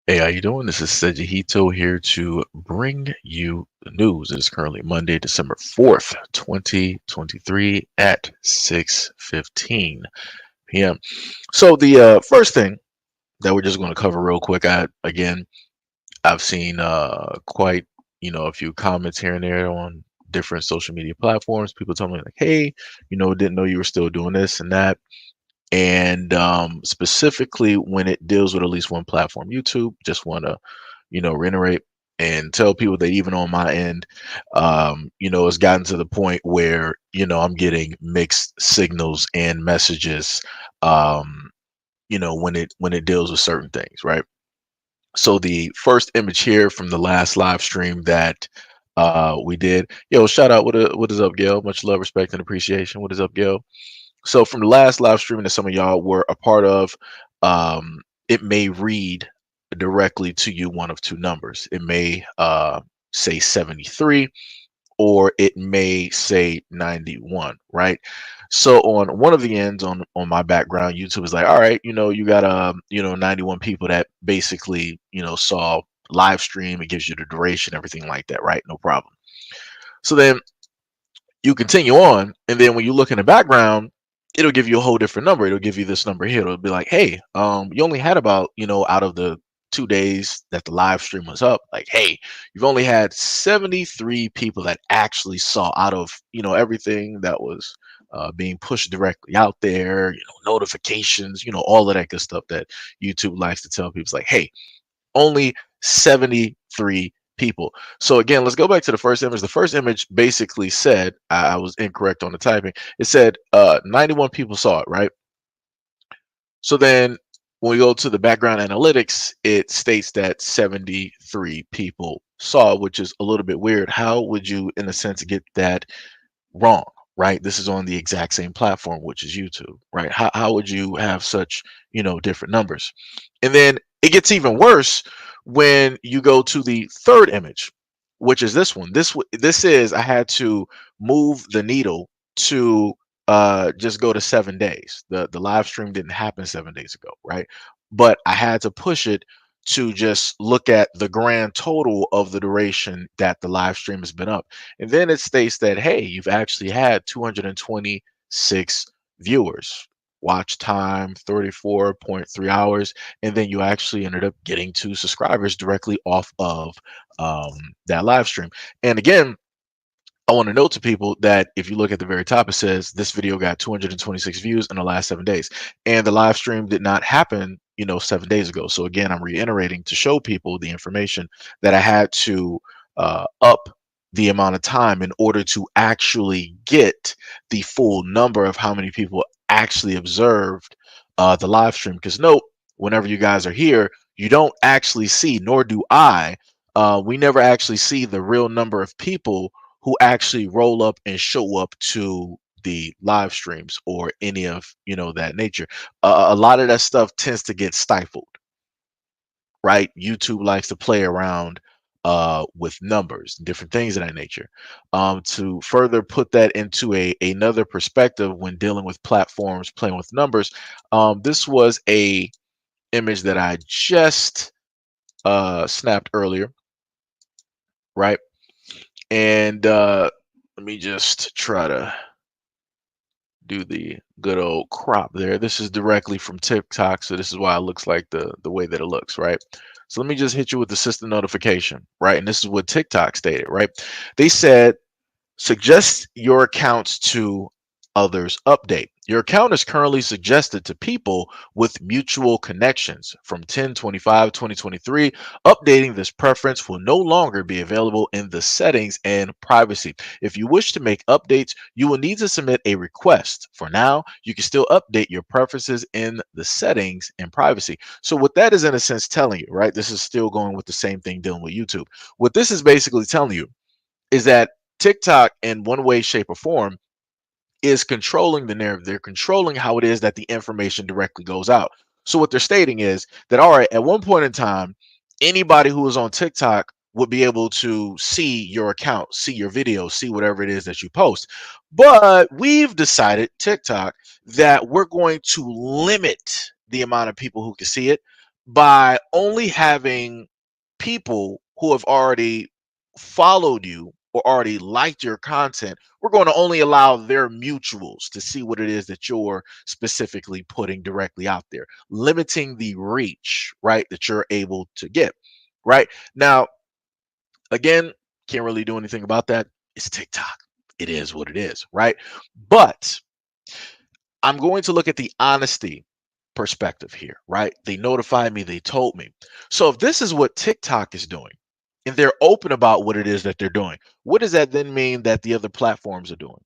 Hey, how you doing? This is Sejihito here to bring you the news. It is currently Monday, December 4th, 2023 at 6:15 p.m. So the first thing that we're just going to cover real quick, I've seen quite, a few comments here and there on different social media platforms. People telling me like, "Hey, didn't know you were still doing this and that." And specifically when it deals with at least one platform, YouTube, just want to reiterate and tell people that even on my end, it's gotten to the point where, I'm getting mixed signals and messages, when it deals with certain things, right? So the first image here from the last live stream that we did, shout out, what is up, Gail? Much love, respect, and appreciation. What is up, Gail? So from the last live streaming that some of y'all were a part of, it may read directly to you one of two numbers. It may say 73 or it may say 91, right? So on one of the ends on my background, YouTube is like, all right, you got 91 people that basically, saw live stream. It gives you the duration, everything like that, right? No problem. So then you continue on, and then when you look in the background, it'll give you a whole different number. It'll give you this number here. It'll be like, hey, you only had about, out of the 2 days that the live stream was up, like, hey, you've only had 73 people that actually saw out of, everything that was being pushed directly out there, notifications, all of that good stuff that YouTube likes to tell people. It's like, hey, only 73 people. So again, let's go back to the first image. The first image basically said, I was incorrect on the typing. It said 91 people saw it, right? So then when we go to the background analytics, it states that 73 people saw, which is a little bit weird. How would you, in a sense, get that wrong? Right? This is on the exact same platform, which is YouTube, right? How would you have such, different numbers? And then it gets even worse when you go to the third image, which is this one. This is, I had to move the needle to just go to 7 days. The live stream didn't happen 7 days ago, right? But I had to push it to just look at the grand total of the duration that the live stream has been up. And then it states that, hey, you've actually had 226 viewers, watch time 34.3 hours, and then you actually ended up getting 2 subscribers directly off of that live stream. And again, I want to note to people that if you look at the very top, it says this video got 226 views in the last 7 days, and the live stream did not happen, 7 days ago. So again, I'm reiterating to show people the information that I had to up the amount of time in order to actually get the full number of how many people actually observed the live stream. Because note, whenever you guys are here, you don't actually see, nor do I. We never actually see the real number of people who actually roll up and show up to the live streams or any of that nature. A lot of that stuff tends to get stifled, right? YouTube likes to play around with numbers, different things of that nature. To further put that into a another perspective when dealing with platforms playing with numbers, this was a image that I just snapped earlier, right? And let me just try to do the good old crop there. This is directly from TikTok, so this is why it looks like the way that it looks, right? So let me just hit you with the system notification, right? And this is what TikTok stated, right? They said suggest your accounts to others update. Your account is currently suggested to people with mutual connections. From 10/25/2023, updating this preference will no longer be available in the settings and privacy. If you wish to make updates, you will need to submit a request. For now, you can still update your preferences in the settings and privacy. So what that is in a sense telling you, right? This is still going with the same thing dealing with YouTube. What this is basically telling you is that TikTok, in one way, shape, or form, is controlling the narrative. They're controlling how it is that the information directly goes out. So what they're stating is that, all right, at one point in time, anybody who is on TikTok would be able to see your account, see your video, see whatever it is that you post. But we've decided, TikTok, that we're going to limit the amount of people who can see it by only having people who have already followed you or already liked your content, we're going to only allow their mutuals to see what it is that you're specifically putting directly out there, limiting the reach, right, that you're able to get. Right now, again, can't really do anything about that. It's TikTok. It is what it is, right? But I'm going to look at the honesty perspective here, right? They notified me, they told me. So if this is what TikTok is doing, and they're open about what it is that they're doing, what does that then mean that the other platforms are doing,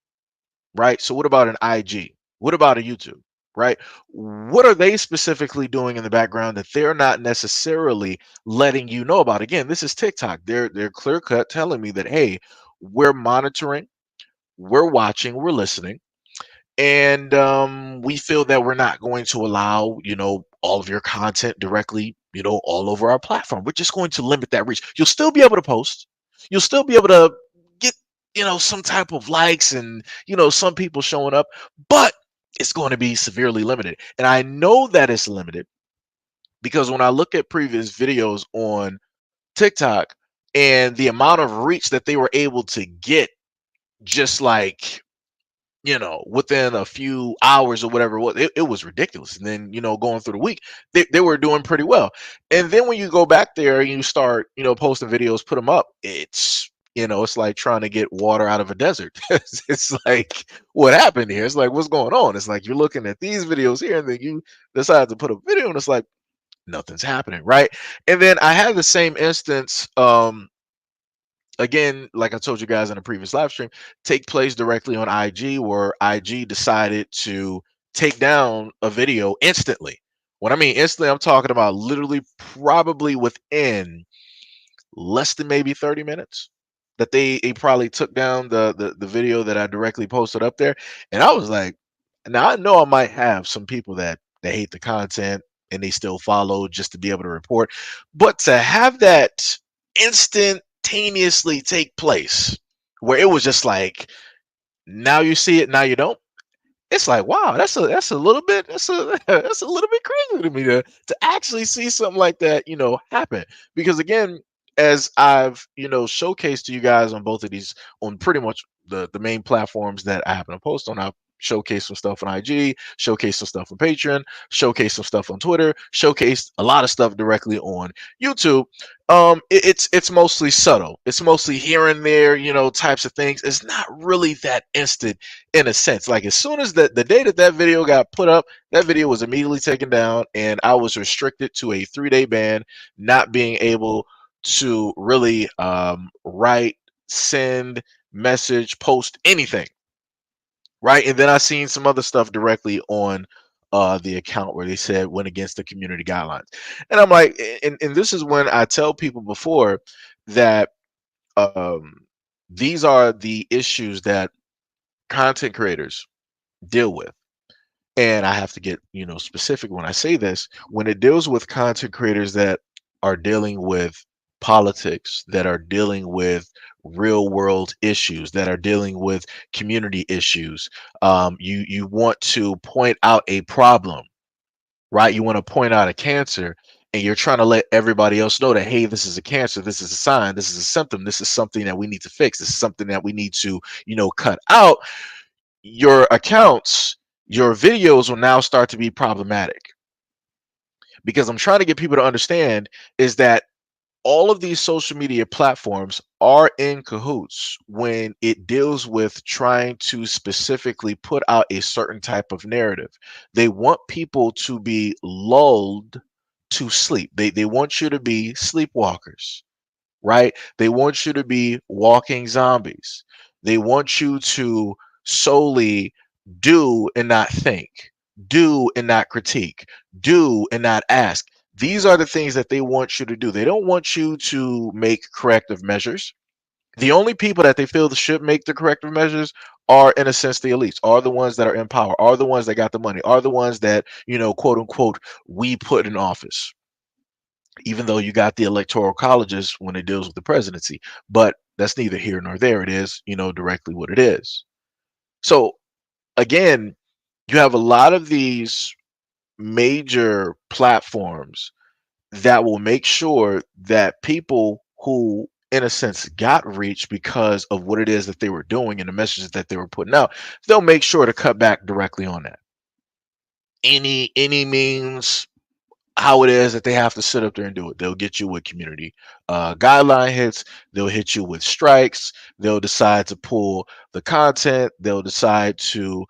right? So what about an IG? What about a YouTube? Right? What are they specifically doing in the background that they're not necessarily letting you know about? Again, this is TikTok. They're clear cut telling me that, hey, we're monitoring, we're watching, we're listening, and we feel that we're not going to allow, all of your content directly, all over our platform. We're just going to limit that reach. You'll still be able to post, you'll still be able to get, some type of likes and, some people showing up, but it's going to be severely limited. And I know that it's limited because when I look at previous videos on TikTok and the amount of reach that they were able to get, just like, within a few hours or whatever it was ridiculous. And then, going through the week, they were doing pretty well. And then when you go back there and you start, posting videos, put them up, it's like trying to get water out of a desert. It's like, what happened here? It's like, what's going on? It's like you're looking at these videos here, and then you decide to put a video, and it's like nothing's happening, right? And then I had the same instance. Again, like I told you guys in a previous live stream, take place directly on IG, where IG decided to take down a video instantly. When I mean instantly, I'm talking about literally probably within less than maybe 30 minutes that they probably took down the video that I directly posted up there. And I was like, now I know I might have some people that hate the content and they still follow just to be able to report, but to have that instantaneously take place where it was just like, now you see it, now you don't. It's like, wow, that's a little bit that's a little bit crazy to me to actually see something like that, happen. Because again, as I've, showcased to you guys on both of these, on pretty much the main platforms that I happen to post on, I've showcased some stuff on IG, showcased some stuff on Patreon, showcased some stuff on Twitter, showcased a lot of stuff directly on YouTube. It's mostly subtle. It's mostly here and there, types of things. It's not really that instant in a sense. Like as soon as the day that video got put up, that video was immediately taken down, and I was restricted to a 3-day ban, not being able to really write, send, message, post anything, right? And then I seen some other stuff directly on the account where they said went against the community guidelines, and I'm like, and this is when I tell people before that um, these are the issues that content creators deal with. And I have to get, specific when I say this. When it deals with content creators that are dealing with politics, that are dealing with real world issues, that are dealing with community issues, you want to point out a problem, right? You want to point out a cancer, and you're trying to let everybody else know that, hey, this is a cancer, this is a sign, this is a symptom, this is something that we need to fix, this is something that we need to, cut out. Your accounts, your videos will now start to be problematic, because I'm trying to get people to understand is that all of these social media platforms are in cahoots when it deals with trying to specifically put out a certain type of narrative. They want people to be lulled to sleep. They want you to be sleepwalkers, right? They want you to be walking zombies. They want you to solely do and not think, do and not critique, do and not ask. These are the things that they want you to do. They don't want you to make corrective measures. The only people that they feel should make the corrective measures are, in a sense, the elites, are the ones that are in power, are the ones that got the money, are the ones that, quote unquote, we put in office, even though you got the electoral colleges when it deals with the presidency. But that's neither here nor there. It is, directly what it is. So again, you have a lot of these major platforms that will make sure that people who, in a sense, got reached because of what it is that they were doing and the messages that they were putting out, they'll make sure to cut back directly on that. Any means how it is that they have to sit up there and do it. They'll get you with community guideline hits. They'll hit you with strikes. They'll decide to pull the content. They'll decide to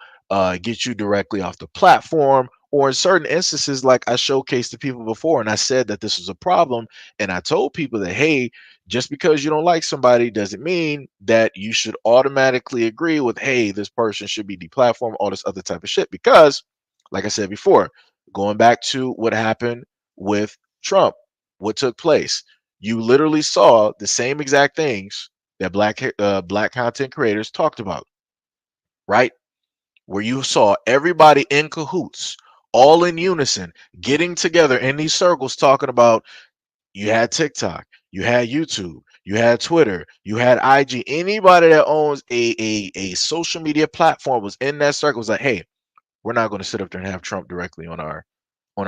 get you directly off the platform. Or in certain instances, like I showcased to people before, and I said that this was a problem, and I told people that, hey, just because you don't like somebody doesn't mean that you should automatically agree with, hey, this person should be deplatformed, all this other type of shit. Because, like I said before, going back to what happened with Trump, what took place, you literally saw the same exact things that black content creators talked about, right? Where you saw everybody in cahoots, all in unison, getting together in these circles talking about, you had TikTok, you had YouTube, you had Twitter, you had IG. Anybody that owns a social media platform was in that circle, was like, hey, we're not going to sit up there and have Trump directly on our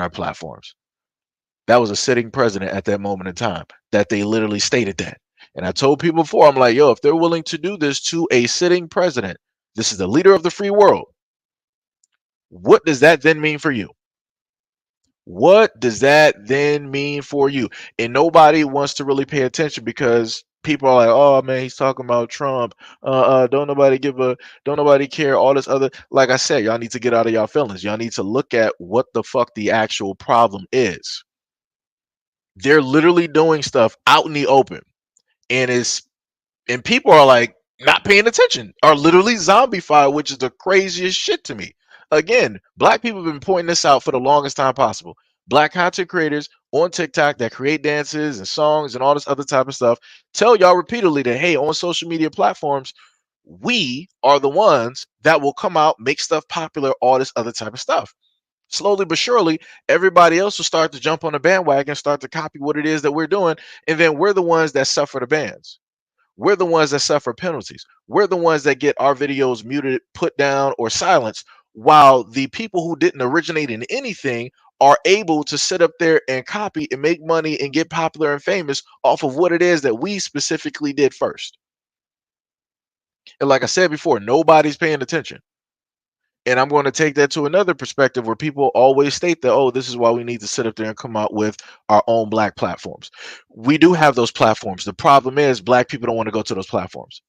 platforms. That was a sitting president at that moment in time that they literally stated that. And I told people before, I'm like, yo, if they're willing to do this to a sitting president, this is the leader of the free world. What does that then mean for you? What does that then mean for you? And nobody wants to really pay attention because people are like, oh man, he's talking about Trump. Don't nobody care. All this other, like I said, y'all need to get out of y'all feelings. Y'all need to look at what the fuck the actual problem is. They're literally doing stuff out in the open, and it's and people are like not paying attention, are literally zombified, which is the craziest shit to me. Again, black people have been pointing this out for the longest time possible. Black content creators on TikTok that create dances and songs and all this other type of stuff tell y'all repeatedly that, hey, on social media platforms, we are the ones that will come out, make stuff popular, all this other type of stuff. Slowly but surely, everybody else will start to jump on the bandwagon, start to copy what it is that we're doing, and then we're the ones that suffer the bans. We're the ones that suffer penalties. We're the ones that get our videos muted, put down, or silenced, while the people who didn't originate in anything are able to sit up there and copy and make money and get popular and famous off of what it is that we specifically did first. And like I said before, nobody's paying attention. And I'm going to take that to another perspective where people always state that, oh, this is why we need to sit up there and come out with our own black platforms. We do have those platforms. The problem is black people don't want to go to those platforms.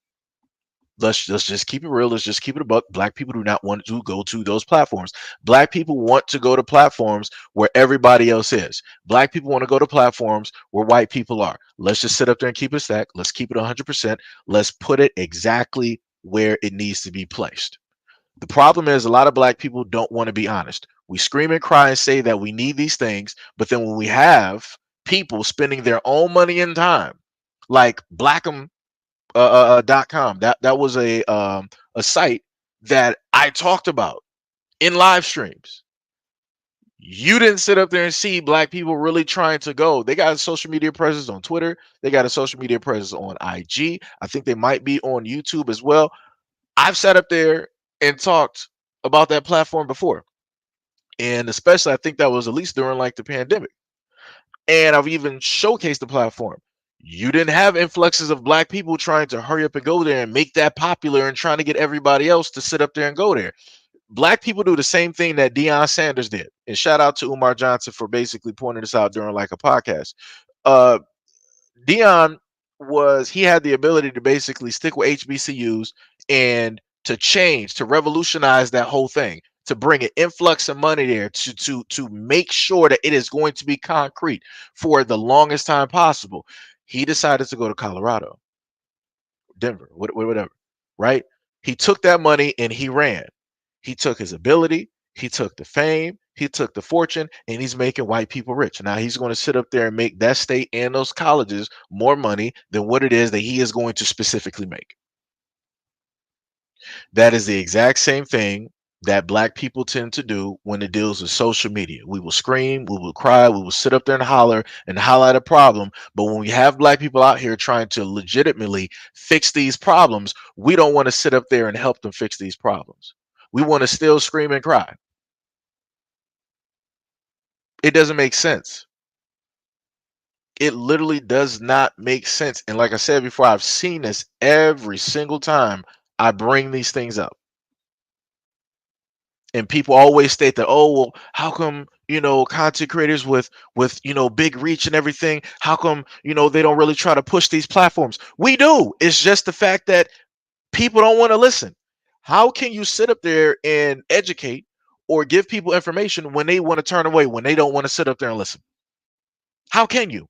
Let's just keep it real. Let's just keep it about black people do not want to go to those platforms. Black people want to go to platforms where everybody else is. Black people want to go to platforms where white people are. Let's just sit up there and keep it stacked. Let's keep it 100%. Let's put it exactly where it needs to be placed. The problem is a lot of black people don't want to be honest. We scream and cry and say that we need these things, but then when we have people spending their own money and time, like Blackham.com, that was a site that I talked about in live streams. You didn't sit up there and see black people really trying to go. They got a social media presence on Twitter. They got a social media presence on IG. I think they might be on YouTube as well. I've sat up there and talked about that platform before. And especially, I think that was at least during like the pandemic. And I've even showcased the platform. You didn't have influxes of black people trying to hurry up and go there and make that popular and trying to get everybody else to sit up there and go there. Black people do the same thing that Deion Sanders did. And shout out to Umar Johnson for basically pointing this out during like a podcast. Uh, Dion he had the ability to basically stick with HBCUs and to change, to revolutionize that whole thing, to bring an influx of money there, to make sure that it is going to be concrete for the longest time possible. He decided to go to Colorado, Denver, whatever, right? He took that money and he ran. He took his ability, he took the fame, he took the fortune, and he's making white people rich. Now he's going to sit up there and make that state and those colleges more money than what it is that he is going to specifically make. That is the exact same thing that black people tend to do when it deals with social media. We will scream, we will cry, we will sit up there and highlight a problem. But when we have black people out here trying to legitimately fix these problems, we don't want to sit up there and help them fix these problems. We want to still scream and cry. It doesn't make sense. It literally does not make sense. And like I said before, I've seen this every single time I bring these things up. And people always state that, oh, well, how come, content creators with, big reach and everything, how come, they don't really try to push these platforms? We do. It's just the fact that people don't want to listen. How can you sit up there and educate or give people information when they want to turn away, when they don't want to sit up there and listen? How can you?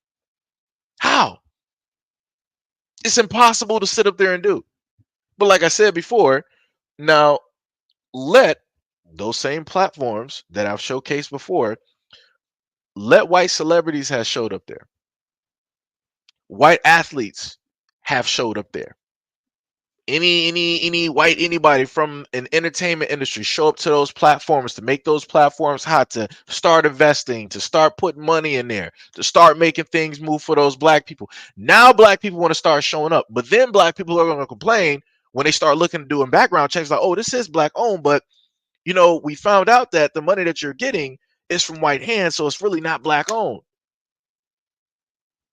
How? It's impossible to sit up there and do. But like I said before, now let those same platforms that I've showcased before, let white celebrities have showed up there. White athletes have showed up there. Any white anybody from an entertainment industry show up to those platforms to make those platforms hot, to start investing, to start putting money in there, to start making things move for those black people. Now black people want to start showing up, but then black people are going to complain when they start looking doing background checks like, oh, this is black owned, but we found out that the money that you're getting is from white hands, so it's really not black owned.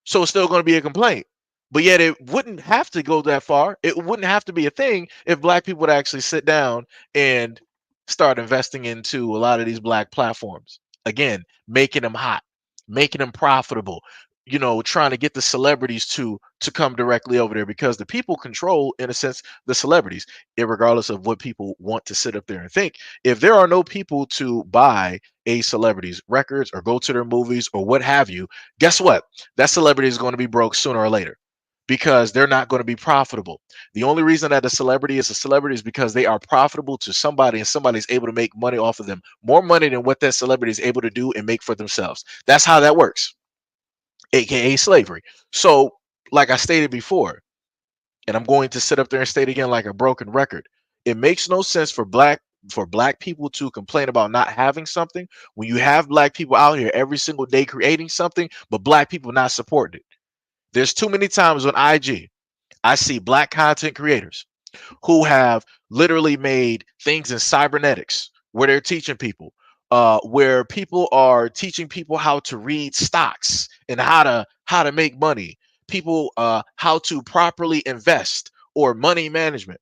So it's still going to be a complaint. But yet it wouldn't have to go that far. It wouldn't have to be a thing if black people would actually sit down and start investing into a lot of these black platforms. Again, making them hot, making them profitable, trying to get the celebrities to come directly over there, because the people control, in a sense, the celebrities, regardless of what people want to sit up there and think. If there are no people to buy a celebrity's records or go to their movies or what have you, guess what? That celebrity is going to be broke sooner or later, because they're not going to be profitable. The only reason that a celebrity is a celebrity is because they are profitable to somebody, and somebody's able to make money off of them, more money than what that celebrity is able to do and make for themselves. That's how that works, aka slavery. So, like I stated before, and I'm going to sit up there and state again like a broken record, it makes no sense for black people to complain about not having something when you have black people out here every single day creating something, but black people not supporting it. There's too many times on IG I see black content creators who have literally made things in cybernetics where they're teaching people, where people are teaching people how to read stocks and how to make money, people how to properly invest or money management.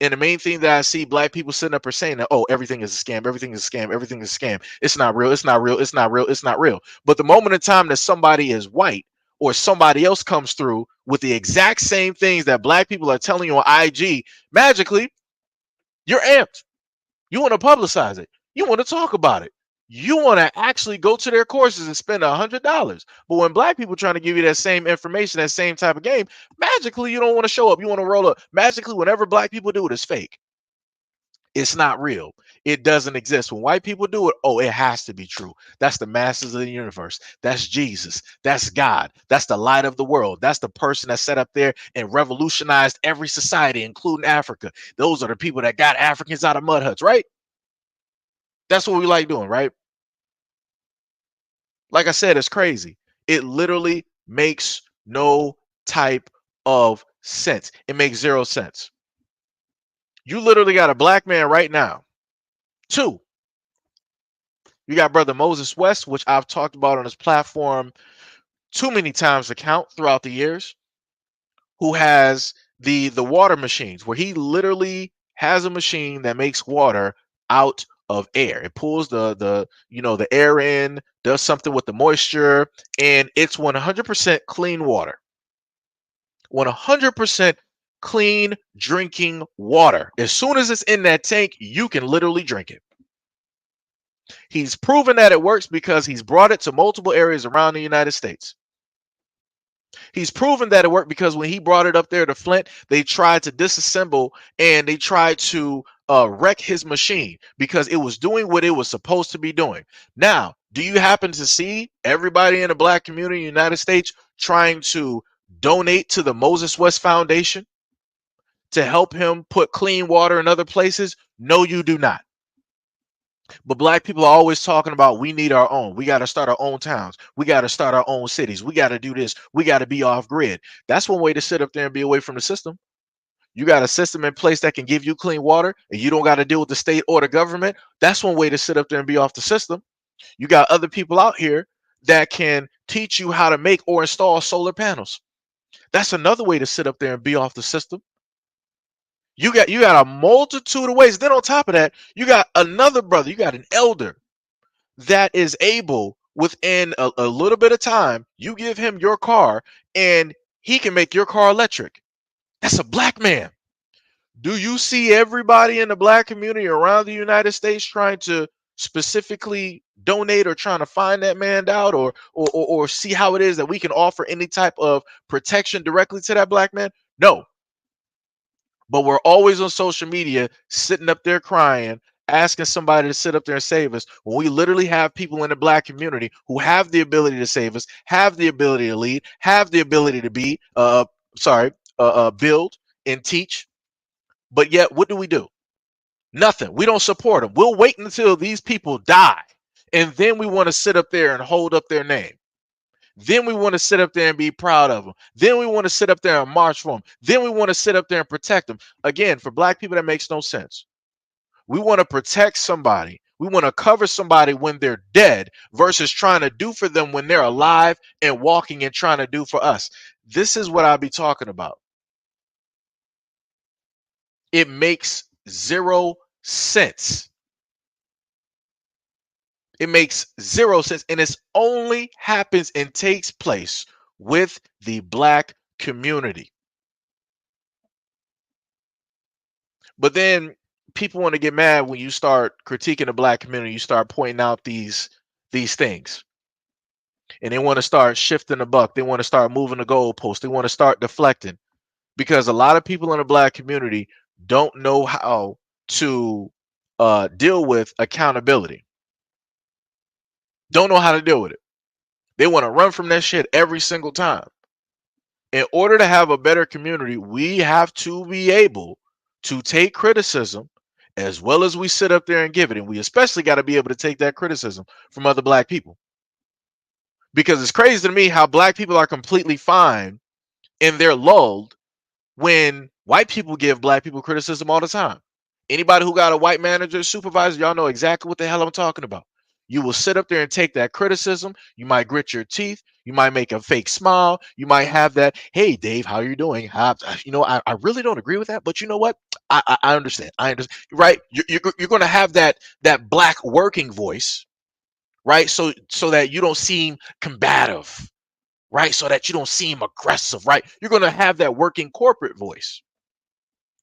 And the main thing that I see black people sitting up are saying that, oh, everything is a scam, everything is a scam, everything is a scam. It's not real, it's not real, it's not real, it's not real. But the moment in time that somebody is white or somebody else comes through with the exact same things that black people are telling you on IG, magically, you're amped. You want to publicize it. You want to talk about it. You want to actually go to their courses and spend $100. But when black people trying to give you that same information, that same type of game, magically you don't want to show up. You want to roll up. Magically, whenever black people do it, it's fake. It's not real. It doesn't exist. When white people do it, oh, it has to be true. That's the masters of the universe. That's Jesus. That's God. That's the light of the world. That's the person that sat up there and revolutionized every society, including Africa. Those are the people that got Africans out of mud huts, right? That's what we like doing, right? Like I said, it's crazy. It literally makes no type of sense. It makes zero sense. You literally got a black man right now. Two, you got brother Moses West, which I've talked about on his platform too many times to count throughout the years, who has the water machines, where he literally has a machine that makes water out of air. It pulls the air in, does something with the moisture, and it's 100% clean water. 100% clean drinking water. As soon as it's in that tank, you can literally drink it. He's proven that it works because he's brought it to multiple areas around the United States. He's proven that it worked because when he brought it up there to Flint, they tried to disassemble and they tried to wreck his machine because it was doing what it was supposed to be doing. Now, do you happen to see everybody in the black community in the United States trying to donate to the Moses West Foundation to help him put clean water in other places? No, you do not. But black people are always talking about we need our own. We got to start our own towns. We got to start our own cities. We got to do this. We got to be off grid. That's one way to sit up there and be away from the system. You got a system in place that can give you clean water and you don't got to deal with the state or the government. That's one way to sit up there and be off the system. You got other people out here that can teach you how to make or install solar panels. That's another way to sit up there and be off the system. You got a multitude of ways. Then on top of that, you got another brother, you got an elder that is able within a little bit of time, you give him your car and he can make your car electric. That's a black man. Do you see everybody in the black community around the United States trying to specifically donate or trying to find that man out, or see how it is that we can offer any type of protection directly to that black man? No. But we're always on social media sitting up there crying, asking somebody to sit up there and save us when we literally have people in the black community who have the ability to save us, have the ability to lead, have the ability to be build and teach. But yet, what do? Nothing. We don't support them. We'll wait until these people die, and then we want to sit up there and hold up their name. Then we want to sit up there and be proud of them. Then we want to sit up there and march for them. Then we want to sit up there and protect them. Again, for black people, that makes no sense. We want to protect somebody. We want to cover somebody when they're dead versus trying to do for them when they're alive and walking and trying to do for us. This is what I'll be talking about. It makes zero sense. It makes zero sense. And it only happens and takes place with the black community. But then people want to get mad when you start critiquing the black community. You start pointing out these things. And they want to start shifting the buck. They want to start moving the goalpost. They want to start deflecting. Because a lot of people in the black community don't know how to deal with accountability. Don't know how to deal with it. They want to run from that shit every single time. In order to have a better community, we have to be able to take criticism as well as we sit up there and give it. And we especially got to be able to take that criticism from other black people. Because it's crazy to me how black people are completely fine and they're lulled when white people give black people criticism all the time. Anybody who got a white manager, supervisor, y'all know exactly what the hell I'm talking about. You will sit up there and take that criticism. You might grit your teeth. You might make a fake smile. You might have that, hey, Dave, how you doing? I really don't agree with that, but you know what? I understand. I understand. Right? You're going to have that black working voice, right? So that you don't seem combative, right? So that you don't seem aggressive, right? You're going to have that working corporate voice.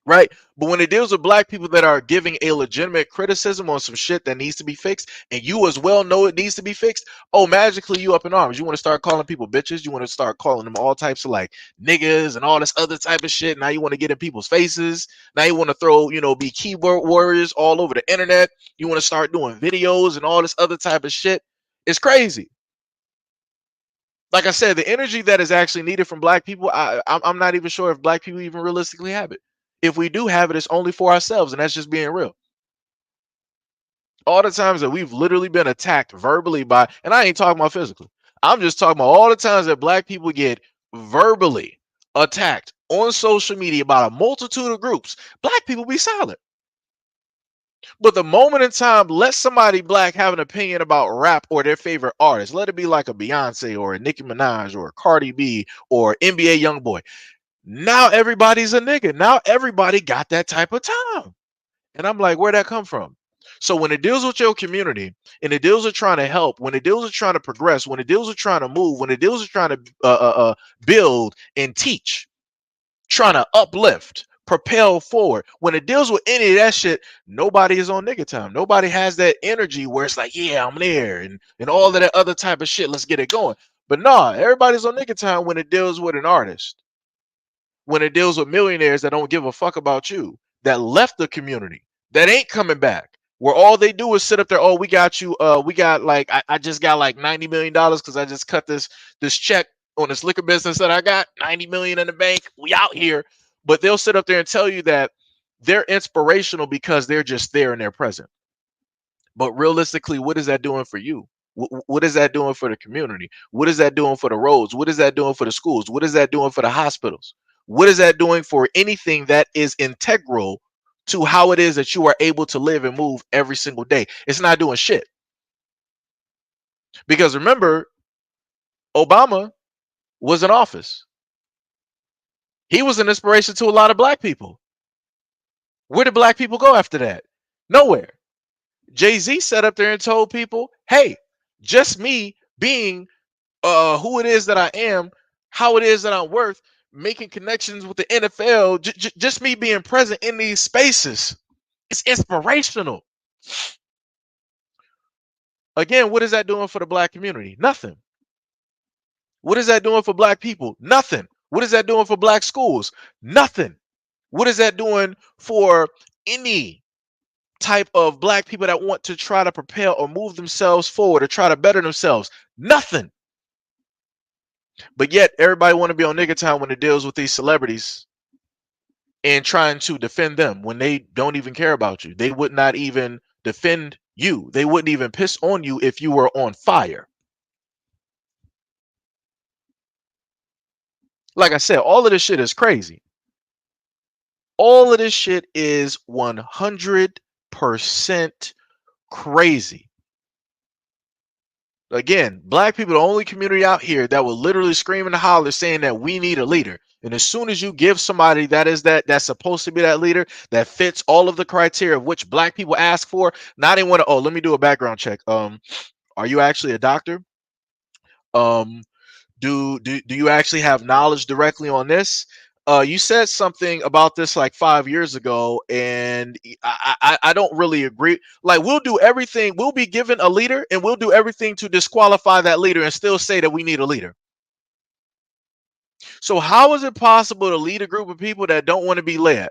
Right. But when it deals with black people that are giving a legitimate criticism on some shit that needs to be fixed, and you as well know it needs to be fixed, oh, magically you up in arms. You want to start calling people bitches. You want to start calling them all types of like niggas and all this other type of shit. Now you want to get in people's faces. Now you want to throw, be keyboard warriors all over the internet. You want to start doing videos and all this other type of shit. It's crazy. Like I said, the energy that is actually needed from black people, I'm not even sure if black people even realistically have it. If we do have it, it's only for ourselves, and that's just being real. All the times that we've literally been attacked verbally by, and I ain't talking about physically, I'm just talking about all the times that black people get verbally attacked on social media by a multitude of groups. Black people be silent. But the moment in time, let somebody black have an opinion about rap or their favorite artist. Let it be like a Beyonce or a Nicki Minaj or a Cardi B or NBA Youngboy. Now everybody's a nigga. Now everybody got that type of time. And I'm like, where'd that come from? So when it deals with your community and it deals with trying to help, when it deals with trying to progress, when it deals with trying to move, when it deals with trying to build and teach, trying to uplift, propel forward, when it deals with any of that shit, nobody is on nigga time. Nobody has that energy where it's like, yeah, I'm there and all of that other type of shit. Let's get it going. But nah, everybody's on nigga time when it deals with an artist. When it deals with millionaires that don't give a fuck about you, that left the community, that ain't coming back, where all they do is sit up there, oh, we got you, we got like, I just got like $90 million because I just cut this check on this liquor business that I got, 90 million in the bank, we out here. But they'll sit up there and tell you that they're inspirational because they're just there and they're present. But realistically, what is that doing for you? What is that doing for the community? What is that doing for the roads? What is that doing for the schools? What is that doing for the hospitals? What is that doing for anything that is integral to how it is that you are able to live and move every single day? It's not doing shit. Because remember, Obama was in office. He was an inspiration to a lot of black people. Where did black people go after that? Nowhere. Jay-Z sat up there and told people, hey, just me being who it is that I am, how it is that I'm worth, making connections with the NFL, just me being present in these spaces. It's inspirational. Again, what is that doing for the black community? Nothing. What is that doing for black people? Nothing. What is that doing for black schools? Nothing. What is that doing for any type of black people that want to try to propel or move themselves forward or try to better themselves? Nothing. But yet everybody want to be on nigga time when it deals with these celebrities and trying to defend them when they don't even care about you. They would not even defend you. They wouldn't even piss on you if you were on fire. Like I said, all of this shit is crazy. All of this shit is 100% crazy. Again, black people are the only community out here that will literally scream and holler saying that we need a leader. And as soon as you give somebody that's supposed to be that leader that fits all of the criteria of which black people ask for, now they want to, oh, let me do a background check. Are you actually a doctor? Do you actually have knowledge directly on this? You said something about this like 5 years ago, and I don't really agree. Like, we'll do everything. We'll be given a leader, and we'll do everything to disqualify that leader, and still say that we need a leader. So how is it possible to lead a group of people that don't want to be led?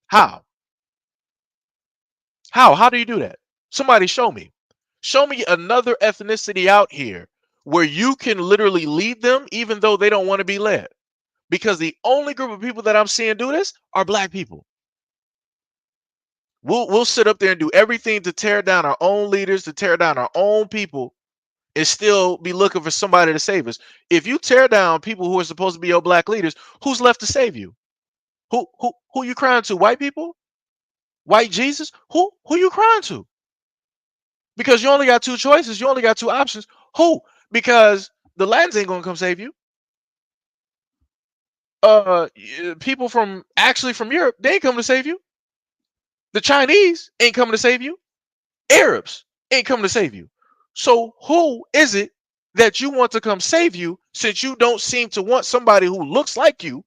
How? How do you do that? Somebody show me. Show me another ethnicity out here where you can literally lead them even though they don't want to be led. Because the only group of people that I'm seeing do this are black people. We'll sit up there and do everything to tear down our own leaders, to tear down our own people, and still be looking for somebody to save us. If you tear down people who are supposed to be your black leaders, who's left to save you? Who you crying to? White people? White Jesus? Who you crying to? Because you only got two choices, you only got two options. Who? Because the Latins ain't gonna come save you. People from Europe, they ain't coming to save you. The Chinese ain't coming to save you. Arabs ain't coming to save you. So who is it that you want to come save you, since you don't seem to want somebody who looks like you,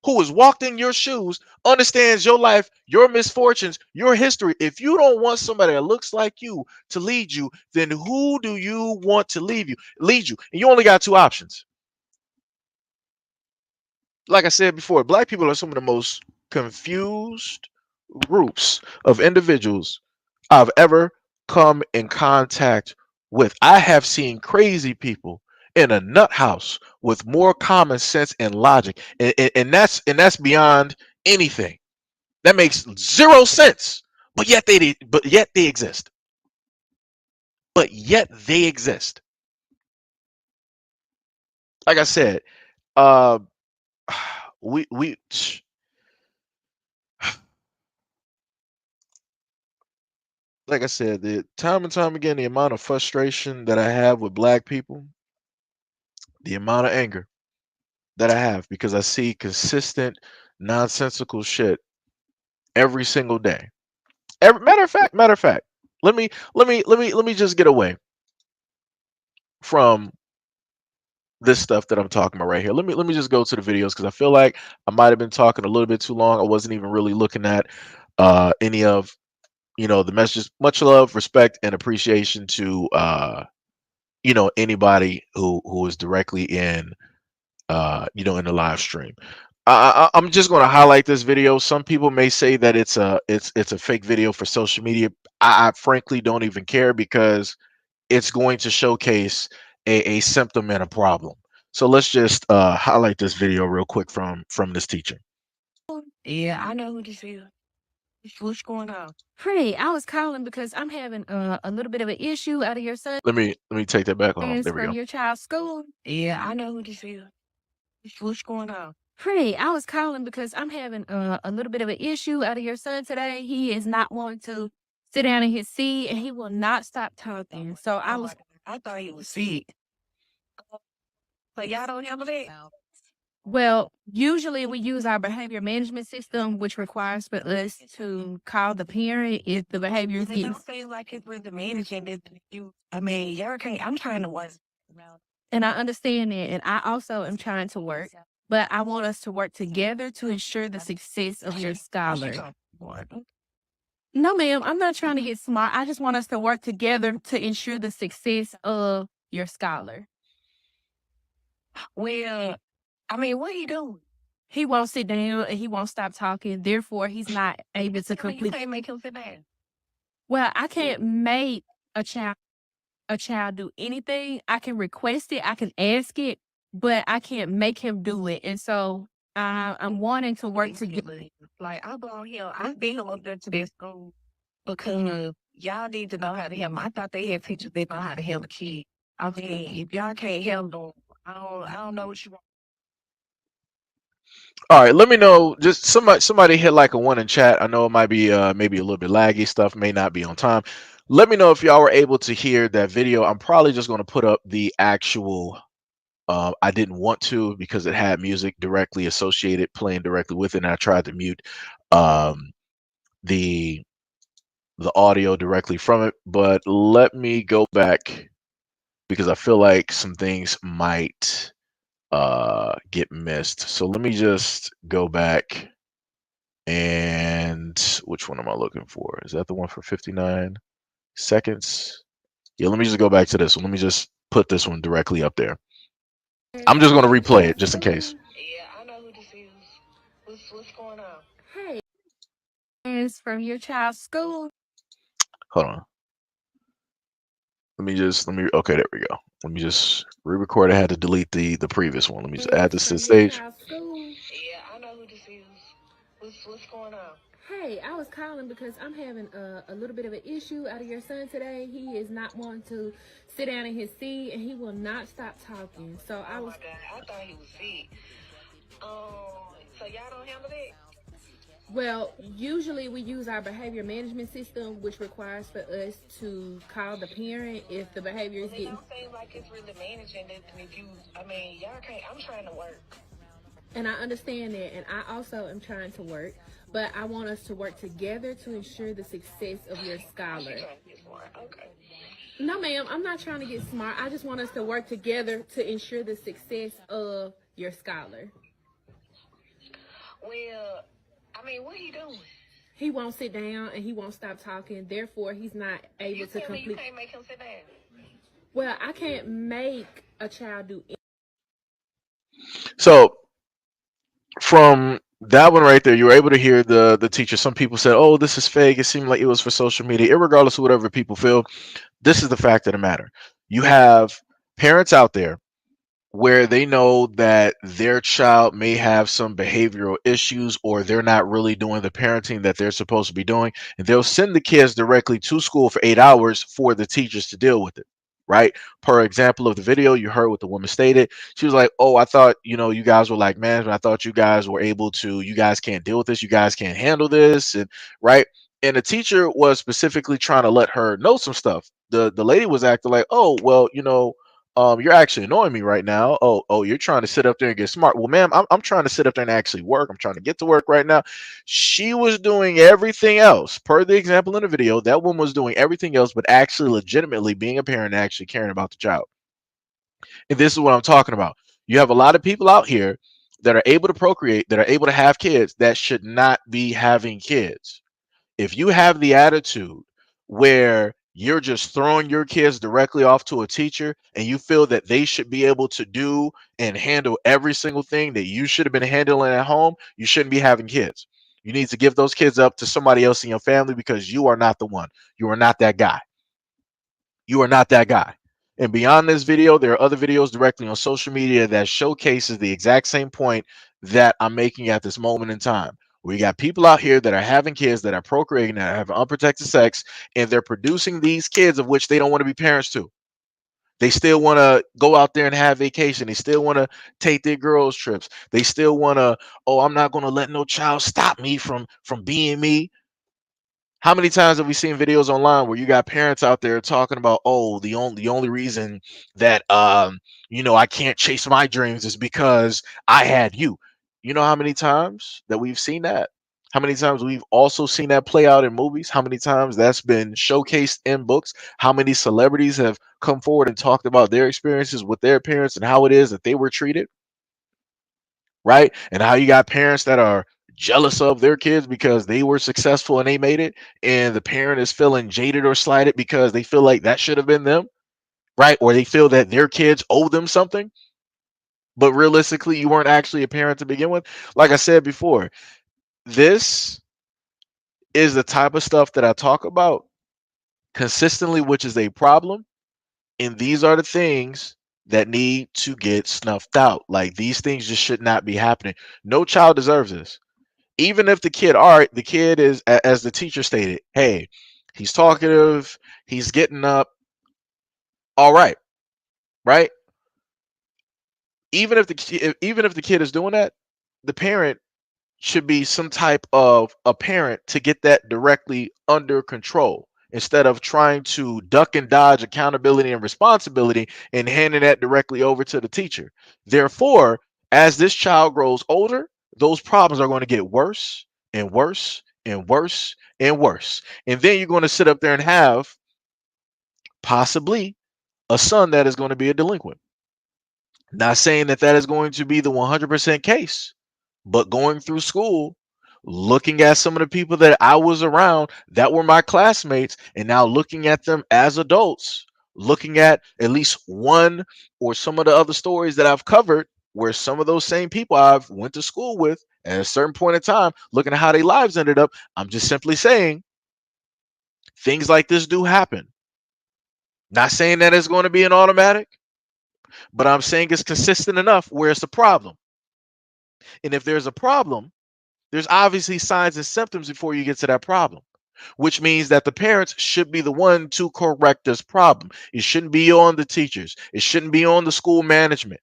who has walked in your shoes, understands your life, your misfortunes, your history? If you don't want somebody that looks like you to lead you, then who do you want to lead you? And you only got two options. Like I said before, black people are some of the most confused groups of individuals I've ever come in contact with. I have seen crazy people in a nut house with more common sense and logic, and that's beyond anything. That makes zero sense. But yet they exist. But yet they exist. Like I said, uh, we like I said, the time and time again, the amount of frustration that I have with black people, the amount of anger that I have because I see consistent nonsensical shit every single day. Matter of fact, let me just get away from this stuff that I'm talking about right here. Let me just go to the videos because I feel like I might have been talking a little bit too long. I wasn't even really looking at any of the messages. Much love, respect, and appreciation to anybody who is directly in in the live stream. I'm just going to highlight this video. Some people may say that it's a fake video for social media. I frankly don't even care because it's going to showcase a symptom and a problem. So let's just highlight this video real quick from this teacher. Yeah, I know who this is. What's going on? Hey, I was calling because I'm having a little bit of an issue out of your son's Let me take that back on. There we from go. your child's school. Yeah, I know who this is. What's going on? Hey, I was calling because I'm having a little bit of an issue out of your son today. He is not wanting to sit down in his seat, and he will not stop talking. So I thought he was sick. So y'all don't handle that? Well, usually we use our behavior management system, which requires for us to call the parent if the behavior is It getting. don't seem like it's with the managing it. I mean, y'all can't. I'm trying to work. And I understand that. And I also am trying to work, but I want us to work together to ensure the success of your scholar. No, ma'am, I'm not trying to get smart. I just want us to work together to ensure the success of your scholar. Well, I mean, what he doing? He won't sit down and he won't stop talking. Therefore, he's not able to You complete. can't make him sit down. Well, I can't make a child do anything. I can request it, I can ask it, but I can't make him do it. And so I'm wanting to work together. Like I'm on here. I've been up there to this school because y'all need to know how to handle. I thought they had teachers that know how to handle kids. I mean, if y'all can't handle, I don't know what you want. All right, let me know. Just somebody hit like a one in chat. I know it might be maybe a little bit laggy. Stuff may not be on time. Let me know if y'all were able to hear that video. I'm probably just going to put up the actual. I didn't want to because it had music directly associated, playing directly with it, and I tried to mute um, the audio directly from it. But let me go back because I feel like some things might get missed. So let me just go back. And which one am I looking for? Is that the one for 59 seconds? Yeah, let me just go back to this one. Let me just put this one directly up there. I'm just going to replay it just in case. Yeah, I know who this is. What's going on? Hey, is from your child's school. Hold on. Okay, there we go. Let me just re-record. I had to delete the previous one. Let me just add this to the stage. Yeah, I know who this is. What's going on? Hey, I was calling because I'm having a little bit of an issue out of your son today. He is not wanting to sit down in his seat and he will not stop talking. So I was. Oh my God, I thought he was sick. So y'all don't handle that? Well, usually we use our behavior management system, which requires for us to call the parent if the behavior is It getting. don't seem like it's really managing it. If you, I mean, y'all can't. I'm trying to work. And I understand that, and I also am trying to work, but I want us to work together to ensure the success of your scholar. Trying to get smart. Okay. No, ma'am, I'm not trying to get smart. I just want us to work together to ensure the success of your scholar. Well, I mean, what he doing? He won't sit down and he won't stop talking. Therefore, he's not able You to tell me you complete. can't make him sit down. Well, I can't make a child do. So from that one right there, you were able to hear the teacher. Some people said, "Oh, this is fake." It seemed like it was for social media. Irregardless of whatever people feel, this is the fact of the matter. You have parents out there where they know that their child may have some behavioral issues or they're not really doing the parenting that they're supposed to be doing, and they'll send the kids directly to school for 8 hours for the teachers to deal with it. Right. Per example of the video, you heard what the woman stated. She was like, "Oh, I thought, you guys were like management. I thought you guys were able to, you guys can't deal with this. You guys can't handle this." And right. And the teacher was specifically trying to let her know some stuff. The lady was acting like, "Oh, well, you're actually annoying me right now. Oh, you're trying to sit up there and get smart. Well, ma'am, I'm trying to sit up there and actually work. I'm trying to get to work right now." She was doing everything else, per the example in the video. That woman was doing everything else, but actually legitimately being a parent and actually caring about the child. And this is what I'm talking about. You have a lot of people out here that are able to procreate, that are able to have kids, that should not be having kids. If you have the attitude where you're just throwing your kids directly off to a teacher and you feel that they should be able to do and handle every single thing that you should have been handling at home, you shouldn't be having kids. You need to give those kids up to somebody else in your family because you are not the one. You are not that guy. You are not that guy. And beyond this video, there are other videos directly on social media that showcases the exact same point that I'm making at this moment in time. We got people out here that are having kids, that are procreating, that have unprotected sex, and they're producing these kids of which they don't want to be parents to. They still want to go out there and have vacation. They still want to take their girls trips. They still want to, "Oh, I'm not going to let no child stop me from being me." How many times have we seen videos online where you got parents out there talking about, oh, the only reason that I can't chase my dreams is because I had you. You know how many times that we've seen that? How many times we've also seen that play out in movies? How many times that's been showcased in books? How many celebrities have come forward and talked about their experiences with their parents and how it is that they were treated, right? And how you got parents that are jealous of their kids because they were successful and they made it, and the parent is feeling jaded or slighted because they feel like that should have been them, right? Or they feel that their kids owe them something, but realistically, you weren't actually a parent to begin with. Like I said before, this is the type of stuff that I talk about consistently, which is a problem. And these are the things that need to get snuffed out. Like these things just should not be happening. No child deserves this. Even if the kid, all right, the kid is, as the teacher stated, hey, he's talkative, he's getting up, all right, right? Even if the kid is doing that, the parent should be some type of a parent to get that directly under control instead of trying to duck and dodge accountability and responsibility and handing that directly over to the teacher. Therefore, as this child grows older, those problems are going to get worse and worse and worse and worse. And then you're going to sit up there and have possibly a son that is going to be a delinquent. Not saying that that is going to be the 100% case, but going through school, looking at some of the people that I was around that were my classmates, and now looking at them as adults, looking at least one or some of the other stories that I've covered where some of those same people I've went to school with at a certain point in time, looking at how their lives ended up, I'm just simply saying things like this do happen. Not saying that it's going to be an automatic, but I'm saying it's consistent enough where it's a problem. And if there's a problem, there's obviously signs and symptoms before you get to that problem, which means that the parents should be the one to correct this problem. It shouldn't be on the teachers. It shouldn't be on the school management.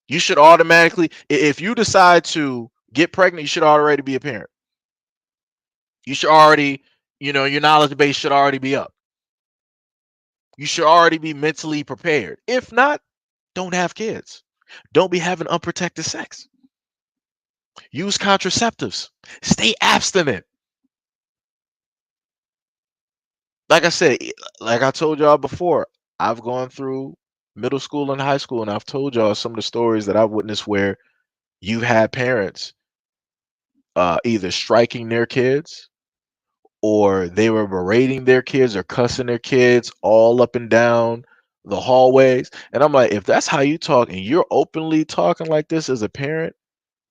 You should automatically, if you decide to get pregnant, you should already be a parent. You should already, your knowledge base should already be up. You should already be mentally prepared. If not, don't have kids. Don't be having unprotected sex. Use contraceptives. Stay abstinent. Like I said, like I told y'all before, I've gone through middle school and high school, and I've told y'all some of the stories that I've witnessed where you've had parents either striking their kids or they were berating their kids or cussing their kids all up and down the hallways. And I'm like, if that's how you talk and you're openly talking like this as a parent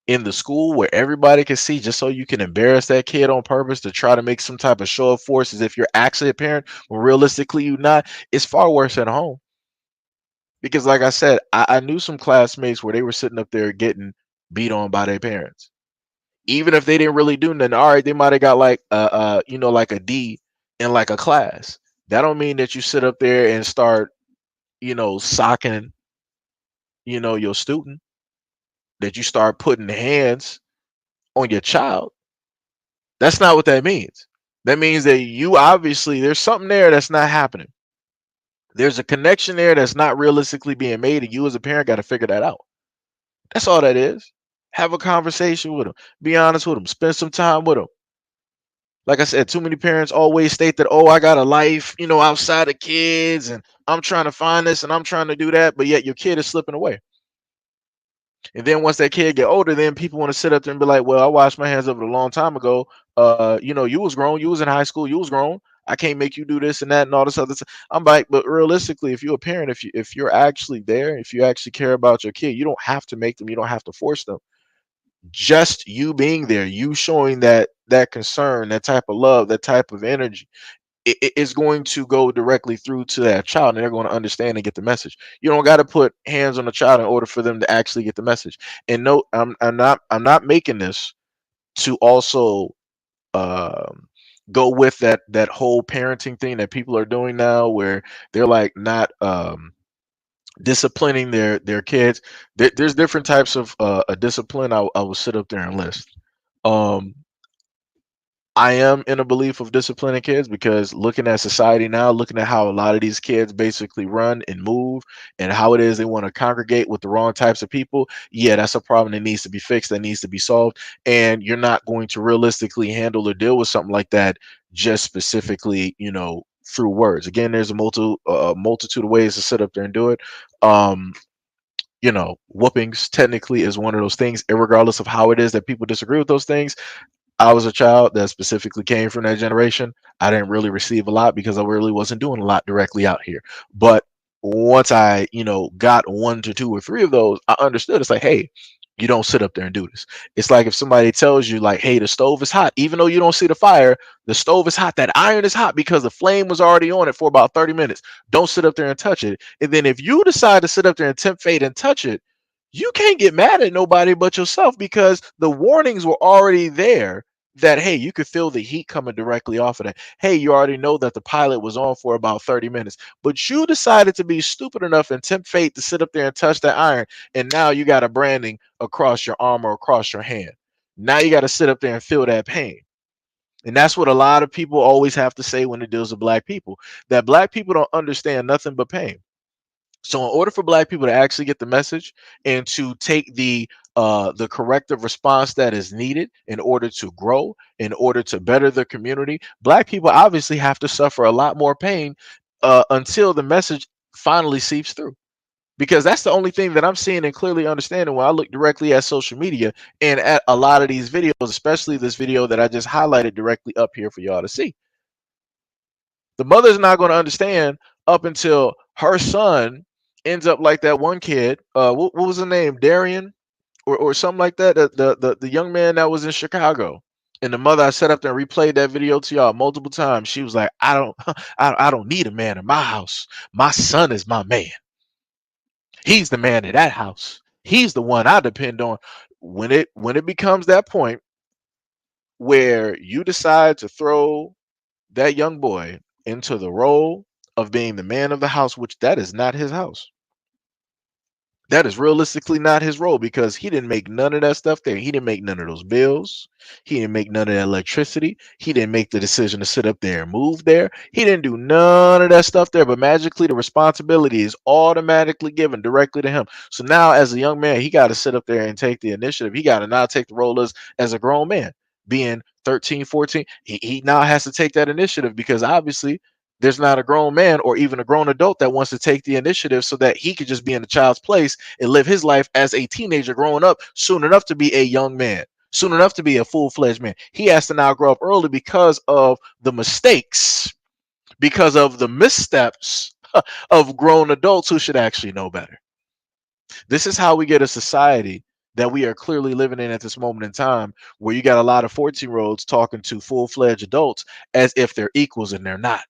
in the school where everybody can see just so you can embarrass that kid on purpose to try to make some type of show of force as if you're actually a parent when realistically you're not, it's far worse at home. Because like I said, I knew some classmates where they were sitting up there getting beat on by their parents. Even if they didn't really do nothing, all right, they might have got like like a D in like a class. That don't mean that you sit up there and start, socking, your student, that you start putting hands on your child. That's not what that means. That means that you obviously there's something there that's not happening. There's a connection there that's not realistically being made, and you as a parent got to figure that out. That's all that is. Have a conversation with them. Be honest with them. Spend some time with them. Like I said, too many parents always state that, oh, I got a life, outside of kids, and I'm trying to find this and I'm trying to do that, but yet your kid is slipping away. And then once that kid get older, then people want to sit up there and be like, well, I washed my hands of it a long time ago. You was grown, you was in high school, you was grown. I can't make you do this and that and all this other stuff. I'm like, but realistically, if you're a parent, if you're actually there, if you actually care about your kid, you don't have to make them, you don't have to force them. Just you being there, you showing that concern, that type of love, that type of energy, it is going to go directly through to that child, and they're going to understand and get the message. You don't got to put hands on the child in order for them to actually get the message. And no, I'm not making this to also go with that whole parenting thing that people are doing now, where they're like not disciplining their kids. There's different types of a discipline. I will sit up there and list. Um, I am in a belief of disciplining kids because looking at society now, looking at how a lot of these kids basically run and move and how it is they want to congregate with the wrong types of people, yeah, that's a problem that needs to be fixed, that needs to be solved. And you're not going to realistically handle or deal with something like that just specifically, through words. Again, there's a multitude of ways to sit up there and do it. Um, whoopings technically is one of those things, regardless of how it is that people disagree with those things. I was a child that specifically came from that generation. I didn't really receive a lot because I really wasn't doing a lot directly out here. But once I, got one to two or three of those, I understood. It's like, hey, you don't sit up there and do this. It's like if somebody tells you, like, hey, the stove is hot, even though you don't see the fire, the stove is hot. That iron is hot because the flame was already on it for about 30 minutes. Don't sit up there and touch it. And then if you decide to sit up there and tempt fate and touch it, you can't get mad at nobody but yourself because the warnings were already there that, hey, you could feel the heat coming directly off of that. Hey, you already know that the pilot was on for about 30 minutes, but you decided to be stupid enough and tempt fate to sit up there and touch that iron, and now you got a branding across your arm or across your hand. Now you got to sit up there and feel that pain. And that's what a lot of people always have to say when it deals with black people, that black people don't understand nothing but pain. So in order for black people to actually get the message and to take the corrective response that is needed in order to grow, in order to better the community, black people obviously have to suffer a lot more pain until the message finally seeps through. Because that's the only thing that I'm seeing and clearly understanding when I look directly at social media and at a lot of these videos, especially this video that I just highlighted directly up here for y'all to see. The mother's not going to understand up until her son ends up like that one kid. What was the name? Darian or something like that. The young man that was in Chicago. And the mother, I set up there and replayed that video to y'all multiple times. She was like, I don't need a man in my house. My son is my man. He's the man in that house. He's the one I depend on. When it becomes that point where you decide to throw that young boy into the role of being the man of the house, which that is not his house. That is realistically not his role because he didn't make none of that stuff there. He didn't make none of those bills. He didn't make none of that electricity. He didn't make the decision to sit up there and move there. He didn't do none of that stuff there. But magically, the responsibility is automatically given directly to him. So now, as a young man, he got to sit up there and take the initiative. He got to now take the role as a grown man, being 13, 14. He now has to take that initiative because obviously there's not a grown man or even a grown adult that wants to take the initiative so that he could just be in the child's place and live his life as a teenager growing up soon enough to be a young man, soon enough to be a full-fledged man. He has to now grow up early because of the mistakes, because of the missteps of grown adults who should actually know better. This is how we get a society that we are clearly living in at this moment in time, where you got a lot of 14-year-olds talking to full-fledged adults as if they're equals and they're not.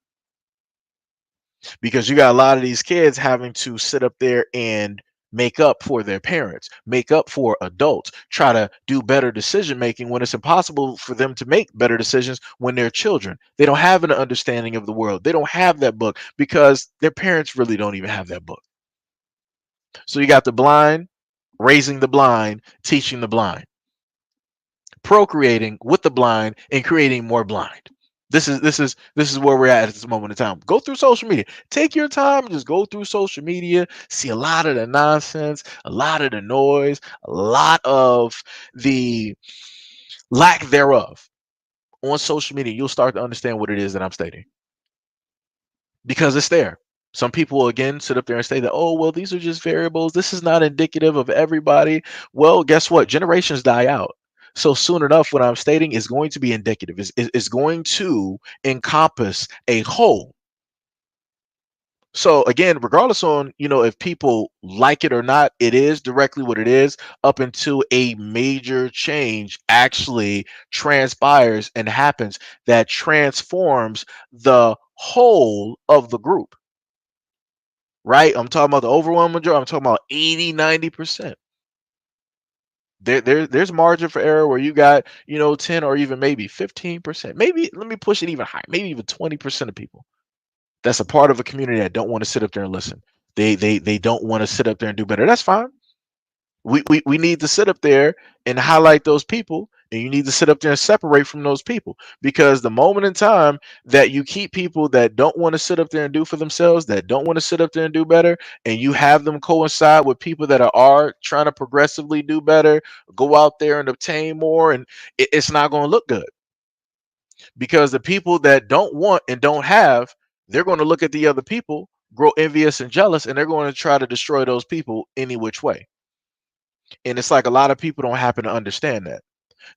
Because you got a lot of these kids having to sit up there and make up for their parents, make up for adults, try to do better decision making when it's impossible for them to make better decisions when they're children. They don't have an understanding of the world. They don't have that book because their parents really don't even have that book. So you got the blind raising the blind, teaching the blind, procreating with the blind and creating more blind. This is where we're at this moment in time. Go through social media. Take your time, just go through social media, see a lot of the nonsense, a lot of the noise, a lot of the lack thereof on social media. You'll start to understand what it is that I'm stating. Because it's there. Some people will again sit up there and say that, oh, well, these are just variables. This is not indicative of everybody. Well, guess what? Generations die out. So soon enough, what I'm stating is going to be indicative, is going to encompass a whole. So again, regardless on, if people like it or not, it is directly what it is up until a major change actually transpires and happens that transforms the whole of the group. Right? I'm talking about the overwhelming majority. I'm talking about 80, 90%. There's margin for error where you got 10 or even maybe 15%, maybe let me push it even higher, maybe even 20% of people that's a part of a community that don't want to sit up there and listen. They don't want to sit up there and do better. That's fine. We need to sit up there and highlight those people, and you need to sit up there and separate from those people, because the moment in time that you keep people that don't want to sit up there and do for themselves, that don't want to sit up there and do better, and you have them coincide with people that are trying to progressively do better, go out there and obtain more, and it's not going to look good, because the people that don't want and don't have, they're going to look at the other people, grow envious and jealous, and they're going to try to destroy those people any which way. And it's like a lot of people don't happen to understand that.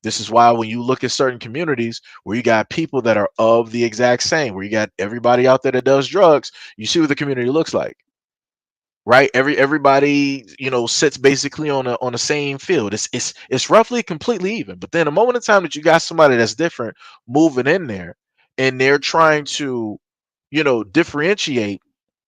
This is why when you look at certain communities where you got people that are of the exact same, where you got everybody out there that does drugs, you see what the community looks like, right? Everybody, sits basically on the same field. It's roughly completely even. But then the moment in time that you got somebody that's different moving in there, and they're trying to, differentiate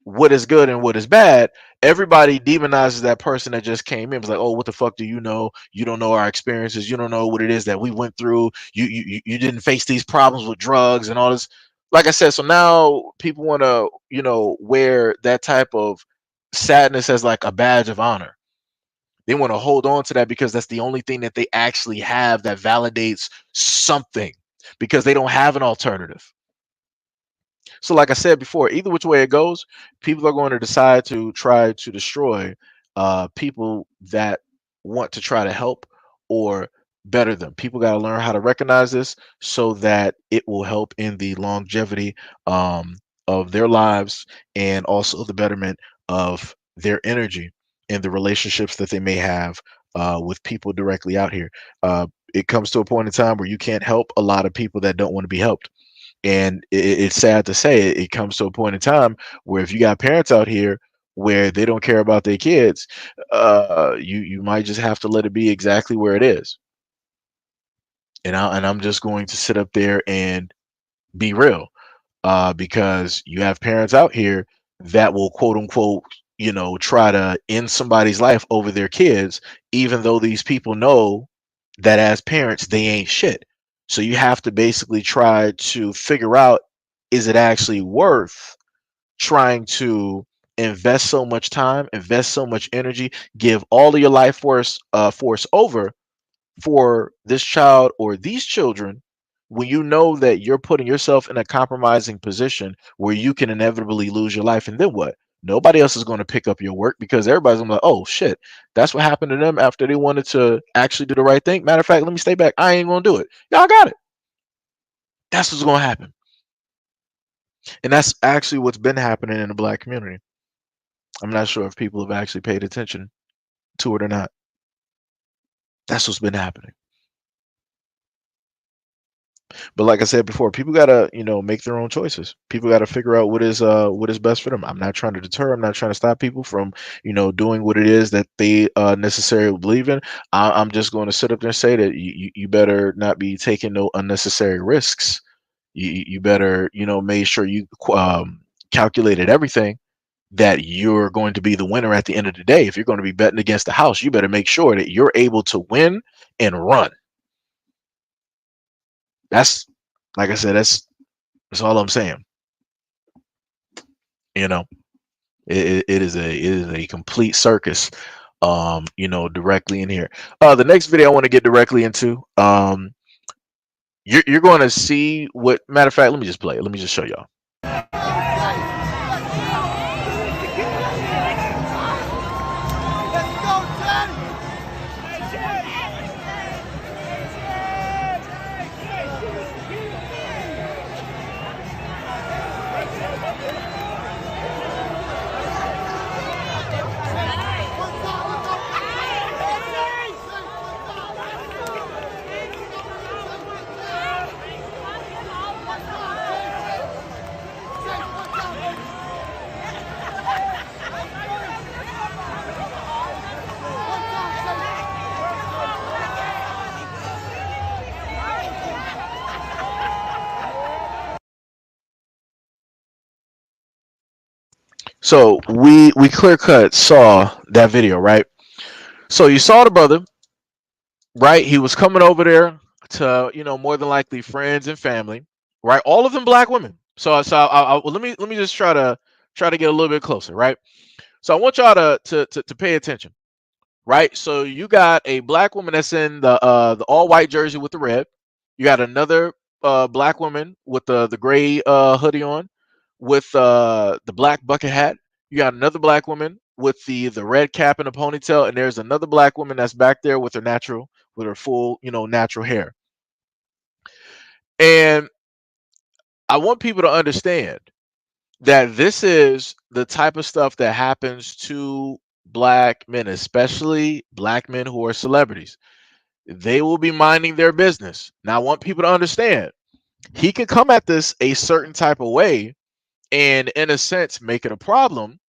what is good and what is bad, everybody demonizes that person that just came in. It's like, oh, what the fuck do you know? You don't know our experiences. You don't know what it is that we went through. You didn't face these problems with drugs and all this. Like I said, so now people want to, wear that type of sadness as like a badge of honor. They want to hold on to that because that's the only thing that they actually have that validates something, because they don't have an alternative. So, like I said before, either which way it goes, people are going to decide to try to destroy people that want to try to help or better them. People got to learn how to recognize this so that it will help in the longevity of their lives, and also the betterment of their energy and the relationships that they may have with people directly out here. It comes to a point in time where you can't help a lot of people that don't want to be helped, and it's sad to say it comes to a point in time where if you got parents out here where they don't care about their kids, you might just have to let it be exactly where it is. And I'm just going to sit up there and be real, because you have parents out here that will quote unquote, try to end somebody's life over their kids, even though these people know that as parents they ain't shit. So you have to basically try to figure out, is it actually worth trying to invest so much time, invest so much energy, give all of your life force over for this child or these children, when you know that you're putting yourself in a compromising position where you can inevitably lose your life? And then what? Nobody else is going to pick up your work, because everybody's gonna be like, oh shit, that's what happened to them after they wanted to actually do the right thing. Matter of fact, let me stay back. I ain't gonna do it. Y'all got it. That's what's gonna happen. And that's actually what's been happening in the black community. I'm not sure if people have actually paid attention to it or not. That's what's been happening. But like I said before, people gotta, make their own choices. People gotta figure out what is best for them. I'm not trying to deter. I'm not trying to stop people from, doing what it is that they necessarily believe in. I'm just going to sit up there and say that you better not be taking no unnecessary risks. You better, make sure you calculated everything, that you're going to be the winner at the end of the day. If you're going to be betting against the house, you better make sure that you're able to win and run. That's, like I said, that's all I'm saying. You know, it is a complete circus. Directly in here. The next video I want to get directly into. You're going to see what. Matter of fact, let me just play it. Let me just show y'all. So we clear cut saw that video, right? So you saw the brother, right? He was coming over there to, more than likely friends and family, right? All of them black women. Well, let me just try to get a little bit closer, right? So I want y'all to pay attention, right? So you got a black woman that's in the all white jersey with the red. You got another black woman with the gray hoodie on, with the black bucket hat. You got another black woman with the red cap and a ponytail, and there's another black woman that's back there with her full, natural hair. And I want people to understand that this is the type of stuff that happens to black men, especially black men who are celebrities. They will be minding their business. Now, I want people to understand he can come at this a certain type of way and, in a sense, make it a problem.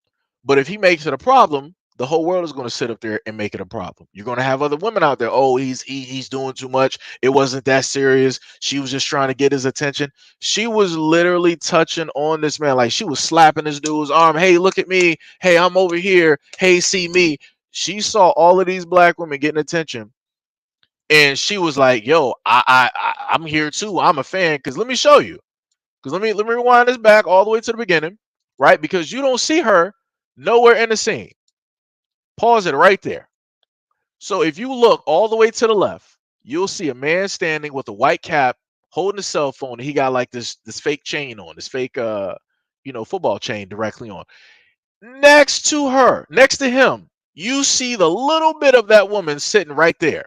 But if he makes it a problem, the whole world is going to sit up there and make it a problem. You're going to have other women out there. Oh, he's doing too much. It wasn't that serious. She was just trying to get his attention. She was literally touching on this man, like she was slapping this dude's arm. Hey, look at me. Hey, I'm over here. Hey, see me. She saw all of these black women getting attention, and she was like, "Yo, I'm here too. I'm a fan. Cause let me show you. Cause let me rewind this back all the way to the beginning, right? Because you don't see her nowhere in the scene. Pause it right there. So if you look all the way to the left, you'll see a man standing with a white cap, holding a cell phone, and he got like this fake chain on, this fake football chain directly on. Next to her, next to him, you see the little bit of that woman sitting right there.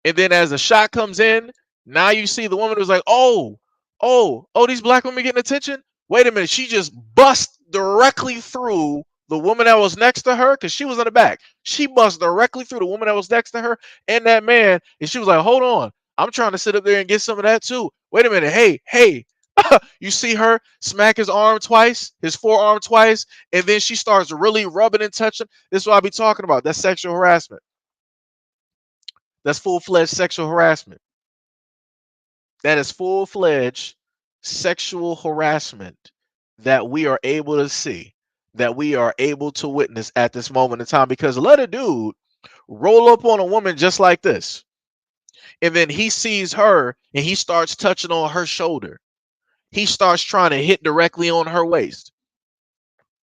And then as the shot comes in, now you see the woman who's like, oh, these black women getting attention. Wait a minute, she just bust directly through the woman that was next to her because she was in the back. She bust directly through the woman that was next to her and that man, and she was like, hold on, I'm trying to sit up there and get some of that too. Wait a minute, hey. You see her smack his arm twice, his forearm twice, and then she starts really rubbing and touching. This is what I be talking about. That's sexual harassment. That's full-fledged sexual harassment. That is full-fledged sexual harassment that we are able to see, that we are able to witness at this moment in time. Because let a dude roll up on a woman just like this, and then he sees her and he starts touching on her shoulder. He starts trying to hit directly on her waist.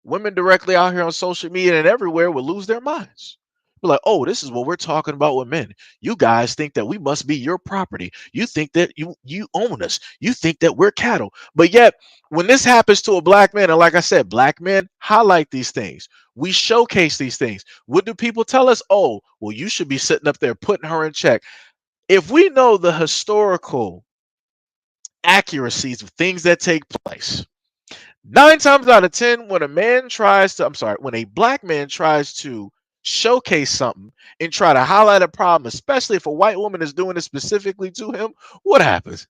Women directly out here on social media and everywhere will lose their minds. We're like, oh, this is what we're talking about with men. You guys think that we must be your property. You think that you own us. You think that we're cattle. But yet, when this happens to a black man, and like I said, black men highlight these things. We showcase these things. What do people tell us? Oh, well, you should be sitting up there putting her in check. If we know the historical accuracies of things that take place, 9 times out of 10, when when a black man tries to showcase something and try to highlight a problem, especially if a white woman is doing it specifically to him, what happens?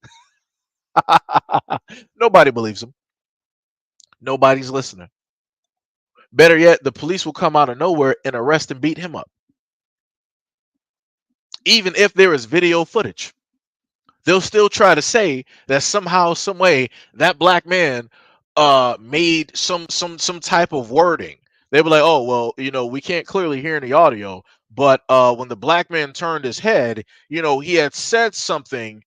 Nobody believes him. Nobody's listening. Better yet, the police will come out of nowhere and arrest and beat him up. Even if there is video footage, they'll still try to say that somehow, some way, that black man made some type of wording. They were like, oh well, we can't clearly hear in the audio, but when the black man turned his head, he had said something,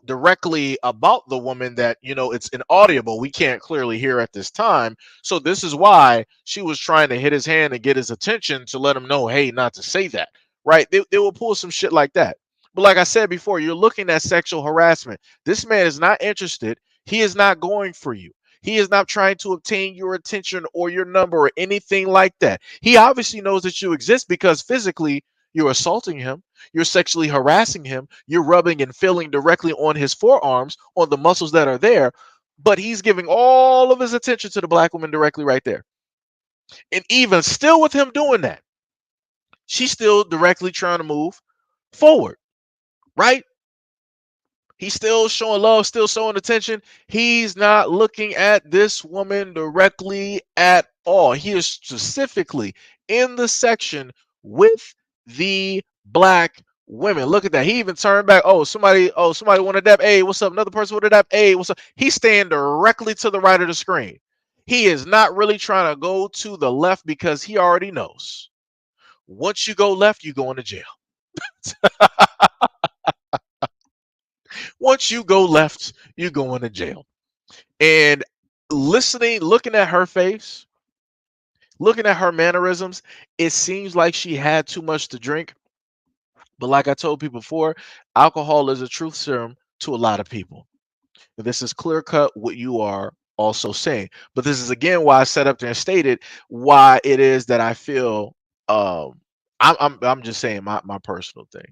directly about the woman that, it's inaudible. We can't clearly hear at this time. So this is why she was trying to hit his hand and get his attention to let him know, hey, not to say that. Right? They will pull some shit like that. But like I said before, you're looking at sexual harassment. This man is not interested. He is not going for you. He is not trying to obtain your attention or your number or anything like that. He obviously knows that you exist because physically you're assaulting him. You're sexually harassing him. You're rubbing and feeling directly on his forearms, on the muscles that are there. But he's giving all of his attention to the black woman directly right there. And even still with him doing that, she's still directly trying to move forward, right? He's still showing love, still showing attention. He's not looking at this woman directly at all. He is specifically in the section with the black women. Look at that. He even turned back. Somebody wanted that. Hey, what's up? Another person wanted that. Hey, what's up? He's staying directly to the right of the screen. He is not really trying to go to the left because he already knows. Once you go left, you go into jail. Once you go left, you go into jail. And looking at her face, Looking at her mannerisms, it seems like she had too much to drink. But like I told people before, alcohol is a truth serum to a lot of people. This is clear cut what you are also saying. But this is again why I set up there and stated why it is that I feel I'm just saying my personal thing.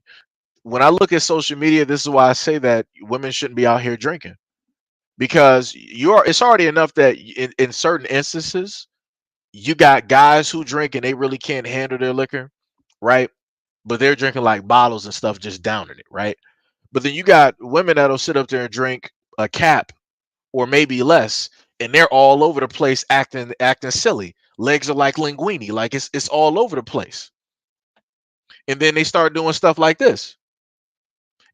When I look at social media, this is why I say that women shouldn't be out here drinking, because it's already enough that in certain instances you got guys who drink and they really can't handle their liquor, right? But they're drinking like bottles and stuff, just downing it, right? But then you got women that'll sit up there and drink a cap or maybe less, and they're all over the place acting silly. Legs are like linguini, like it's all over the place. And then they start doing stuff like this.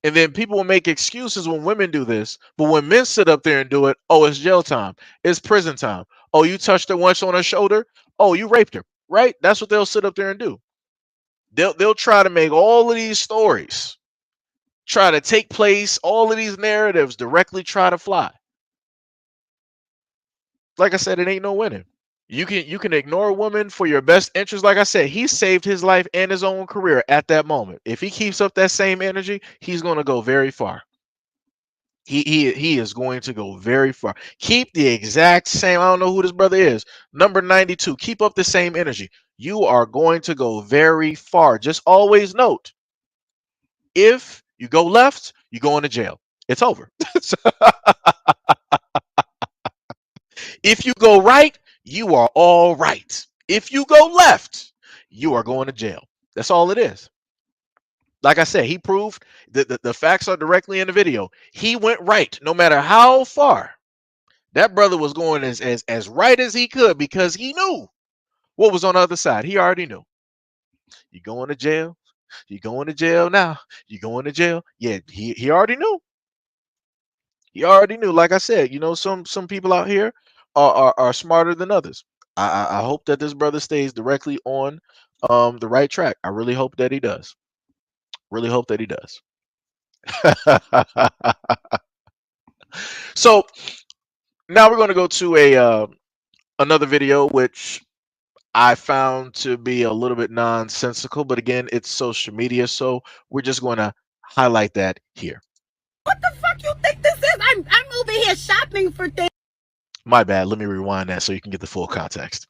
And then people will make excuses when women do this, but when men sit up there and do it, oh, it's jail time, it's prison time. Oh, you touched her once on her shoulder. Oh, you raped her, right? That's what they'll sit up there and do. They'll try to make all of these stories, try to take place, all of these narratives directly try to fly. Like I said, it ain't no winning. You can ignore a woman for your best interest. Like I said, he saved his life and his own career at that moment. If he keeps up that same energy, he's going to go very far. He is going to go very far. Keep the exact same. I don't know who this brother is. Number 92. Keep up the same energy. You are going to go very far. Just always note, if you go left, you go into jail. It's over. If you go right, you are all right. If you go left, you are going to jail. That's all it is. Like I said, he proved that the facts are directly in the video. He went right no matter how far. That brother was going as right as he could because he knew what was on the other side. He already knew. You going to jail? You going to jail now? You going to jail? Yeah, he already knew. He already knew. Like I said, some people out here are smarter than others. I hope that this brother stays directly on the right track. I really hope that he does. Really hope that he does. So now we're going to go to a another video which I found to be a little bit nonsensical, but again, it's social media, so we're just going to highlight that here. What the fuck you think this is? I'm over here shopping for things. My bad. Let me rewind that so you can get the full context.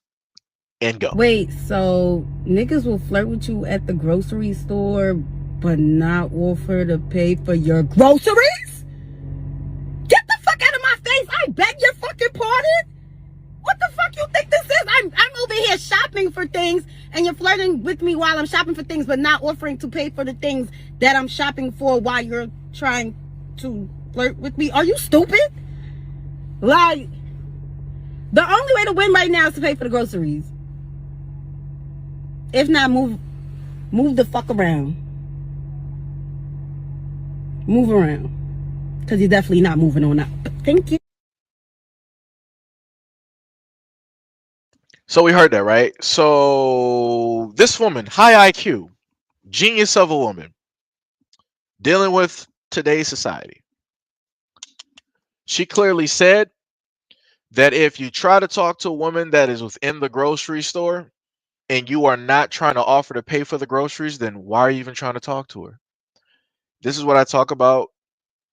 And go. Wait, so niggas will flirt with you at the grocery store, but not offer to pay for your groceries? Get the fuck out of my face! I beg your fucking pardon. What the fuck you think this is? I'm over here shopping for things, and you're flirting with me while I'm shopping for things, but not offering to pay for the things that I'm shopping for while you're trying to flirt with me. Are you stupid? Like, the only way to win right now is to pay for the groceries. If not, move the fuck around. Move around. Because you're definitely not moving on up. Thank you. So we heard that, right? So this woman, high IQ, genius of a woman, dealing with today's society. She clearly said that if you try to talk to a woman that is within the grocery store and you are not trying to offer to pay for the groceries, then why are you even trying to talk to her? This is what I talk about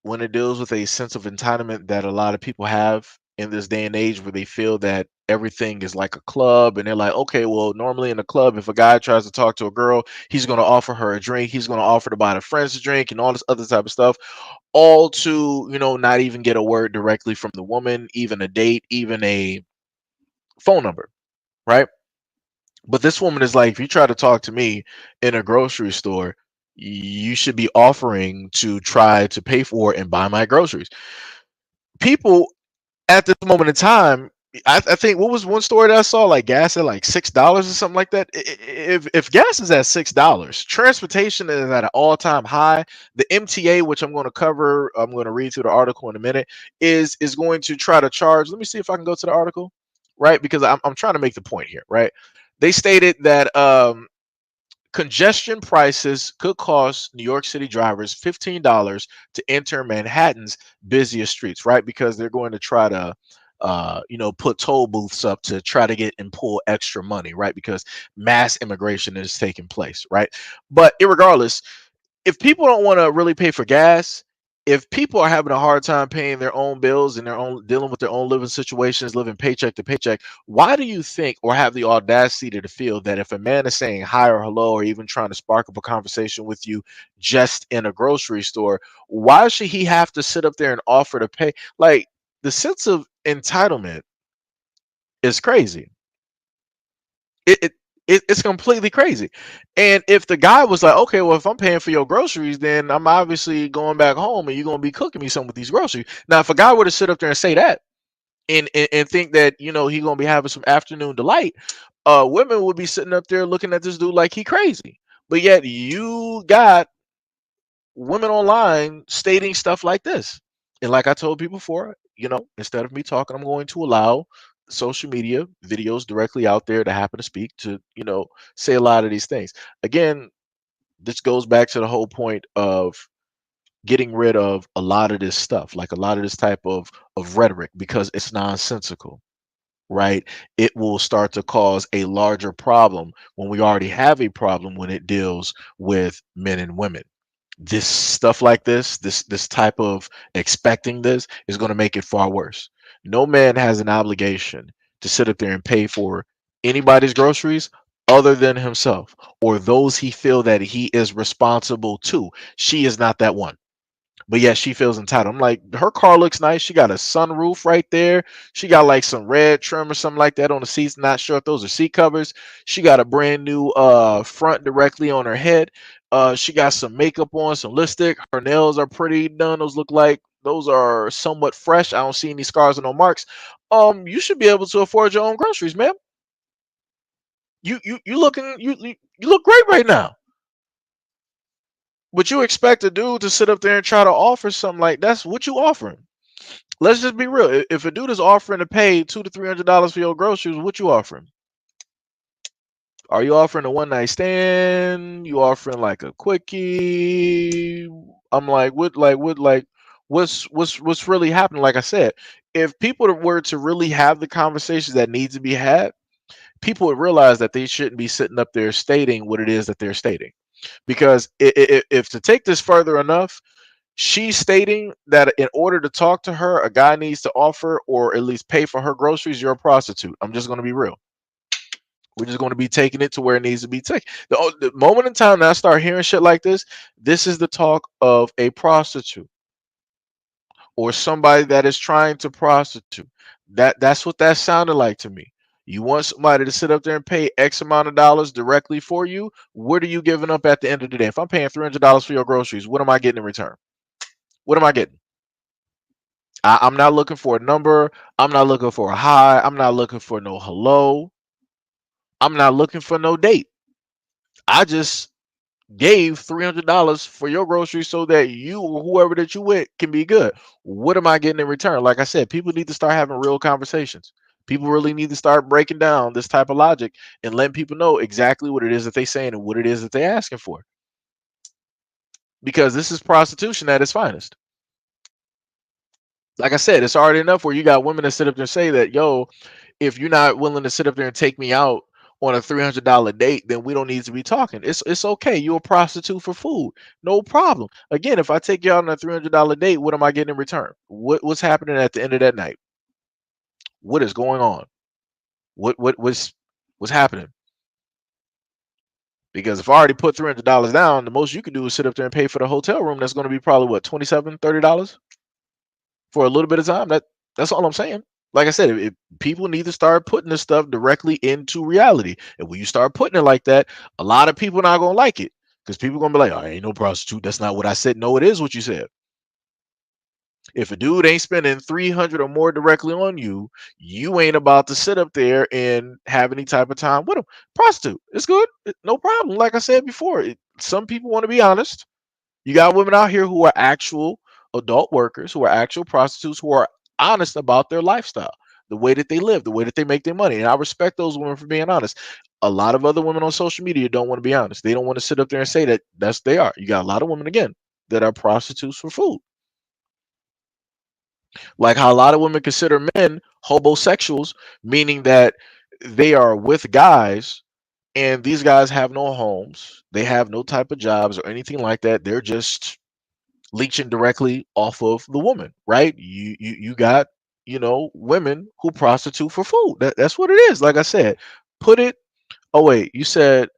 when it deals with a sense of entitlement that a lot of people have in this day and age, where they feel that everything is like a club, and they're like, okay, well, normally in a club, if a guy tries to talk to a girl, he's going to offer her a drink, he's going to offer to buy the friends a drink and all this other type of stuff, all to not even get a word directly from the woman, even a date, even a phone number, right? But this woman is like, if you try to talk to me in a grocery store, you should be offering to try to pay for and buy my groceries. People at this moment in time, I think, what was one story that I saw, like gas at like $6 or something like that. If gas is at $6, transportation is at an all-time high. The MTA, which I'm going to cover, I'm going to read through the article in a minute, is going to try to charge. Let me see if I can go to the article, right? Because I'm trying to make the point here, right? They stated that congestion prices could cost New York City drivers $15 to enter Manhattan's busiest streets, right? Because they're going to try to put toll booths up to try to get and pull extra money, right? Because mass immigration is taking place, right? But irregardless, if people don't want to really pay for gas, if people are having a hard time paying their own bills and their own dealing with their own living situations, living paycheck to paycheck, why do you think or have the audacity to feel that if a man is saying hi or hello or even trying to spark up a conversation with you just in a grocery store, why should he have to sit up there and offer to pay? Like, the sense of entitlement is crazy. It, it it's completely crazy. And if the guy was like, okay, well, if I'm paying for your groceries, then I'm obviously going back home and you're gonna be cooking me some with these groceries. Now, if a guy were to sit up there and say that and think that he gonna be having some afternoon delight, women would be sitting up there looking at this dude like he crazy. But yet you got women online stating stuff like this. And like I told people before, instead of me talking, I'm going to allow social media videos directly out there to happen to speak to, say a lot of these things. Again, this goes back to the whole point of getting rid of a lot of this stuff, like a lot of this type of rhetoric, because it's nonsensical, right? It will start to cause a larger problem when we already have a problem when it deals with men and women. This stuff like this type of expecting this is going to make it far worse. No man has an obligation to sit up there and pay for anybody's groceries other than himself or those he feel that he is responsible to. She is not that one. But yeah, she feels entitled. I'm like, her car looks nice. She got a sunroof right there. She got like some red trim or something like that on the seats. Not sure if those are seat covers. She got a brand new front directly on her head. She got some makeup on, some lipstick. Her nails are pretty done. Those look like those are somewhat fresh. I don't see any scars or no marks. You should be able to afford your own groceries, ma'am. You looking you look great right now. But you expect a dude to sit up there and try to offer something like that's what you offering. Let's just be real. If a dude is offering to pay $200 to $300 for your groceries, what you offering? Are you offering a one night stand? You offering like a quickie? I'm like, what's really happening? Like I said, if people were to really have the conversations that need to be had, people would realize that they shouldn't be sitting up there stating what it is that they're stating. Because if to take this further enough, she's stating that in order to talk to her, a guy needs to offer or at least pay for her groceries. You're a prostitute. I'm just going to be real. We're just going to be taking it to where it needs to be taken. The moment in time that I start hearing shit like this is the talk of a prostitute or somebody that is trying to prostitute. That's what that sounded like to me. You want somebody to sit up there and pay X amount of dollars directly for you. What are you giving up at the end of the day? If I'm paying $300 for your groceries, what am I getting in return? What am I getting? I'm not looking for a number. I'm not looking for a hi. I'm not looking for no hello. I'm not looking for no date. I just gave $300 for your groceries so that you or whoever that you with can be good. What am I getting in return? Like I said, people need to start having real conversations. People really need to start breaking down this type of logic and letting people know exactly what it is that they're saying and what it is that they're asking for. Because this is prostitution at its finest. Like I said, it's already enough where you got women that sit up there and say that, yo, if you're not willing to sit up there and take me out on a $300 date, then we don't need to be talking. It's okay. You're a prostitute for food. No problem. Again, if I take you out on a $300 date, what am I getting in return? What's happening at the end of that night? What is going on? What's happening? Because if I already put $300 down, the most you could do is sit up there and pay for the hotel room. That's going to be probably what, $27, $30 for a little bit of time. That's all I'm saying. Like I said, if people need to start putting this stuff directly into reality. And when you start putting it like that, a lot of people not gonna like it. Because people gonna be like, oh, I ain't no prostitute. That's not what I said. No, it is what you said. If a dude ain't spending 300 or more directly on you, you ain't about to sit up there and have any type of time with him. Prostitute, it's good. No problem. Like I said before, some people want to be honest. You got women out here who are actual adult workers, who are actual prostitutes, who are honest about their lifestyle, the way that they live, the way that they make their money. And I respect those women for being honest. A lot of other women on social media don't want to be honest. They don't want to sit up there and say that they are. You got a lot of women, again, that are prostitutes for food. Like how a lot of women consider men homosexuals, meaning that they are with guys and these guys have no homes, they have no type of jobs or anything like that. They're just leeching directly off of the woman, right? You got, women who prostitute for food. That's what it is. Like I said, put it. Oh wait, you said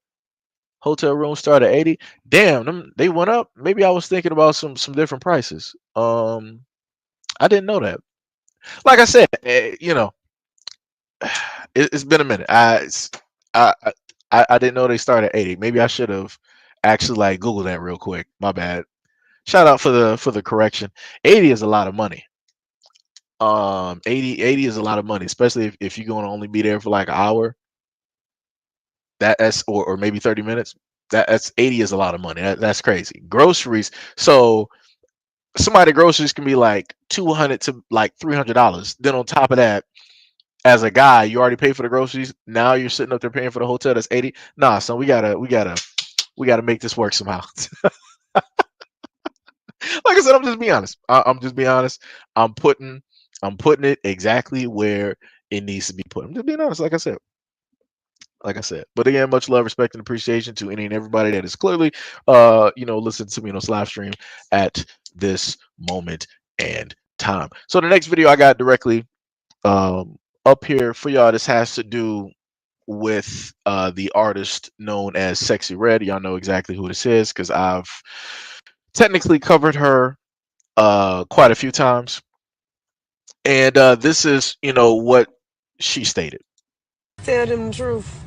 hotel rooms start at 80. Damn, they went up. Maybe I was thinking about some different prices. I didn't know that. Like I said, it's been a minute. I I didn't know they start at 80. Maybe I should have actually like Googled that real quick. My bad. Shout out for the correction. 80 is a lot of money. 80 is a lot of money, especially if you're going to only be there for like an hour. That's or maybe 30 minutes. That's 80 is a lot of money. That's crazy. Groceries. So somebody groceries can be like 200 to like $300. Then on top of that, as a guy, you already paid for the groceries. Now you're sitting up there paying for the hotel. That's 80. Nah, son, we gotta make this work somehow. Like I said, I'm just being honest. I'm just being honest. I'm putting I'm putting it exactly where it needs to be put. I'm just being honest. Like I said. But again, much love, respect, and appreciation to any and everybody that is clearly, listening to me on this live stream at this moment and time. So the next video I got directly up here for y'all. This has to do with the artist known as Sexy Red. Y'all know exactly who this is because I've technically covered her quite a few times. And this is, what she stated. Tell them the truth.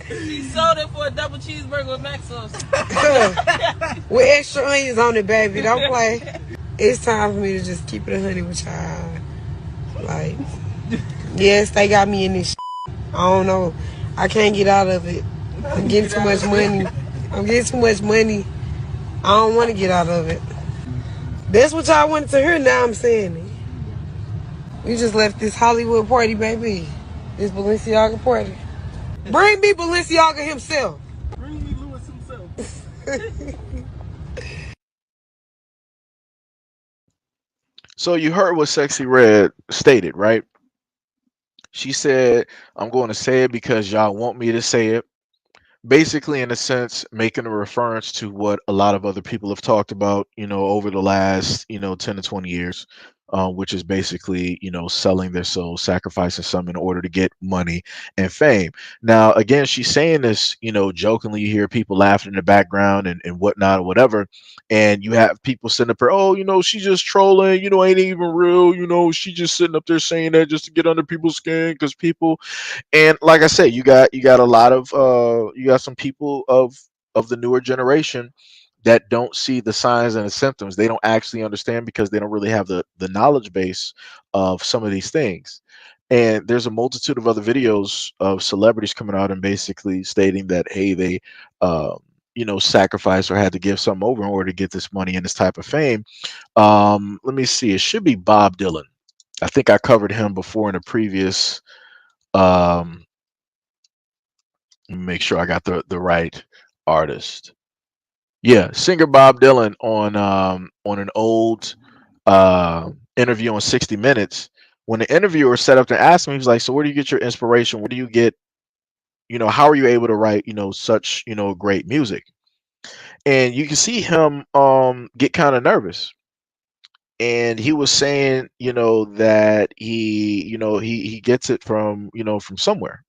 She sold it for a double cheeseburger with mac sauce. With extra onions on it, baby. Don't play. It's time for me to just keep it 100 with y'all. Like, yes, they got me in this shit. I don't know. I can't get out of it. I'm getting too much money. I don't want to get out of it. That's what y'all wanted to hear. Now I'm saying it. We just left this Hollywood party, baby. This Balenciaga party. Bring me Balenciaga himself. Bring me Lewis himself. So you heard what Sexy Red stated, right? She said, I'm going to say it because y'all want me to say it. Basically, in a sense, making a reference to what a lot of other people have talked about, over the last, 10 to 20 years, which is basically, selling their soul, sacrificing some in order to get money and fame. Now, again, she's saying this, jokingly. You hear people laughing in the background and whatnot or whatever. And you have people sitting up there, oh, she's just trolling, ain't even real, she just sitting up there saying that just to get under people's skin because people. And like I said, you got a lot of you got some people of the newer generation that don't see the signs and the symptoms. They don't actually understand because they don't really have the knowledge base of some of these things. And there's a multitude of other videos of celebrities coming out and basically stating that, hey, they sacrificed or had to give something over in order to get this money and this type of fame. Let me see. It should be Bob Dylan. I think I covered him before in a previous. Make sure I got the right artist. Yeah, singer Bob Dylan on an old interview on 60 Minutes. When the interviewer set up to ask him, he was like, "So where do you get your inspiration? Where do you get, how are you able to write, such, great music?" And you can see him get kind of nervous. And he was saying, that he gets it from, from somewhere.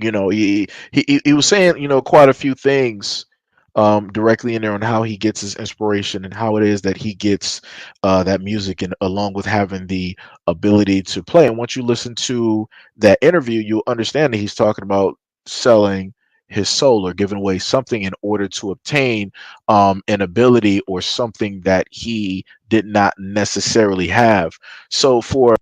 He was saying, quite a few things directly in there on how he gets his inspiration and how it is that he gets that music, and along with having the ability to play. And once you listen to that interview, you'll understand that he's talking about selling his soul or giving away something in order to obtain an ability or something that he did not necessarily have. So for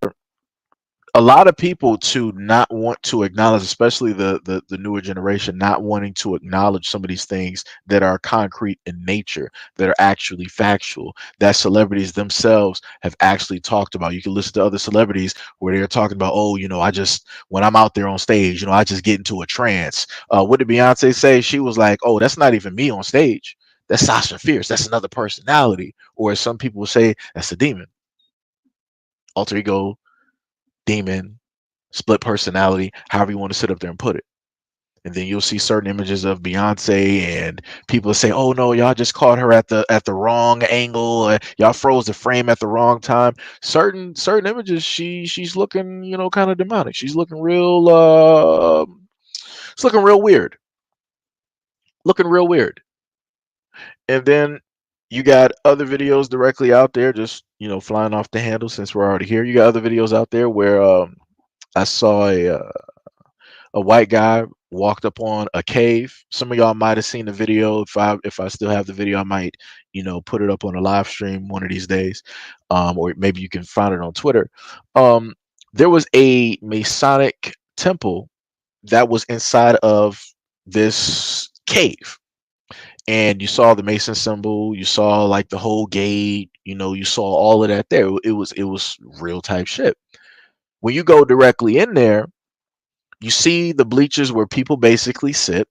a lot of people to not want to acknowledge, especially the newer generation, not wanting to acknowledge some of these things that are concrete in nature, that are actually factual, that celebrities themselves have actually talked about. You can listen to other celebrities where they're talking about, oh, I just, when I'm out there on stage, I just get into a trance. What did Beyonce say? She was like, oh, that's not even me on stage. that's Sasha Fierce. That's another personality. Or as some people will say, that's a demon. Alter ego, demon, split personality, however you want to sit up there and put it. And then you'll see certain images of Beyonce, and people say, "Oh no, y'all just caught her at the wrong angle. Y'all froze the frame at the wrong time." Certain images, she's looking, kind of demonic. She's looking real. It's looking real weird. Looking real weird. And then you got other videos directly out there, just flying off the handle. Since we're already here, you got other videos out there where I saw a white guy walked up on a cave. Some of y'all might have seen the video. If I still have the video, I might put it up on a live stream one of these days, or maybe you can find it on Twitter. There was a Masonic temple that was inside of this cave, and you saw the Mason symbol. You saw like the whole gate. You saw all of that there. It was real type shit. When you go directly in there, you see the bleachers where people basically sit.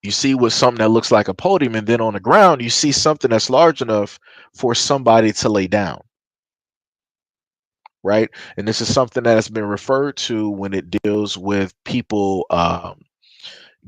You see with something that looks like a podium, and then on the ground, you see something that's large enough for somebody to lay down. Right? And this is something that has been referred to when it deals with people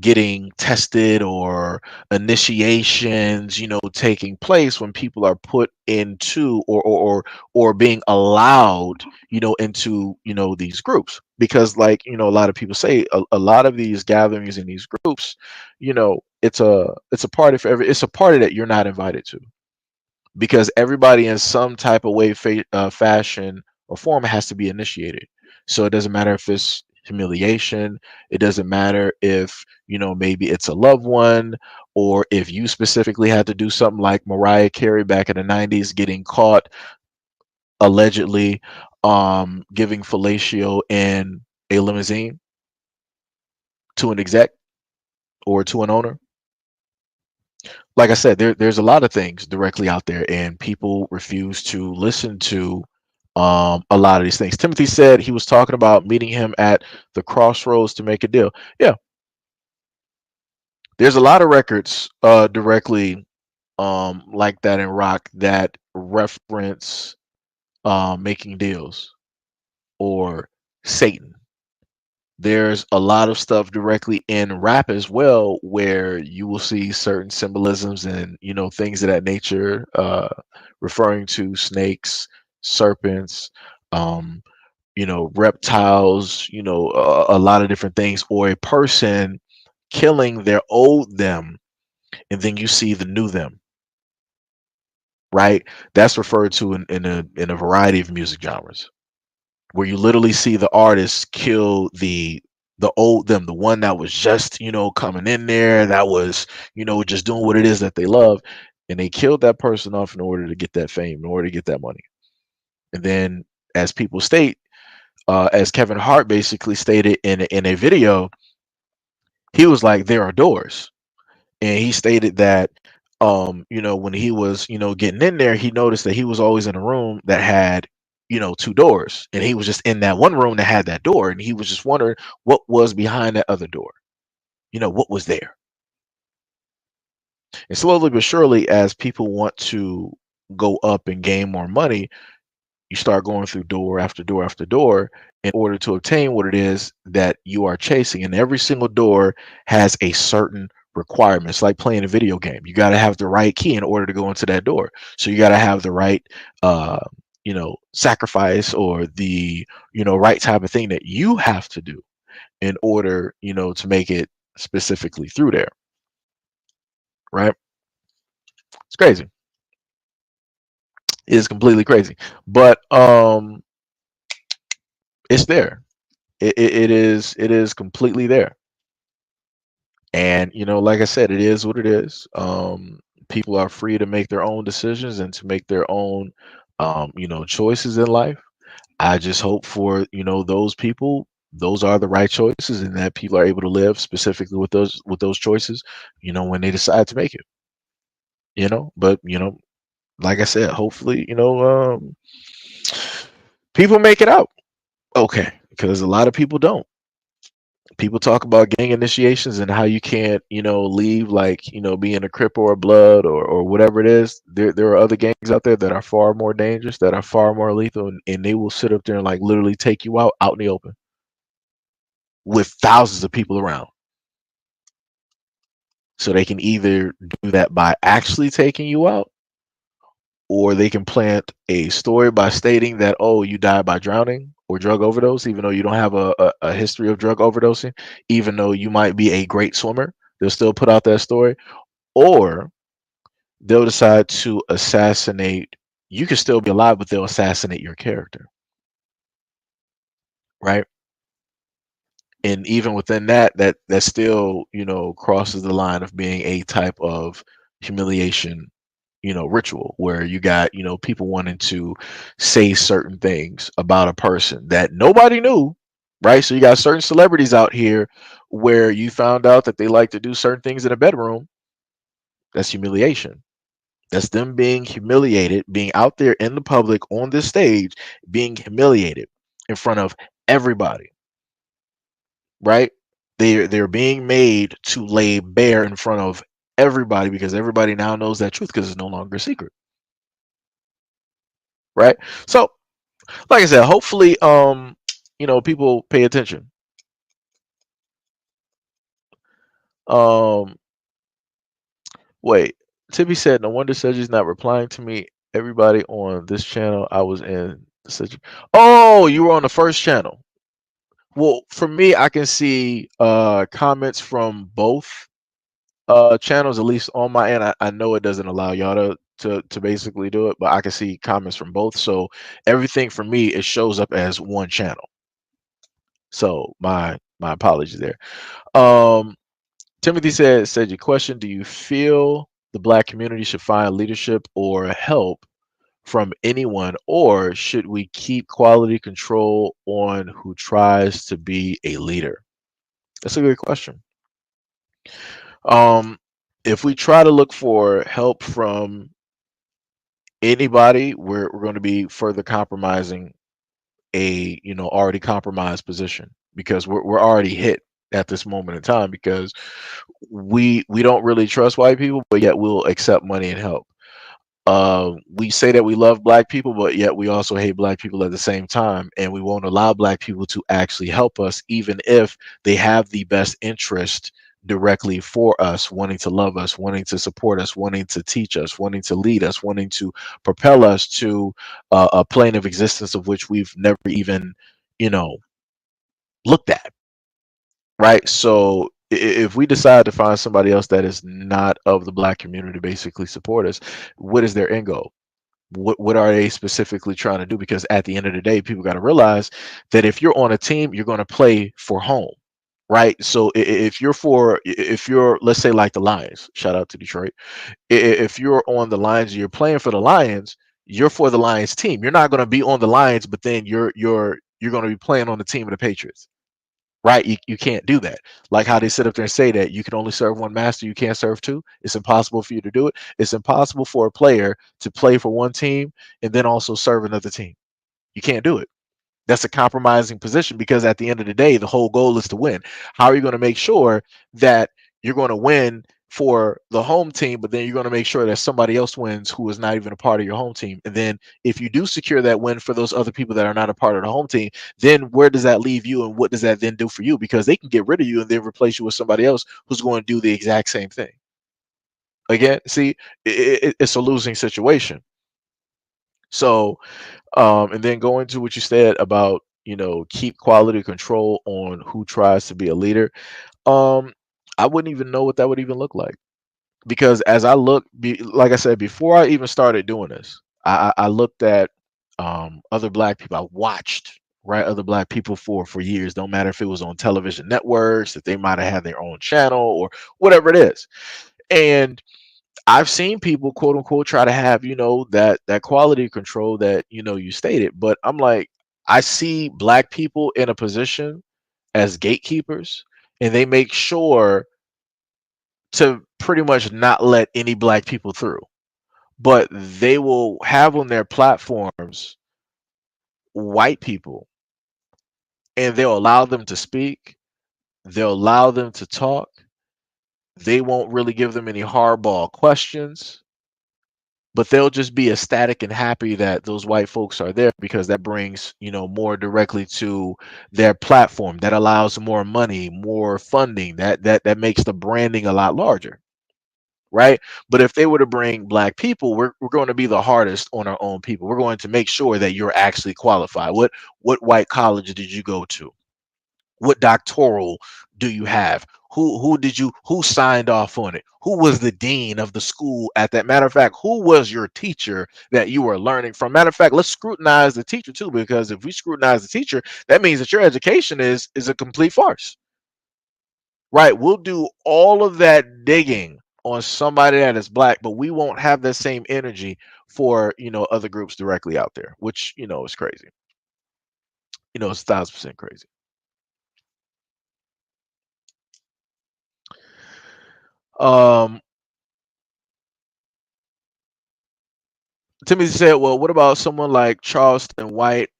getting tested or initiations, taking place when people are put into or being allowed, into, these groups. Because like, a lot of people say a lot of these gatherings in these groups, it's a party for it's a party that you're not invited to, because everybody in some type of way, fashion or form has to be initiated. So it doesn't matter if it's humiliation. It doesn't matter if, maybe it's a loved one, or if you specifically had to do something like Mariah Carey back in the 90s, getting caught allegedly giving fellatio in a limousine to an exec or to an owner. Like I said, there's a lot of things directly out there, and people refuse to listen to a lot of these things. Timothy said he was talking about meeting him at the crossroads to make a deal. Yeah, there's a lot of records directly like that in rock that reference making deals or Satan. There's a lot of stuff directly in rap as well, where you will see certain symbolisms and things of that nature, referring to snakes, serpents, um, reptiles, a lot of different things, or a person killing their old them, and then you see the new them. Right? That's referred to in a variety of music genres, where you literally see the artist kill the old them, the one that was just coming in there, that was just doing what it is that they love, and they killed that person off in order to get that fame, in order to get that money. And then, as people state, as Kevin Hart basically stated in a video, he was like, there are doors. And he stated that when he was getting in there, he noticed that he was always in a room that had two doors, and he was just in that one room that had that door, and he was just wondering what was behind that other door, what was there. And slowly but surely, as people want to go up and gain more money, you start going through door after door after door in order to obtain what it is that you are chasing. And every single door has a certain requirement. It's like playing a video game. You got to have the right key in order to go into that door. So you got to have the right, sacrifice, or the, right type of thing that you have to do in order, to make it specifically through there. Right? It's crazy. It's completely crazy. But it's there. It is completely there. And like I said, it is what it is. People are free to make their own decisions and to make their own choices in life. I just hope for those people, those are the right choices, and that people are able to live specifically with those choices when they decide to make it. But like I said, hopefully people make it out okay, because a lot of people don't. People talk about gang initiations and how you can't, leave, like, being a Crip or a Blood or whatever it is. There are other gangs out there that are far more dangerous, that are far more lethal, and they will sit up there and like literally take you out in the open with thousands of people around. So they can either do that by actually taking you out, or they can plant a story by stating that, oh, you died by drowning or drug overdose, even though you don't have a history of drug overdosing, even though you might be a great swimmer. They'll still put out that story. Or they'll decide to assassinate. You can still be alive, but they'll assassinate your character, right? And even within that still, crosses the line of being a type of humiliation, ritual, where you got, people wanting to say certain things about a person that nobody knew, right? So you got certain celebrities out here where you found out that they like to do certain things in a bedroom. That's humiliation. That's them being humiliated, being out there in the public on this stage, being humiliated in front of everybody, right? They're being made to lay bare in front of everybody because everybody now knows that truth because it's no longer a secret, right? So, like I said, hopefully, people pay attention. Um, Wait, Tibby said, no wonder Sedgwick's not replying to me. Everybody on this channel, I was in such. Oh, you were on the first channel. Well, for me, I can see comments from both channels, at least on my end. I know it doesn't allow y'all to basically do it, but I can see comments from both. So everything for me, it shows up as one channel. So my apologies there. Um, Timothy said your question, do you feel the black community should find leadership or help from anyone, or should we keep quality control on who tries to be a leader? That's a good question. Um, if we try to look for help from anybody, we're going to be further compromising a already compromised position, because we're already hit at this moment in time, because we don't really trust white people, but yet we'll accept money and help. We say that we love black people, but yet we also hate black people at the same time, and we won't allow black people to actually help us, even if they have the best interest directly for us, wanting to love us, wanting to support us, wanting to teach us, wanting to lead us, wanting to propel us to a plane of existence of which we've never even, you know, looked at, right? So if we decide to find somebody else that is not of the black community to basically support us, what is their end goal? What are they specifically trying to do? Because at the end of the day, people got to realize that if you're on a team, you're going to play for home, right? So if you're, let's say, like the Lions, shout out to Detroit, if you're on the Lions, you're playing for the Lions, you're for the Lions team. You're not going to be on the Lions, but then you're going to be playing on the team of the Patriots, right? You can't do that. Like how they sit up there and say that you can only serve one master, you can't serve two. It's impossible for you to do it. It's impossible for a player to play for one team and then also serve another team. You can't do it. That's a compromising position, because at the end of the day, the whole goal is to win. How are you going to make sure that you're going to win for the home team, but then you're going to make sure that somebody else wins who is not even a part of your home team? And then if you do secure that win for those other people that are not a part of the home team, then where does that leave you, and what does that then do for you? Because they can get rid of you and then replace you with somebody else who's going to do the exact same thing. Again, see, it's a losing situation. So and then going to what you said about, keep quality control on who tries to be a leader. Um, I wouldn't even know what that would even look like, because as I look, like I said, before I even started doing this, I looked at other black people. I watched, right, other black people for years. Don't matter if it was on television networks, that they might have had their own channel or whatever it is, and I've seen people, quote unquote, try to have, that quality control that, you stated. But I'm like, I see black people in a position as gatekeepers, and they make sure to pretty much not let any black people through. But they will have on their platforms white people, and they'll allow them to speak, They'll allow them to talk. They won't really give them any hardball questions, but they'll just be ecstatic and happy that those white folks are there because that brings, more directly to their platform. That allows more money, more funding. That makes the branding a lot larger, right? But if they were to bring black people, we're going to be the hardest on our own people. We're going to make sure that you're actually qualified. What white college did you go to? What doctoral do you have? Who signed off on it? Who was the dean of the school at that? Matter of fact, who was your teacher that you were learning from? Matter of fact, let's scrutinize the teacher too, because if we scrutinize the teacher, that means that your education is a complete farce. Right? We'll do all of that digging on somebody that is black, but we won't have that same energy for, other groups directly out there, which, is crazy. It's 1,000% crazy. Timothy said, well, what about someone like Charleston White?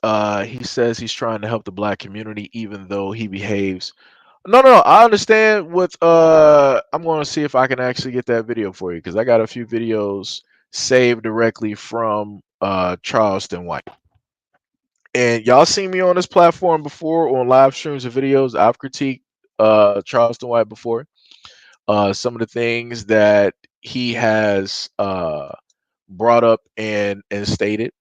He says he's trying to help the black community even though he behaves. No, I understand what I'm going to see if I can actually get that video for you, because I got a few videos saved directly from Charleston White. And y'all seen me on this platform before on live streams and videos. I've critiqued Charleston White before. Some of the things that he has brought up and stated.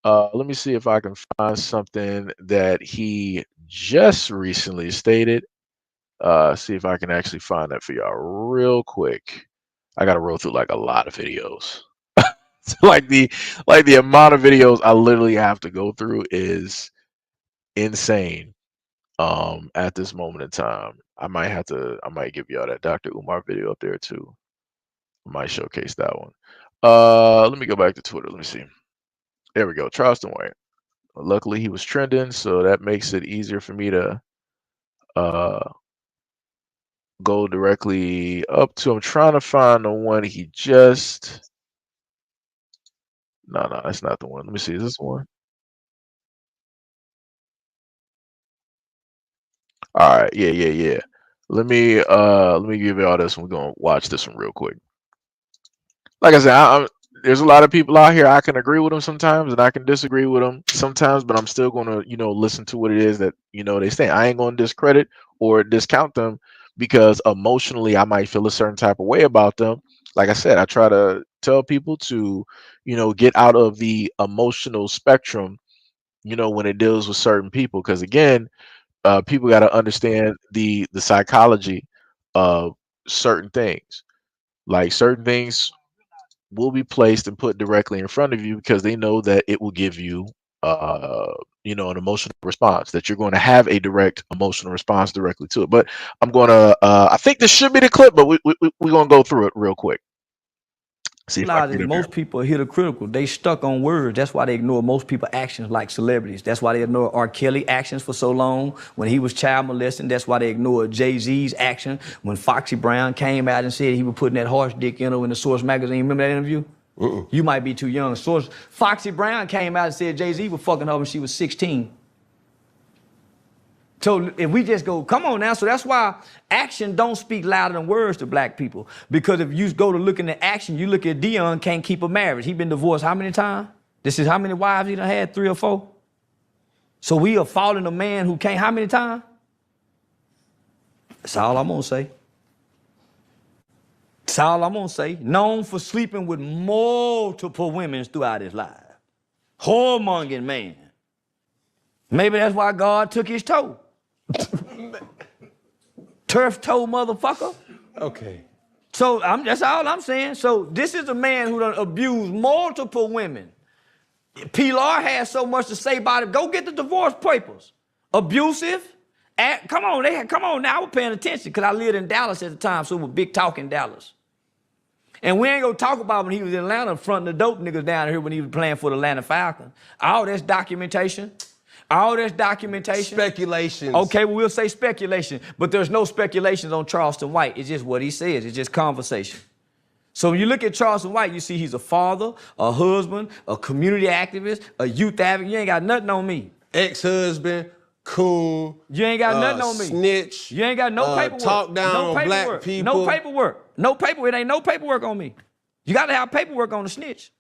Let me see if I can find something that he just recently stated. See if I can actually find that for y'all real quick. I gotta roll through like a lot of videos. like the amount of videos I literally have to go through is insane. At this moment in time, I might give y'all that Dr. Umar video up there too. I might showcase that one. Let me go back to Twitter. Let me see. There we go. Charleston White. Luckily, he was trending, so that makes it easier for me to go directly up to. I'm trying to find the one he just. No, that's not the one. Let me see. Is this one? All right. Yeah. Let me give you all this one. We're gonna watch this one real quick. Like I said, there's a lot of people out here. I can agree with them sometimes, and I can disagree with them sometimes. But I'm still gonna, listen to what it is that they say. I ain't gonna discredit or discount them because emotionally I might feel a certain type of way about them. Like I said, I try to tell people to, get out of the emotional spectrum, when it deals with certain people. Because again, people got to understand the psychology of certain things. Like certain things will be placed and put directly in front of you because they know that it will give you an emotional response, that you're going to have a direct emotional response directly to it. But I'm going to I think this should be the clip, but we're going to go through it real quick. See if I can get it most people are hypocritical. They stuck on words. That's why they ignore most people's actions like celebrities. That's why they ignore R. Kelly actions for so long when he was child molesting. That's why they ignored Jay-Z's action when Foxy Brown came out and said he was putting that horse dick in her in the Source magazine. Remember that interview? You might be too young. Foxy Brown came out and said Jay-Z was fucking her when she was 16. So if we just go, come on now. So that's why action don't speak louder than words to black people. Because if you go to look in the action, you look at Dion can't keep a marriage. He been divorced how many times? This is how many wives he done had, 3 or 4? So we are following a man who can't how many times? That's all I'm gonna say. That's all I'm gonna say. Known for sleeping with multiple women throughout his life. Whoremongering man. Maybe that's why God took his toe. Turf toe motherfucker. Okay. So that's all I'm saying. So this is a man who done abused multiple women. Pilar has so much to say about it. Go get the divorce papers. Abusive. Come on now. I was paying attention because I lived in Dallas at the time, so it was big talk in Dallas. And we ain't gonna talk about when he was in Atlanta fronting the dope niggas down here when he was playing for the Atlanta Falcons. All that's documentation. Speculations. Okay, well, we'll say speculation, but there's no speculations on Charleston White. It's just what he says. It's just conversation. So when you look at Charleston White, you see he's a father, a husband, a community activist, a youth advocate. You ain't got nothing on me. Ex-husband, coon. You ain't got nothing on me. Snitch. You ain't got no paperwork. Talk down no on paperwork. black people. No paperwork. No paperwork. It ain't no paperwork on me. You got to have paperwork on the snitch.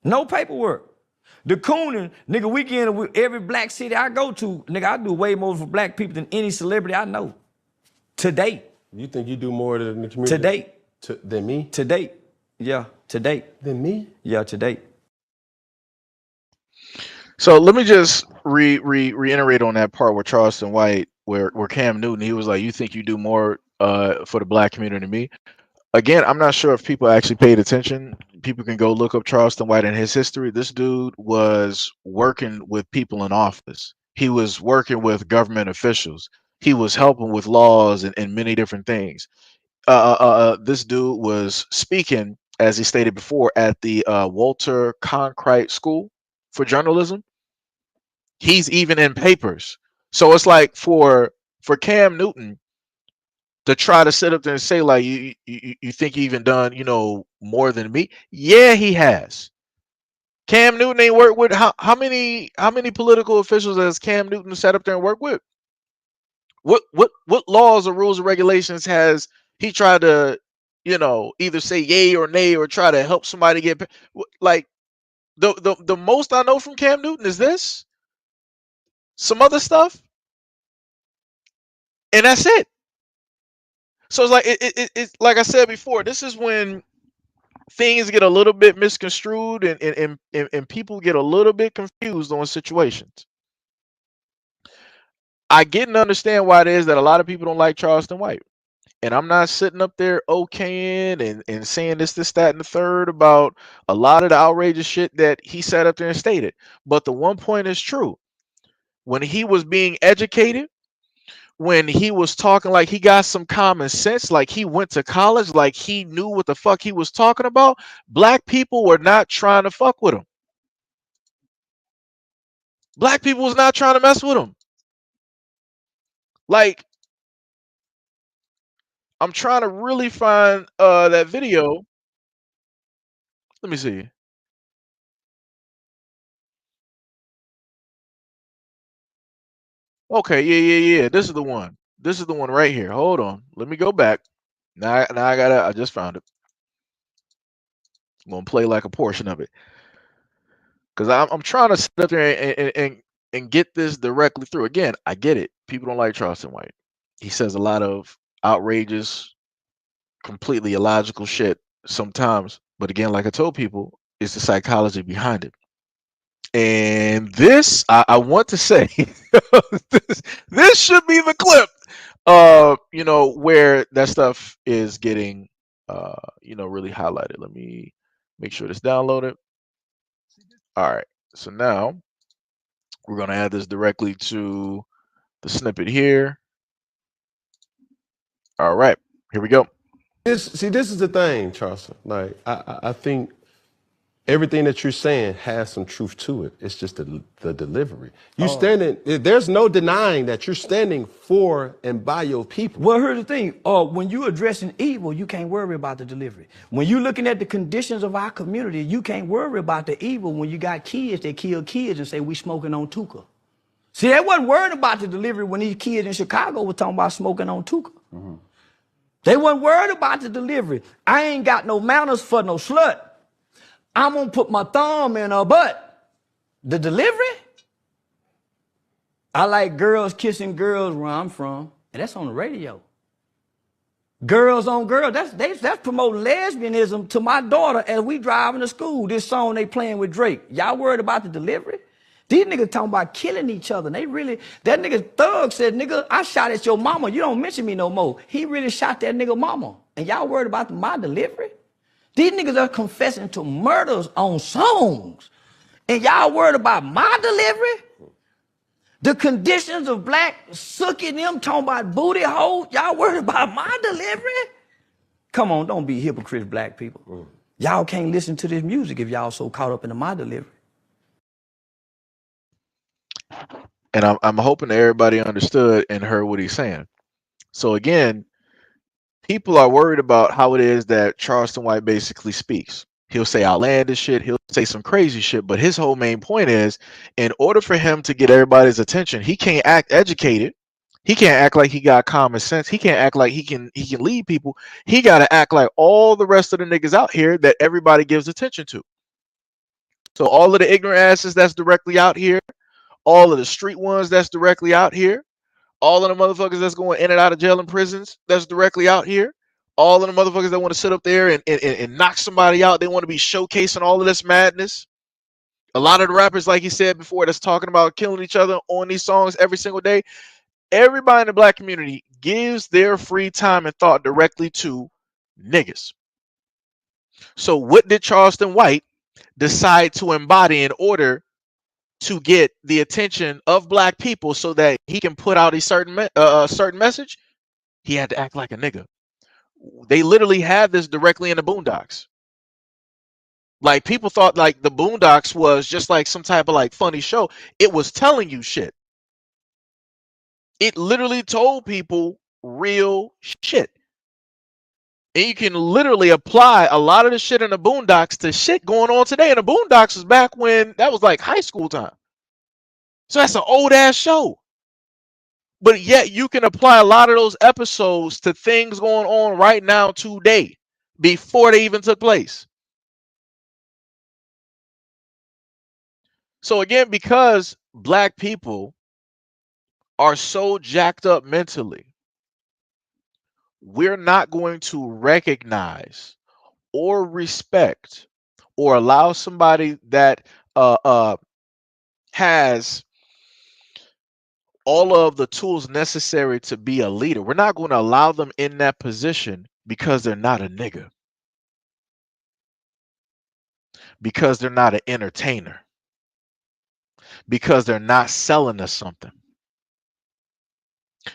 No paperwork. The cooning, nigga, we get in with every black city I go to, nigga, I do way more for black people than any celebrity I know. To date. You think you do more than the community? To date. Than me? To date. Yeah, to date. Than me? Yeah, to date. So let me just reiterate on that part where Charleston White, where Cam Newton, he was like, "You think you do more for the black community than me?" Again, I'm not sure if people actually paid attention. People can go look up Charleston White and his history. This dude was working with people in office. He was working with government officials. He was helping with laws and many different things. This dude was speaking, as he stated before, at the Walter Cronkite School for Journalism. He's even in papers. So it's like for Cam Newton to try to sit up there and say like you think you even done more than me. Yeah, he has. Cam Newton ain't worked with how many political officials has Cam Newton sat up there and worked with? What laws or rules or regulations has he tried to either say yay or nay or try to help somebody get like the most I know from Cam Newton is this, some other stuff, and that's it. So it's like it's like I said before, this is when things get a little bit misconstrued and people get a little bit confused on situations. I get and understand why it is that a lot of people don't like Charleston White. And I'm not sitting up there okaying and saying this, that, and the third about a lot of the outrageous shit that he sat up there and stated. But the one point is true. When he was being educated, when he was talking like he got some common sense, like he went to college, like he knew what the fuck he was talking about, black people were not trying to fuck with him. Black people was not trying to mess with him. Like, I'm trying to really find that video. Let me see. Okay, yeah. This is the one. This is the one right here. Hold on. Let me go back. Now I just found it. I'm gonna play like a portion of it. Because I'm trying to sit up there and get this directly through. Again, I get it. People don't like Charleston White. He says a lot of outrageous, completely illogical shit sometimes. But again, like I told people, it's the psychology behind it. And this, I want to say, this should be the clip, where that stuff is getting, really highlighted. Let me make sure this downloaded. All right. So now we're going to add this directly to the snippet here. All right. Here we go. This is the thing, Charleston. Like, I think everything that you're saying has some truth to it. It's just the delivery. There's no denying that you're standing for and by your people. Well, here's the thing. When you addressing evil, you can't worry about the delivery. When you looking at the conditions of our community, you can't worry about the evil when you got kids that kill kids and say we smoking on Tuka. See, they wasn't worried about the delivery when these kids in Chicago were talking about smoking on Tuka. Mm-hmm. They weren't worried about the delivery. I ain't got no manners for no slut. I'm gonna put my thumb in her butt. The delivery? I like girls kissing girls where I'm from, and that's on the radio. Girls on girls, that's promoting lesbianism to my daughter as we driving to school. This song they playing with Drake. Y'all worried about the delivery? These niggas talking about killing each other. That nigga Thug said, nigga, I shot at your mama. You don't mention me no more. He really shot that nigga mama. And y'all worried about my delivery? These niggas are confessing to murders on songs. And y'all worried about my delivery? The conditions of black sucking them, talking about booty holes. Y'all worried about my delivery? Come on, don't be hypocrites, black people. Y'all can't listen to this music if y'all so caught up in my delivery. And I'm hoping that everybody understood and heard what he's saying. So again, people are worried about how it is that Charleston White basically speaks. He'll say outlandish shit. He'll say some crazy shit. But his whole main point is, in order for him to get everybody's attention, he can't act educated. He can't act like he got common sense. He can't act like he can lead people. He got to act like all the rest of the niggas out here that everybody gives attention to. So all of the ignorant asses that's directly out here, all of the street ones that's directly out here, all of the motherfuckers that's going in and out of jail and prisons that's directly out here, all of the motherfuckers that want to sit up there and knock somebody out, they want to be showcasing all of this madness. A lot of the rappers, like he said before, that's talking about killing each other on these songs every single day. Everybody in the black community gives their free time and thought directly to niggas. So what did Charleston White decide to embody in order to get the attention of black people so that he can put out a certain message? He had to act like a nigga. They literally had this directly in the Boondocks. Like, people thought like the Boondocks was just like some type of like funny show. It was telling you shit. It literally told people real shit. And you can literally apply a lot of the shit in the Boondocks to shit going on today. And the Boondocks was back when that was like high school time. So that's an old ass show. But yet you can apply a lot of those episodes to things going on right now today before they even took place. So again, because black people are so jacked up mentally, we're not going to recognize or respect or allow somebody that has all of the tools necessary to be a leader. We're not going to allow them in that position because they're not a nigga, because they're not an entertainer, because they're not selling us something.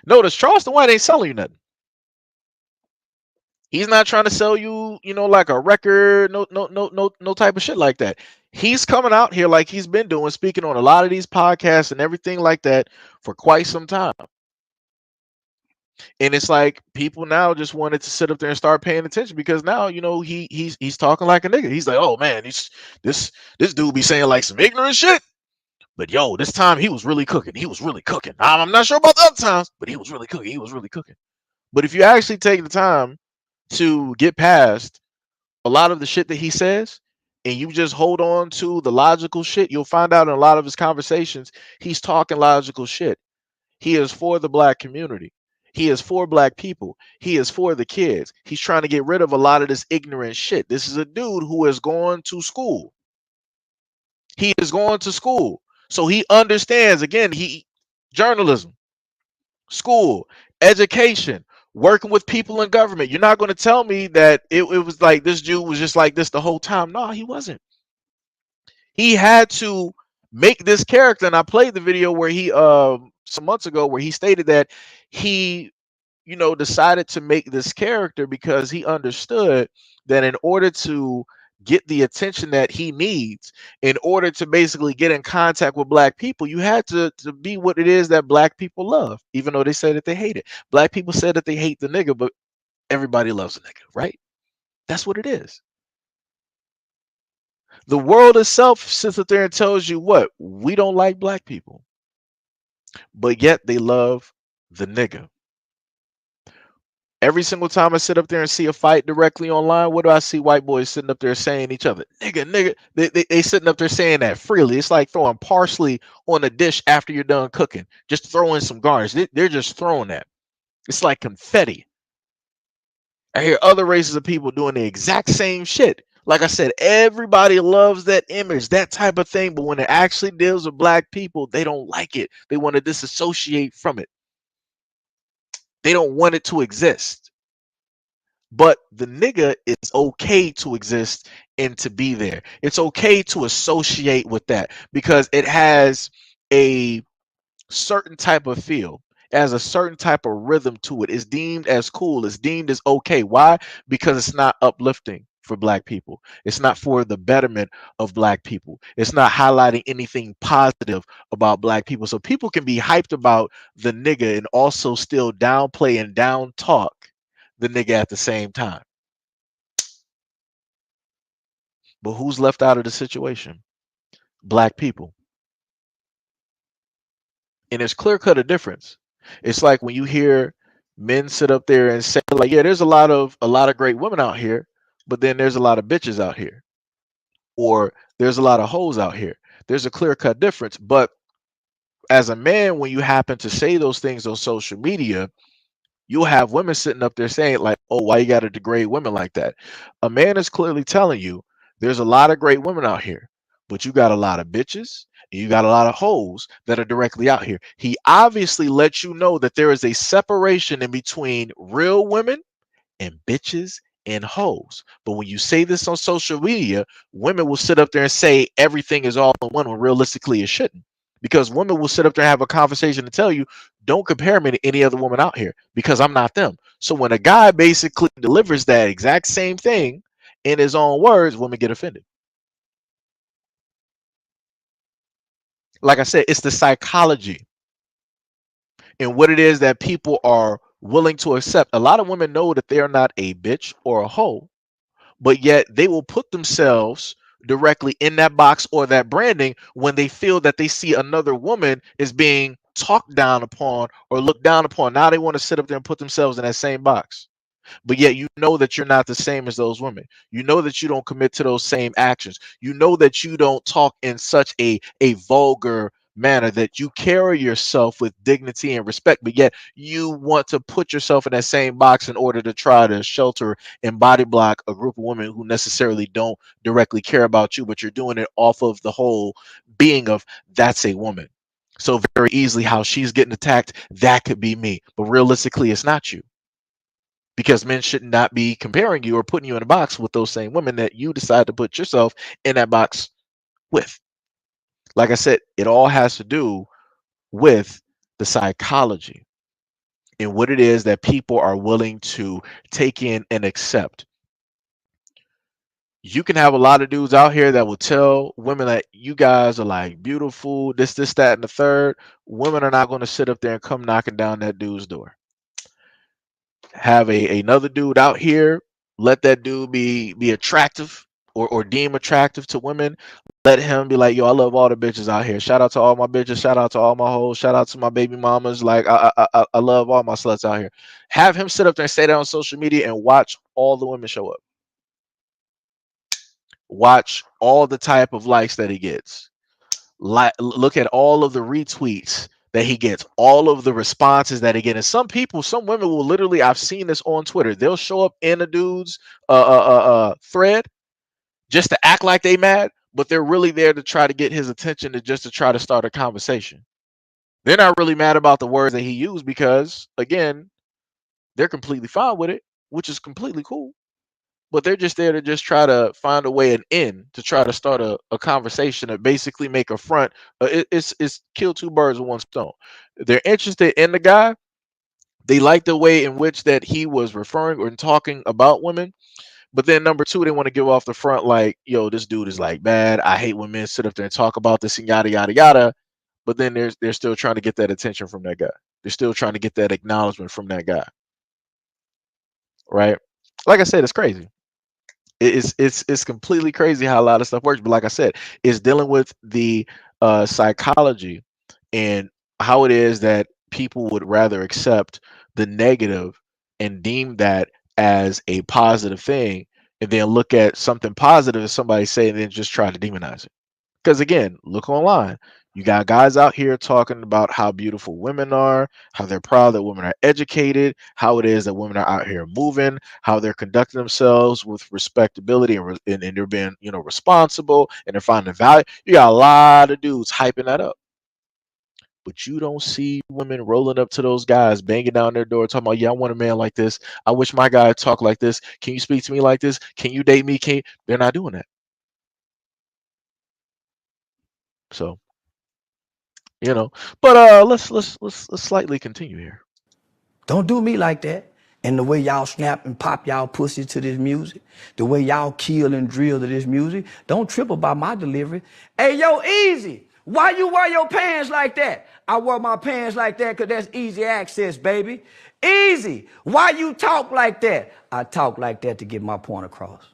Notice Charleston White ain't selling you nothing. He's not trying to sell you, like a record, no type of shit like that. He's coming out here like he's been doing, speaking on a lot of these podcasts and everything like that for quite some time. And it's like people now just wanted to sit up there and start paying attention because now, he's talking like a nigga. He's like, oh man, this dude be saying like some ignorant shit. But yo, this time he was really cooking. He was really cooking. I'm not sure about the other times, but he was really cooking. He was really cooking. But if you actually take the time to get past a lot of the shit that he says and you just hold on to the logical shit, you'll find out in a lot of his conversations, he's talking logical shit. He is for the black community. He is for black people. He is for the kids. He's trying to get rid of a lot of this ignorant shit. This is a dude who is going to school. He is going to school. So he understands, again, journalism, school, education, working with people in government. You're not going to tell me that it was like this dude was just like this the whole time. No, he wasn't. He had to make this character. And I played the video where he some months ago where he stated that he decided to make this character because he understood that in order to get the attention that he needs, in order to basically get in contact with black people, you had to be what it is that black people love, even though they say that they hate it. Black people said that they hate the nigga, but everybody loves a nigga, right? That's what it is. The world itself sits up there and tells you what? We don't like black people, but yet they love the nigga. Every single time I sit up there and see a fight directly online, what do I see? White boys sitting up there saying each other, nigga, nigga. They sitting up there saying that freely. It's like throwing parsley on a dish after you're done cooking. Just throw in some garnish. They're just throwing that. It's like confetti. I hear other races of people doing the exact same shit. Like I said, everybody loves that image, that type of thing. But when it actually deals with black people, they don't like it. They want to disassociate from it. They don't want it to exist. But the nigga is okay to exist and to be there. It's okay to associate with that because it has a certain type of feel, it has a certain type of rhythm to it. It's deemed as cool. It's deemed as okay. Why? Because it's not uplifting for black people. It's not for the betterment of black people. It's not highlighting anything positive about black people. So people can be hyped about the nigga and also still downplay and down talk the nigga at the same time. But who's left out of the situation? Black people. And it's clear cut a difference. It's like when you hear men sit up there and say, like, yeah, there's a lot of great women out here, but then there's a lot of bitches out here, or there's a lot of hoes out here. There's a clear cut difference. But as a man, when you happen to say those things on social media, you'll have women sitting up there saying, like, oh, why you got to degrade women like that? A man is clearly telling you there's a lot of great women out here, but you got a lot of bitches and you got a lot of hoes that are directly out here. He obviously lets you know that there is a separation in between real women and bitches and hoes. But when you say this on social media, women will sit up there and say everything is all in one when realistically it shouldn't. Because women will sit up there and have a conversation and tell you, don't compare me to any other woman out here because I'm not them. So when a guy basically delivers that exact same thing in his own words, women get offended. Like I said, it's the psychology and what it is that people are willing to accept. A lot of women know that they are not a bitch or a hoe, but yet they will put themselves directly in that box or that branding when they feel that they see another woman is being talked down upon or looked down upon. Now they want to sit up there and put themselves in that same box. But yet you know that you're not the same as those women. You know that you don't commit to those same actions. You know that you don't talk in such a vulgar manner, that you carry yourself with dignity and respect, but yet you want to put yourself in that same box in order to try to shelter and body block a group of women who necessarily don't directly care about you, but you're doing it off of the whole being of that's a woman. So very easily how she's getting attacked, that could be me. But realistically, it's not you, because men should not be comparing you or putting you in a box with those same women that you decide to put yourself in that box with. Like I said, it all has to do with the psychology and what it is that people are willing to take in and accept. You can have a lot of dudes out here that will tell women that you guys are like beautiful, this, that, and the third. Women are not going to sit up there and come knocking down that dude's door. Have another dude out here, let that dude be attractive or deem attractive to women. Let him be like, yo, I love all the bitches out here. Shout out to all my bitches. Shout out to all my hoes. Shout out to my baby mamas. Like I love all my sluts out here. Have him sit up there and say that on social media and watch all the women show up. Watch all the type of likes that he gets. Look at all of the retweets that he gets, all of the responses that he gets. And some people, some women will literally, I've seen this on Twitter, they'll show up in a dude's thread just to act like they mad, but they're really there to try to get his attention, to try to start a conversation. They're not really mad about the words that he used because, again, they're completely fine with it, which is completely cool. But they're just there to just try to find a way, an in, to try to start a conversation, to basically make a front. It's kill two birds with one stone. They're interested in the guy. They like the way in which that he was referring or talking about women. But then number two, they want to give off the front like, yo, this dude is like bad. I hate when men sit up there and talk about this and yada, yada, yada. But then they're still trying to get that attention from that guy. They're still trying to get that acknowledgement from that guy. Right? Like I said, it's crazy. It's completely crazy how a lot of stuff works. But like I said, it's dealing with the psychology and how it is that people would rather accept the negative and deem that as a positive thing, and then look at something positive as somebody say and then just try to demonize it. Because again, look online. You got guys out here talking about how beautiful women are, how they're proud that women are educated, how it is that women are out here moving, how they're conducting themselves with respectability and they're being, responsible, and they're finding value. You got a lot of dudes hyping that up. But you don't see women rolling up to those guys, banging down their door, talking about, yeah, I want a man like this. I wish my guy talk like this. Can you speak to me like this? Can you date me? They're not doing that. So, but let's slightly continue here. Don't do me like that. And the way y'all snap and pop y'all pussy to this music, the way y'all kill and drill to this music, don't trip about my delivery. Hey, yo, Easy, why you wear your pants like that? I wear my pants like that because that's easy access, baby. Easy, why you talk like that? I talk like that to get my point across.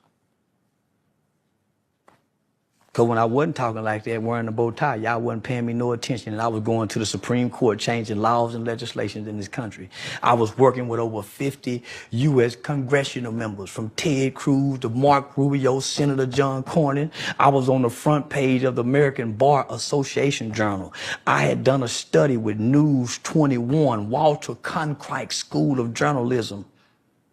Because when I wasn't talking like that, wearing a bow tie, y'all wasn't paying me no attention, and I was going to the Supreme Court changing laws and legislations in this country. I was working with over 50 U.S. congressional members, from Ted Cruz to Mark Rubio, Senator John Cornyn. I was on the front page of the American Bar Association Journal. I had done a study with News 21, Walter Cronkite School of Journalism.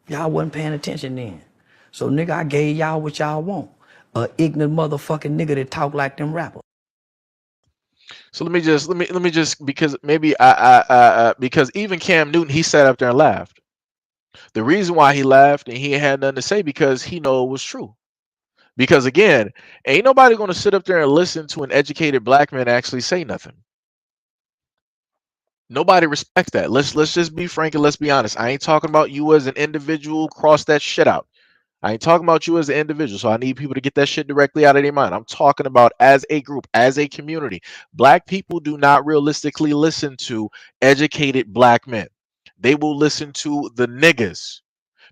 Y'all wasn't paying attention then. So, nigga, I gave y'all what y'all want. A ignorant motherfucking nigga that talk like them rappers. So let me just because maybe because even Cam Newton, he sat up there and laughed. The reason why he laughed and he had nothing to say because he know it was true. Because again, ain't nobody going to sit up there and listen to an educated black man actually say nothing. Nobody respects that. Let's just be frank and let's be honest. I ain't talking about you as an individual. Cross that shit out. I ain't talking about you as an individual. So I need people to get that shit directly out of their mind. I'm talking about as a group, as a community. Black people do not realistically listen to educated black men. They will listen to the niggas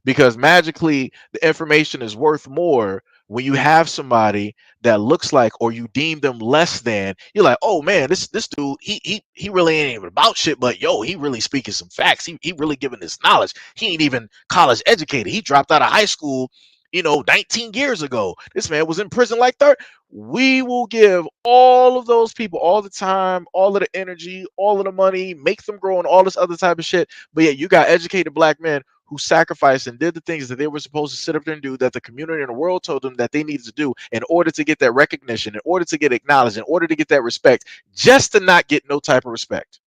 because magically the information is worth more when you have somebody that looks like or you deem them less than. You're like, oh man, this dude, he really ain't even about shit, but yo, he really speaking some facts. He really giving this knowledge. He ain't even college educated. He dropped out of high school, 19 years ago. This man was in prison like 30. We will give all of those people all the time, all of the energy, all of the money, make them grow and all this other type of shit. But yeah, you got educated black men who sacrificed and did the things that they were supposed to sit up there and do, that the community and the world told them that they needed to do in order to get that recognition, in order to get acknowledged, in order to get that respect, just to not get no type of respect.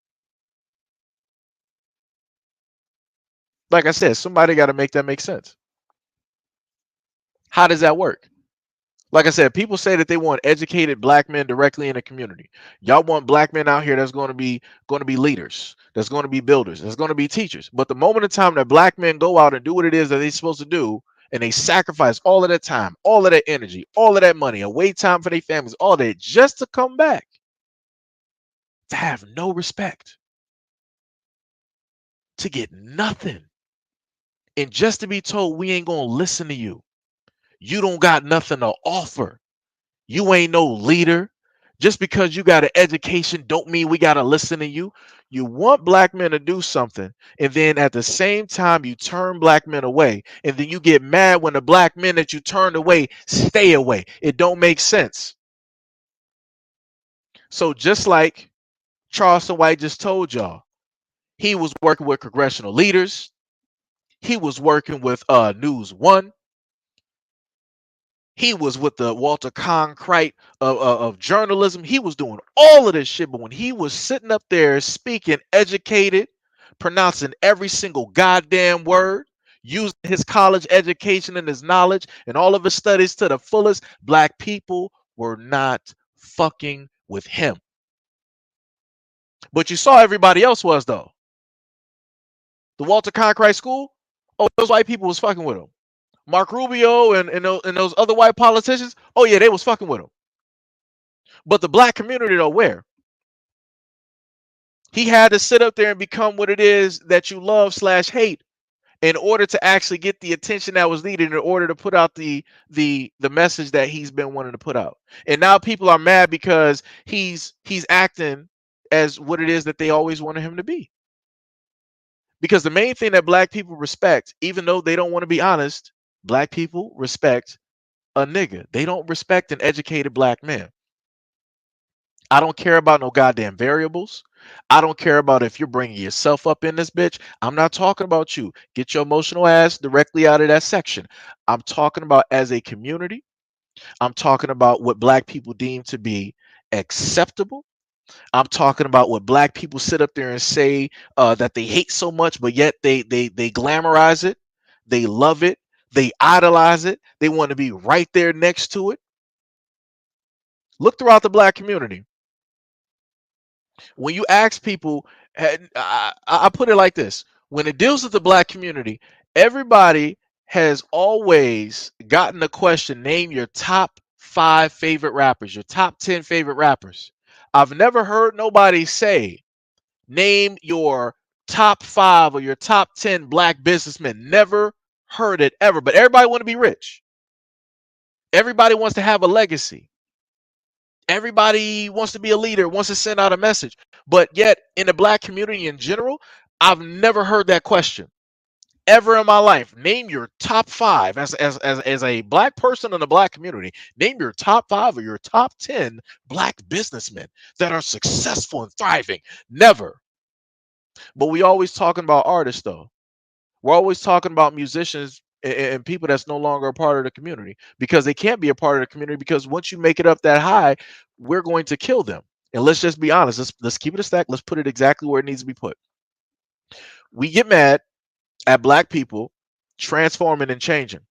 Like I said, somebody got to make that make sense. How does that work? Like I said, people say that they want educated black men directly in the community. Y'all want black men out here that's going to be leaders, that's going to be builders, that's going to be teachers. But the moment in time that black men go out and do what it is that they're supposed to do, and they sacrifice all of that time, all of that energy, all of that money, away time for their families, all that just to come back, to have no respect, to get nothing, and just to be told we ain't going to listen to you. You don't got nothing to offer. You ain't no leader. Just because you got an education don't mean we got to listen to you. You want black men to do something, and then at the same time you turn black men away, and then you get mad when the black men that you turned away stay away. It don't make sense. So just like Charleston White just told y'all, he was working with congressional leaders. He was working with News One. He was with the Walter Cronkite of journalism. He was doing all of this shit. But when he was sitting up there speaking educated, pronouncing every single goddamn word, using his college education and his knowledge and all of his studies to the fullest, black people were not fucking with him. But you saw everybody else was, though. The Walter Cronkite School, oh, those white people was fucking with him. Mark Rubio and those other white politicians, oh yeah, they was fucking with him. But the black community, though, where? He had to sit up there and become what it is that you love / hate in order to actually get the attention that was needed in order to put out the message that he's been wanting to put out. And now people are mad because he's acting as what it is that they always wanted him to be. Because the main thing that black people respect, even though they don't want to be honest, black people respect a nigga. They don't respect an educated black man. I don't care about no goddamn variables. I don't care about if you're bringing yourself up in this bitch. I'm not talking about you. Get your emotional ass directly out of that section. I'm talking about as a community. I'm talking about what black people deem to be acceptable. I'm talking about what black people sit up there and say that they hate so much, but yet they glamorize it. They love it. They idolize it. They want to be right there next to it. Look throughout the black community. When you ask people, I put it like this. When it deals with the black community, everybody has always gotten the question, name your top 5 favorite rappers, your top 10 favorite rappers. I've never heard nobody say, name your top 5 or your top 10 black businessmen. Never heard it ever. But everybody want to be rich. Everybody wants to have a legacy. Everybody wants to be a leader, wants to send out a message. But yet, in the black community in general, I've never heard that question ever in my life. Name your top five as a black person in the black community. Name your top five or your top 10 black businessmen that are successful and thriving. Never. But we always talking about artists though. We're always talking about musicians and people that's no longer a part of the community because they can't be a part of the community because once you make it up that high, we're going to kill them. And let's just be honest. Let's keep it a stack. Let's put it exactly where it needs to be put. We get mad at black people transforming and changing,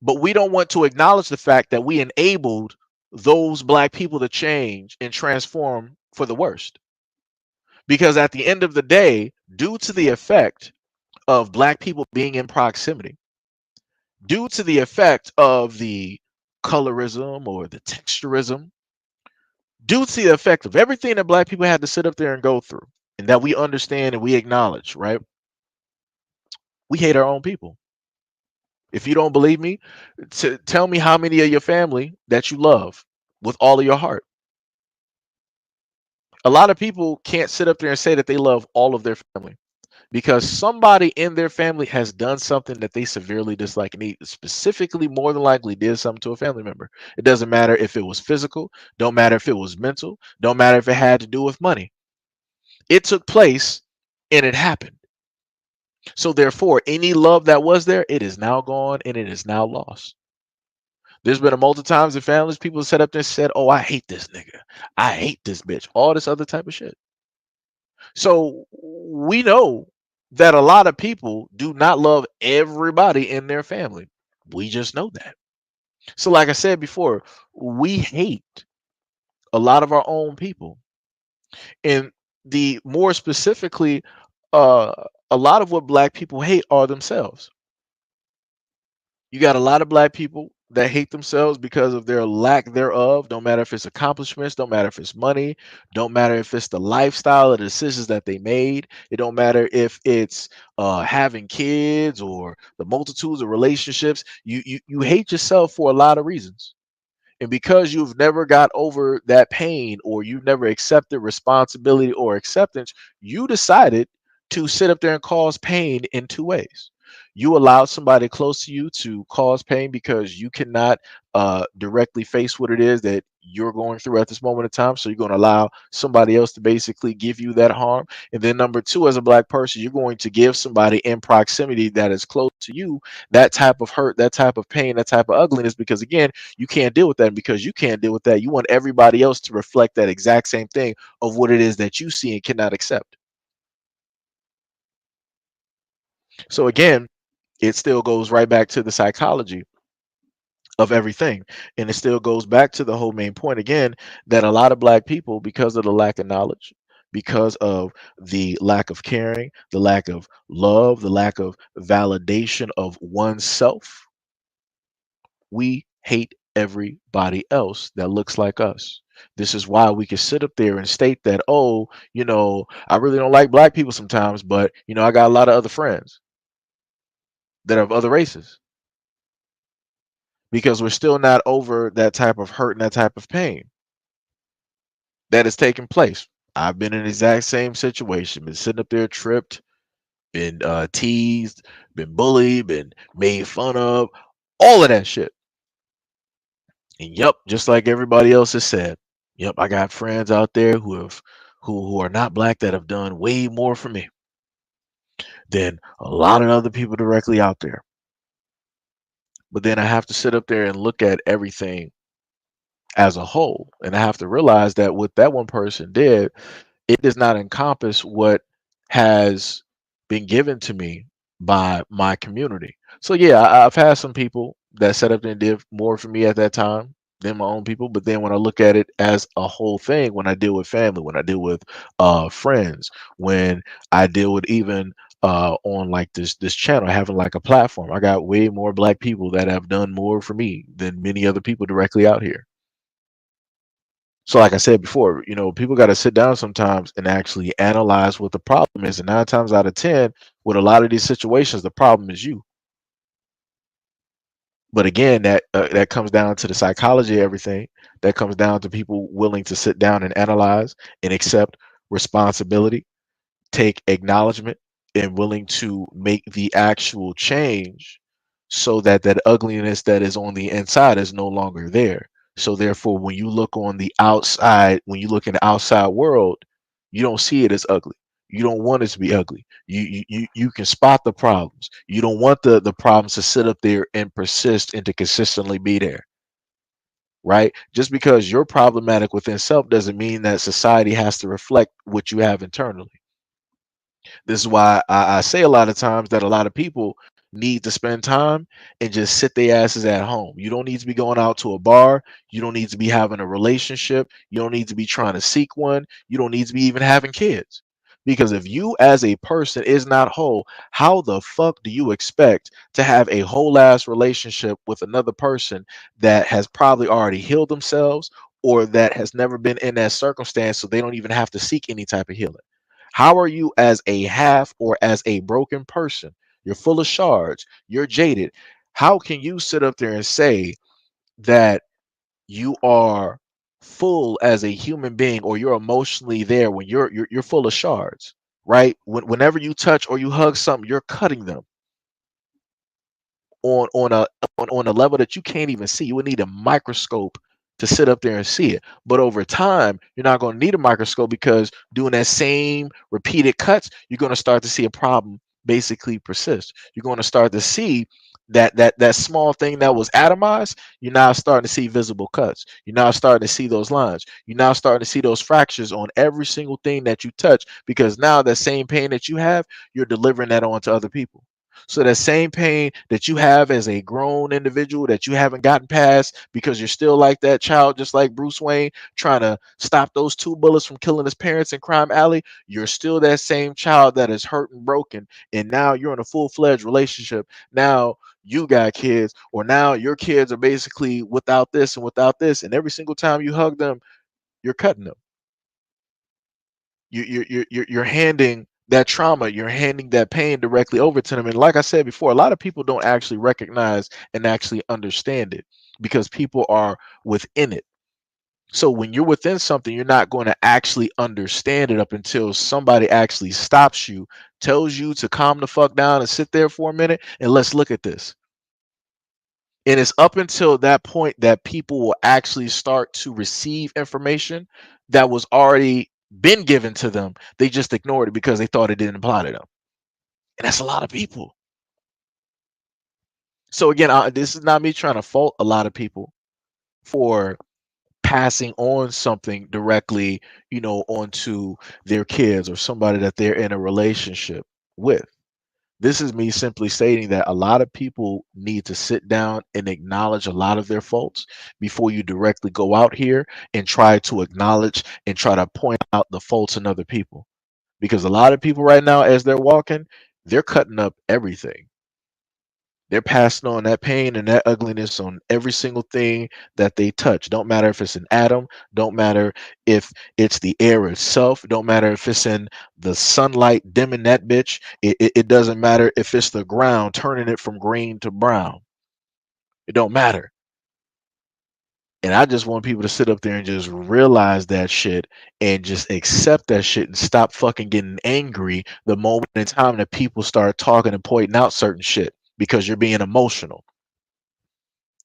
but we don't want to acknowledge the fact that we enabled those black people to change and transform for the worst. Because at the end of the day, due to the effect of black people being in proximity, due to the effect of the colorism or the texturism, due to the effect of everything that black people had to sit up there and go through, and that we understand and we acknowledge, right? We hate our own people. If you don't believe me, tell me how many of your family that you love with all of your heart. A lot of people can't sit up there and say that they love all of their family because somebody in their family has done something that they severely dislike, and he specifically more than likely did something to a family member. It doesn't matter if it was physical, don't matter if it was mental, don't matter if it had to do with money. It took place and it happened. So therefore, any love that was there, it is now gone and it is now lost. There's been a multiple times in families, people set up there and said, "Oh, I hate this nigga. I hate this bitch." All this other type of shit. So we know that a lot of people do not love everybody in their family. We just know that. So, like I said before, we hate a lot of our own people. And the more specifically, uh, a lot of what black people hate are themselves. You got a lot of black people that hate themselves because of their lack thereof. Don't matter if it's accomplishments, don't matter if it's money, don't matter if it's the lifestyle or the decisions that they made. It don't matter if it's having kids or the multitudes of relationships. You hate yourself for a lot of reasons. And because you've never got over that pain or you've never accepted responsibility or acceptance, you decided to sit up there and cause pain in two ways. You allowed somebody close to you to cause pain because you cannot directly face what it is that you're going through at this moment in time. So you're going to allow somebody else to basically give you that harm. And then number two, as a black person, you're going to give somebody in proximity that is close to you that type of hurt, that type of pain, that type of ugliness, because again, you can't deal with that. And because you can't deal with that, you want everybody else to reflect that exact same thing of what it is that you see and cannot accept. So again, it still goes right back to the psychology of everything. And it still goes back to the whole main point again that a lot of black people, because of the lack of knowledge, because of the lack of caring, the lack of love, the lack of validation of oneself, we hate everybody else that looks like us. This is why we can sit up there and state that, oh, I really don't like black people sometimes, but I got a lot of other friends that are of other races, because we're still not over that type of hurt and that type of pain that is taking place. I've been in the exact same situation, been sitting up there tripped, been teased, been bullied, been made fun of, all of that shit. And yep, just like everybody else has said, yep, I got friends out there who are not black that have done way more for me than a lot of other people directly out there. But then I have to sit up there and look at everything as a whole. And I have to realize that what that one person did, it does not encompass what has been given to me by my community. So yeah, I've had some people that set up and did more for me at that time than my own people. But then when I look at it as a whole thing, when I deal with family, when I deal with friends, when I deal with even on like this channel, having like a platform, I got way more black people that have done more for me than many other people directly out here. So like I said before, people got to sit down sometimes and actually analyze what the problem is. And 9 times out of 10, with a lot of these situations, the problem is you. But again, that comes down to the psychology of everything. That comes down to people willing to sit down and analyze and accept responsibility, take acknowledgement, and willing to make the actual change so that that ugliness that is on the inside is no longer there. So therefore, when you look on the outside, when you look in the outside world, you don't see it as ugly. You don't want it to be ugly. You can spot the problems. You don't want the problems to sit up there and persist and to consistently be there, right? Just because you're problematic within self doesn't mean that society has to reflect what you have internally. This is why I say a lot of times that a lot of people need to spend time and just sit their asses at home. You don't need to be going out to a bar. You don't need to be having a relationship. You don't need to be trying to seek one. You don't need to be even having kids. Because if you as a person is not whole, how the fuck do you expect to have a whole ass relationship with another person that has probably already healed themselves or that has never been in that circumstance so they don't even have to seek any type of healing? How are you as a half or as a broken person? You're full of shards, you're jaded. How can you sit up there and say that you are full as a human being or you're emotionally there when you're full of shards, right? Whenever you touch or you hug something, you're cutting them on a level that you can't even see. You would need a microscope to sit up there and see it. But over time, you're not going to need a microscope because doing that same repeated cuts, you're going to start to see a problem basically persist. You're going to start to see that small thing that was atomized, you're now starting to see visible cuts. You're now starting to see those lines. You're now starting to see those fractures on every single thing that you touch because now that same pain that you have, you're delivering that on to other people. So that same pain that you have as a grown individual that you haven't gotten past because you're still like that child, just like Bruce Wayne, trying to stop those two bullets from killing his parents in Crime Alley, you're still that same child that is hurt and broken. And now you're in a full-fledged relationship. Now you got kids, or now your kids are basically without this and without this. And every single time you hug them, you're cutting them. You're handing that trauma, you're handing that pain directly over to them. And like I said before, a lot of people don't actually recognize and actually understand it because people are within it. So when you're within something, you're not going to actually understand it up until somebody actually stops you, tells you to calm the fuck down and sit there for a minute and let's look at this. And it's up until that point that people will actually start to receive information that was already been given to them. They just ignored it because they thought it didn't apply to them. And that's a lot of people. So again, this is not me trying to fault a lot of people for passing on something directly, onto their kids or somebody that they're in a relationship with. This is me simply stating that a lot of people need to sit down and acknowledge a lot of their faults before you directly go out here and try to acknowledge and try to point out the faults in other people. Because a lot of people right now, as they're walking, they're cutting up everything. They're passing on that pain and that ugliness on every single thing that they touch. Don't matter if it's an atom, don't matter if it's the air itself, don't matter if it's in the sunlight dimming that bitch. It doesn't matter if it's the ground turning it from green to brown. It don't matter. And I just want people to sit up there and just realize that shit and just accept that shit and stop fucking getting angry the moment in time that people start talking and pointing out certain shit because you're being emotional.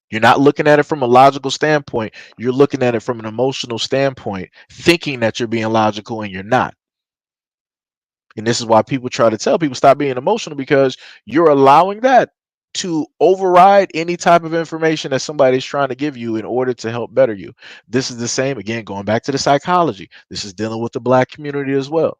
You're not looking at it from a logical standpoint. You're looking at it from an emotional standpoint, thinking that you're being logical and you're not. And this is why people try to tell people stop being emotional because you're allowing that to override any type of information that somebody's trying to give you in order to help better you. This is the same, again, going back to the psychology. This is dealing with the black community as well.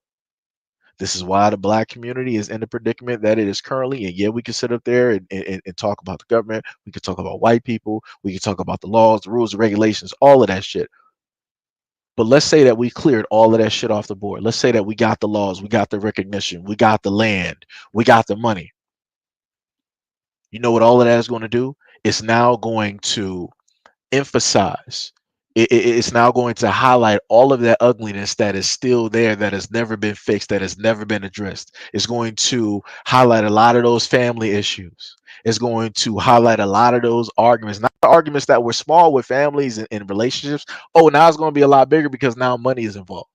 This is why the black community is in the predicament that it is currently. And yeah, we can sit up there and talk about the government. We can talk about white people. We can talk about the laws, the rules, the regulations, all of that shit. But let's say that we cleared all of that shit off the board. Let's say that we got the laws, we got the recognition, we got the land, we got the money. You know what all of that is going to do? It's now going to emphasize It's now going to highlight all of that ugliness that is still there, that has never been fixed, that has never been addressed. It's going to highlight a lot of those family issues. It's going to highlight a lot of those arguments, not the arguments that were small with families and relationships. Oh, now it's going to be a lot bigger because now money is involved.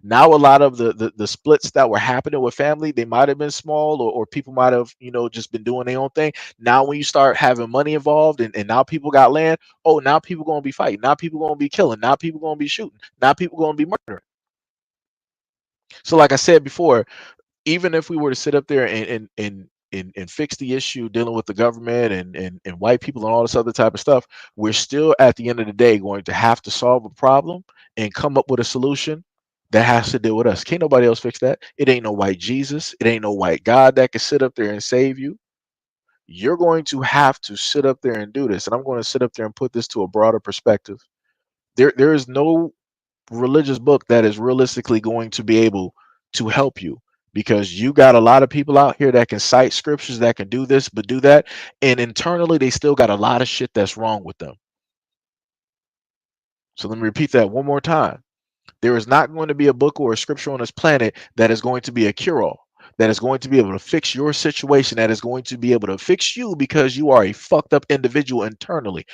Now a lot of the splits that were happening with family, they might have been small, or people might have, just been doing their own thing. Now when you start having money involved, and now people got land, oh, now people gonna be fighting, now people gonna be killing, now people gonna be shooting, now people gonna be murdering. So like I said before, even if we were to sit up there and fix the issue dealing with the government and white people and all this other type of stuff, we're still at the end of the day going to have to solve a problem and come up with a solution that has to deal with us. Can't nobody else fix that. It ain't no white Jesus. It ain't no white God that can sit up there and save you. You're going to have to sit up there and do this. And I'm going to sit up there and put this to a broader perspective. There is no religious book that is realistically going to be able to help you, because you got a lot of people out here that can cite scriptures that can do this but do that, and internally they still got a lot of shit that's wrong with them. So let me repeat that one more time. There is not going to be a book or a scripture on this planet that is going to be a cure-all, that is going to be able to fix your situation, that is going to be able to fix you because you are a fucked up individual internally.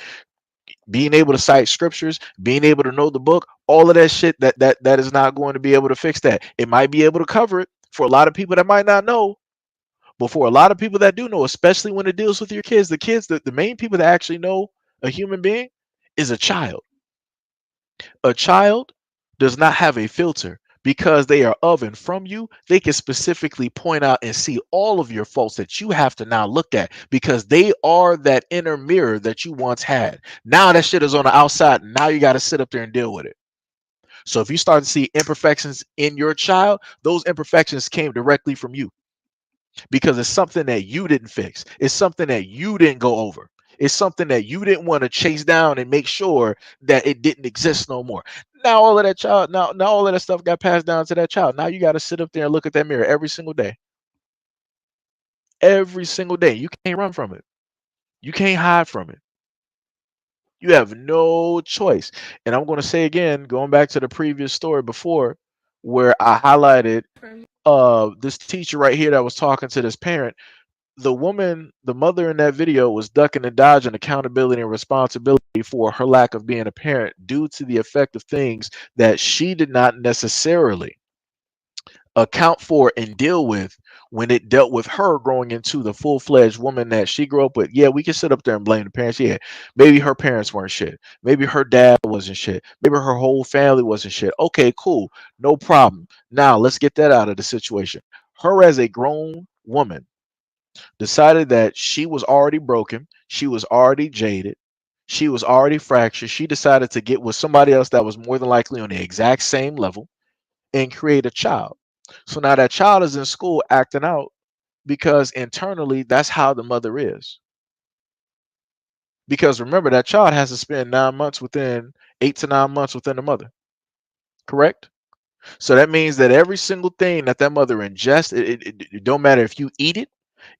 Being able to cite scriptures, being able to know the book, all of that shit, that is not going to be able to fix that. It might be able to cover it for a lot of people that might not know, but for a lot of people that do know, especially when it deals with your kids, the main people that actually know a human being is a child. A child does not have a filter. Because they are of and from you, they can specifically point out and see all of your faults that you have to now look at, because they are that inner mirror that you once had. Now that shit is on the outside. Now you got to sit up there and deal with it. So if you start to see imperfections in your child, those imperfections came directly from you, because it's something that you didn't fix. It's something that you didn't go over. It's something that you didn't want to chase down and make sure that it didn't exist no more. Now all of that child, now all of that stuff got passed down to that child. Now you got to sit up there and look at that mirror every single day. Every single day. You can't run from it. You can't hide from it. You have no choice. And I'm going to say again, going back to the previous story before, where I highlighted this teacher right here that was talking to this parent. The woman, the mother in that video, was ducking and dodging accountability and responsibility for her lack of being a parent due to the effect of things that she did not necessarily account for and deal with when it dealt with her growing into the full-fledged woman that she grew up with. Yeah, we can sit up there and blame the parents. Yeah, maybe her parents weren't shit. Maybe her dad wasn't shit. Maybe her whole family wasn't shit. Okay, cool. No problem. Now let's get that out of the situation. Her as a grown woman decided that she was already broken, she was already jaded, she was already fractured. She decided to get with somebody else that was more than likely on the exact same level and create a child. So now that child is in school acting out because internally that's how the mother is. Because remember, that child has to spend 9 months within 8 to 9 months within the mother. Correct? So that means that every single thing that mother ingests, it don't matter if you eat it,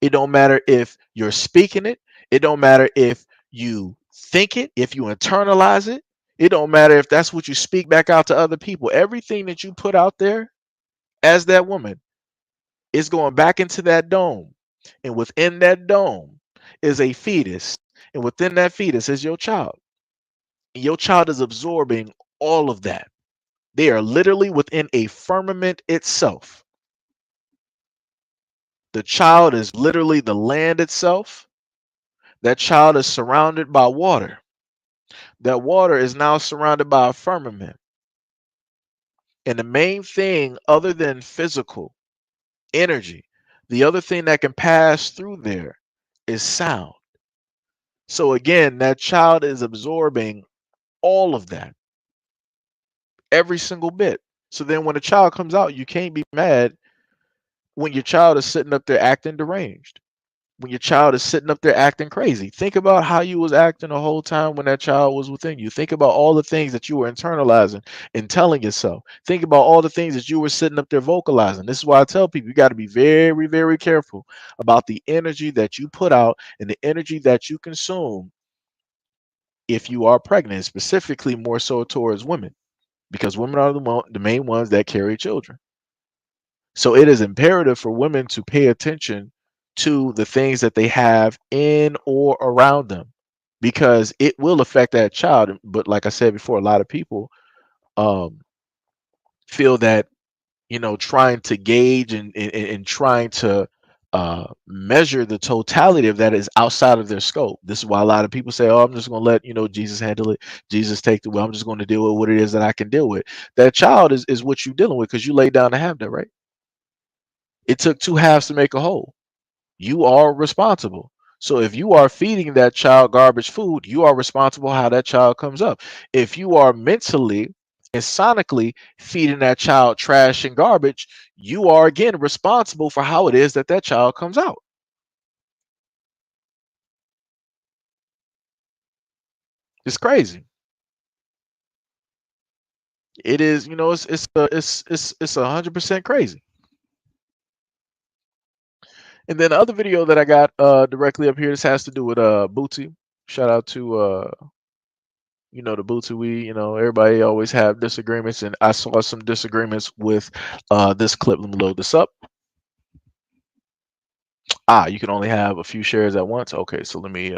it don't matter if you're speaking it, it don't matter if you think it, if you internalize it, it don't matter if that's what you speak back out to other people. Everything that you put out there as that woman is going back into that dome. And within that dome is a fetus. And within that fetus is your child. And your child is absorbing all of that. They are literally within a firmament itself. The child is literally the land itself. That child is surrounded by water. That water is now surrounded by a firmament. And the main thing, other than physical energy, the other thing that can pass through there is sound. So again, that child is absorbing all of that, every single bit. So then when a child comes out, you can't be mad when your child is sitting up there acting deranged, when your child is sitting up there acting crazy. Think about how you was acting the whole time when that child was within you. Think about all the things that you were internalizing and telling yourself. Think about all the things that you were sitting up there vocalizing. This is why I tell people you got to be very, very careful about the energy that you put out and the energy that you consume. if you are pregnant, specifically more so towards women, because women are the main ones that carry children. So it is imperative for women to pay attention to the things that they have in or around them, because it will affect that child. But like I said before, a lot of people um, feel that, trying to gauge and trying to measure the totality of that is outside of their scope. This is why a lot of people say, "Oh, I'm just going to let Jesus handle it. Jesus take the wheel. I'm just going to deal with what it is that I can deal with." That child is what you're dealing with, because you laid down to have that, right? It took two halves to make a whole. You are responsible. So if you are feeding that child garbage food, you are responsible how that child comes up. If you are mentally and sonically feeding that child trash and garbage, you are again responsible for how it is that that child comes out. It's crazy. It is, it's 100% crazy. And then the other video that I got directly up here, this has to do with Bootsy. Shout out to the Bootsy. Everybody always have disagreements, and I saw some disagreements with this clip. Let me load this up. You can only have a few shares at once. Okay, so let me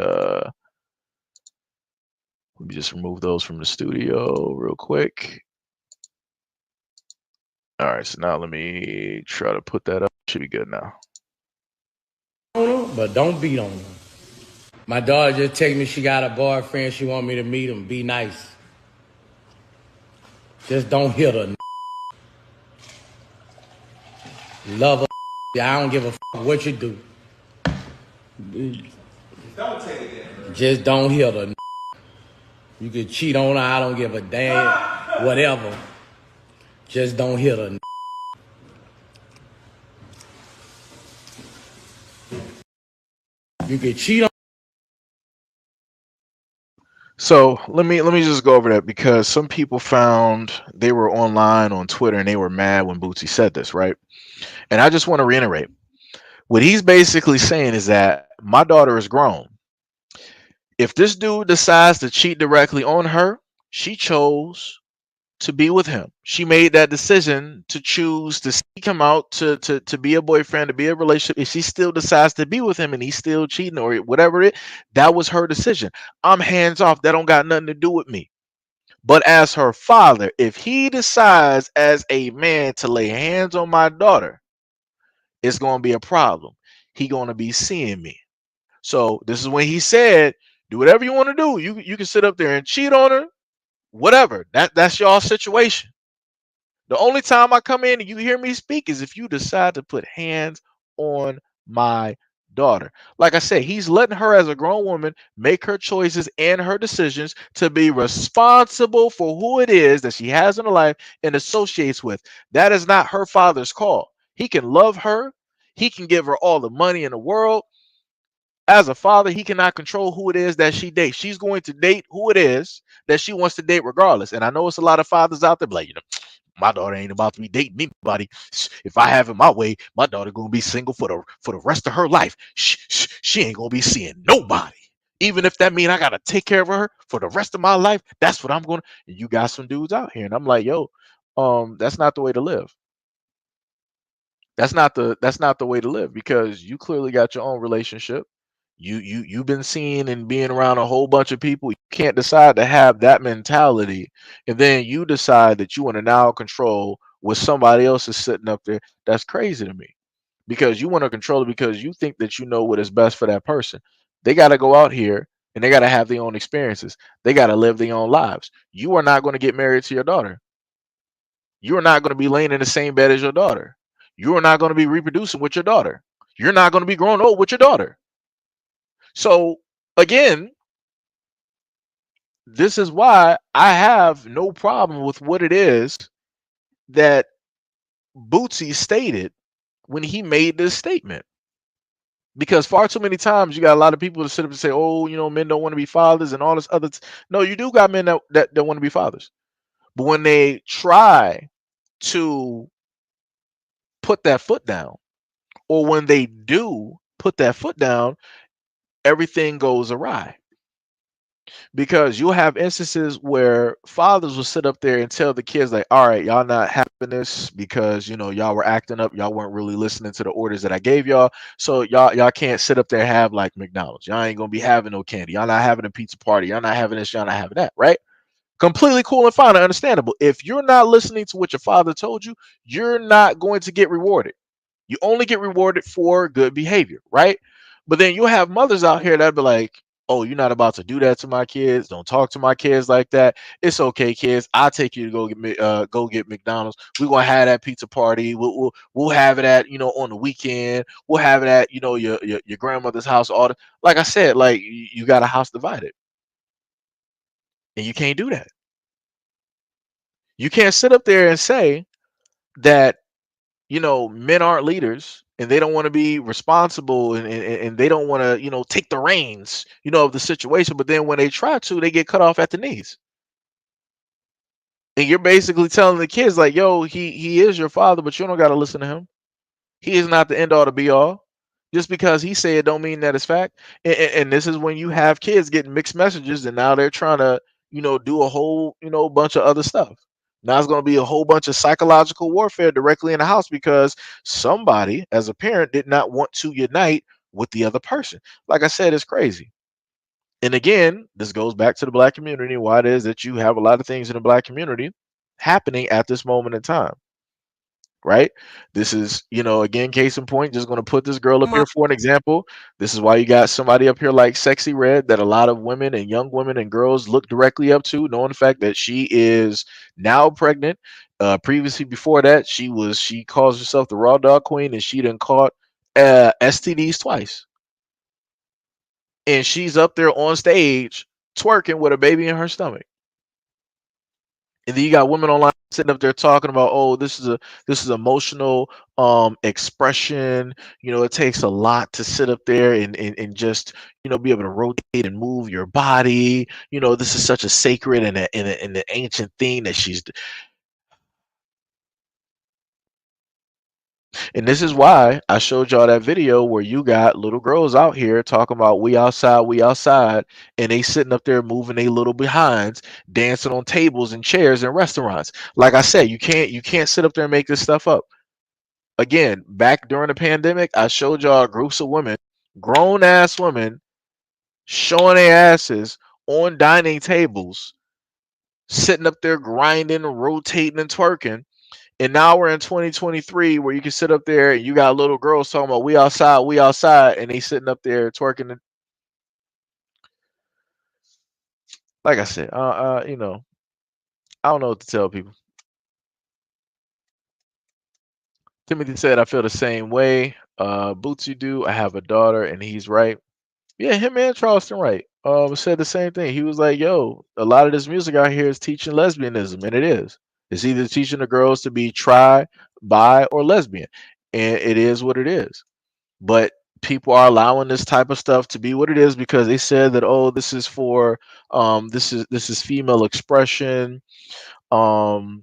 just remove those from the studio real quick. All right, so now let me try to put that up. Should be good now. But don't beat on her. My daughter just texted me she got a boyfriend. She want me to meet him. Be nice. Just don't hit her. Love her. I don't give a fuck what you do. Don't take it. Just don't hit her. You can cheat on her. I don't give a damn. Whatever. Just don't hit her. You can cheat on. So let me just go over that, because some people found they were online on Twitter and they were mad when Bootsy said this, right? And I just want to reiterate what he's basically saying is that my daughter is grown. If this dude decides to cheat directly on her, she chose to be with him. She made that decision to choose to seek him out, to be a boyfriend, to be a relationship. If she still decides to be with him and he's still cheating or whatever that was her decision. I'm hands off. That don't got nothing to do with me. But as her father, if he decides as a man to lay hands on my daughter, it's going to be a problem. He going to be seeing me. So this is when he said, do whatever you want to do. You can sit up there and cheat on her, whatever. That's y'all situation. The only time I come in and you hear me speak is if you decide to put hands on my daughter. Like I said, he's letting her as a grown woman make her choices and her decisions to be responsible for who it is that she has in her life and associates with. That is not her father's call. He can love her. He can give her all the money in the world. As a father, he cannot control who it is that she dates. She's going to date who it is that she wants to date regardless. And I know it's a lot of fathers out there like, my daughter ain't about to be dating anybody. If I have it my way, my daughter gonna be single for the rest of her life. She ain't gonna be seeing nobody. Even if that mean I gotta take care of her for the rest of my life, that's what I'm gonna. And you got some dudes out here, and I'm like, yo, that's not the way to live. That's not the way to live, because you clearly got your own relationship. You've been seeing and being around a whole bunch of people. You can't decide to have that mentality and then you decide that you want to now control what somebody else is sitting up there. That's crazy to me, because you want to control it because you think that you know what is best for that person. They got to go out here and they got to have their own experiences. They got to live their own lives. You are not going to get married to your daughter. You are not going to be laying in the same bed as your daughter. You are not going to be reproducing with your daughter. You're not going to be growing old with your daughter. So again, this is why I have no problem with what it is that Bootsy stated when he made this statement. Because far too many times you got a lot of people to sit up and say, oh, men don't want to be fathers and all this other. No, you do got men that want to be fathers. But when they try to put that foot down, or when they do put that foot down, everything goes awry. because you'll have instances where fathers will sit up there and tell the kids like, all right, y'all not having this because y'all were acting up, y'all weren't really listening to the orders that I gave y'all, so y'all can't sit up there and have like McDonald's, y'all ain't gonna be having no candy, y'all not having a pizza party, y'all not having this, y'all not having that, right? Completely cool and fine and understandable. If you're not listening to what your father told you, you're not going to get rewarded. You only get rewarded for good behavior, right? But then you'll have mothers out here that be like, oh, you're not about to do that to my kids. Don't talk to my kids like that. It's okay, kids. I'll take you to go get McDonald's. We're gonna have that pizza party. We'll have it at on the weekend. We'll have it at your grandmother's house. Like I said, like you got a house divided, and you can't do that. You can't sit up there and say that men aren't leaders and they don't want to be responsible and they don't want to take the reins of the situation, but then when they try to, they get cut off at the knees. And you're basically telling the kids like, yo, he is your father, but you don't got to listen to him. He is not the end all to be all. Just because he said it don't mean that it's fact. And this is when you have kids getting mixed messages, and now they're trying to, do a whole, bunch of other stuff. Now it's going to be a whole bunch of psychological warfare directly in the house because somebody, as a parent, did not want to unite with the other person. Like I said, it's crazy. And again, this goes back to the black community, why it is that you have a lot of things in the black community happening at this moment in time. Right? This is, again, case in point, just going to put this girl up here for an example. This is why you got somebody up here like Sexy Red that a lot of women and young women and girls look directly up to, knowing the fact that she is now pregnant. Previously, before that, she calls herself the Raw Dog Queen, and she done caught STDs twice. And she's up there on stage twerking with a baby in her stomach. And then you got women online sitting up there talking about, oh, this is emotional expression. It takes a lot to sit up there and just be able to rotate and move your body. This is such a sacred and an ancient thing that she's. And this is why I showed y'all that video where you got little girls out here talking about we outside, and they sitting up there moving their little behinds, dancing on tables and chairs in restaurants. Like I said, you can't sit up there and make this stuff up. Again, back during the pandemic, I showed y'all groups of women, grown ass women, showing their asses on dining tables, sitting up there grinding, rotating, and twerking. And now we're in 2023 where you can sit up there and you got little girls talking about we outside, and they sitting up there twerking. Like I said, I don't know what to tell people. Timothy said, I feel the same way. Bootsy do. I have a daughter, and he's right. Yeah, him and Charleston Wright said the same thing. He was like, yo, a lot of this music out here is teaching lesbianism, and it is. It's either teaching the girls to be tri, bi, or lesbian. And it is what it is. But people are allowing this type of stuff to be what it is because they said that, oh, this is for this is female expression. It's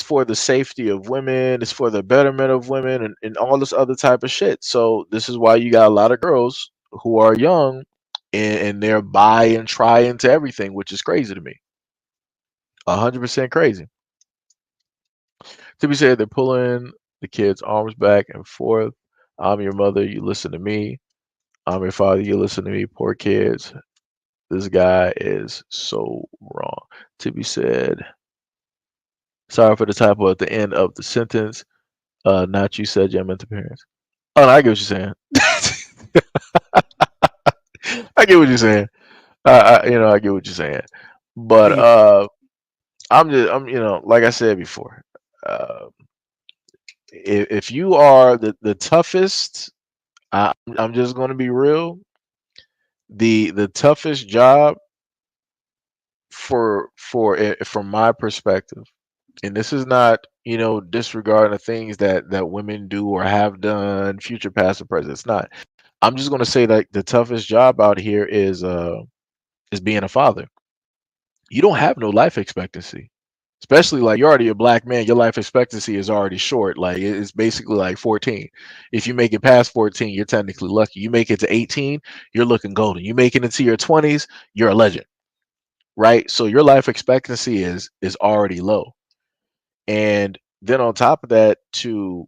for the safety of women, it's for the betterment of women, and all this other type of shit. So this is why you got a lot of girls who are young and they're bi and try into everything, which is crazy to me. 100% crazy. To be said, they're pulling the kids' arms back and forth. I'm your mother, you listen to me. I'm your father, you listen to me. Poor kids. This guy is so wrong. To be said, sorry for the typo at the end of the sentence. Not you said you, I meant the parents. Oh, no, I get what you're saying. I get what you're saying. I get what you're saying. But I'm like I said before, if you are the toughest, I'm just going to be real. The toughest job from my perspective, and this is not disregarding the things that women do or have done, future, past, or present. It's not. I'm just going to say that the toughest job out here is being a father. You don't have no life expectancy. Especially like you're already a black man, your life expectancy is already short. Like it's basically like 14. If you make it past 14, you're technically lucky. You make it to 18, you're looking golden. You make it into your 20s, you're a legend, right? So your life expectancy is already low. And then on top of that, to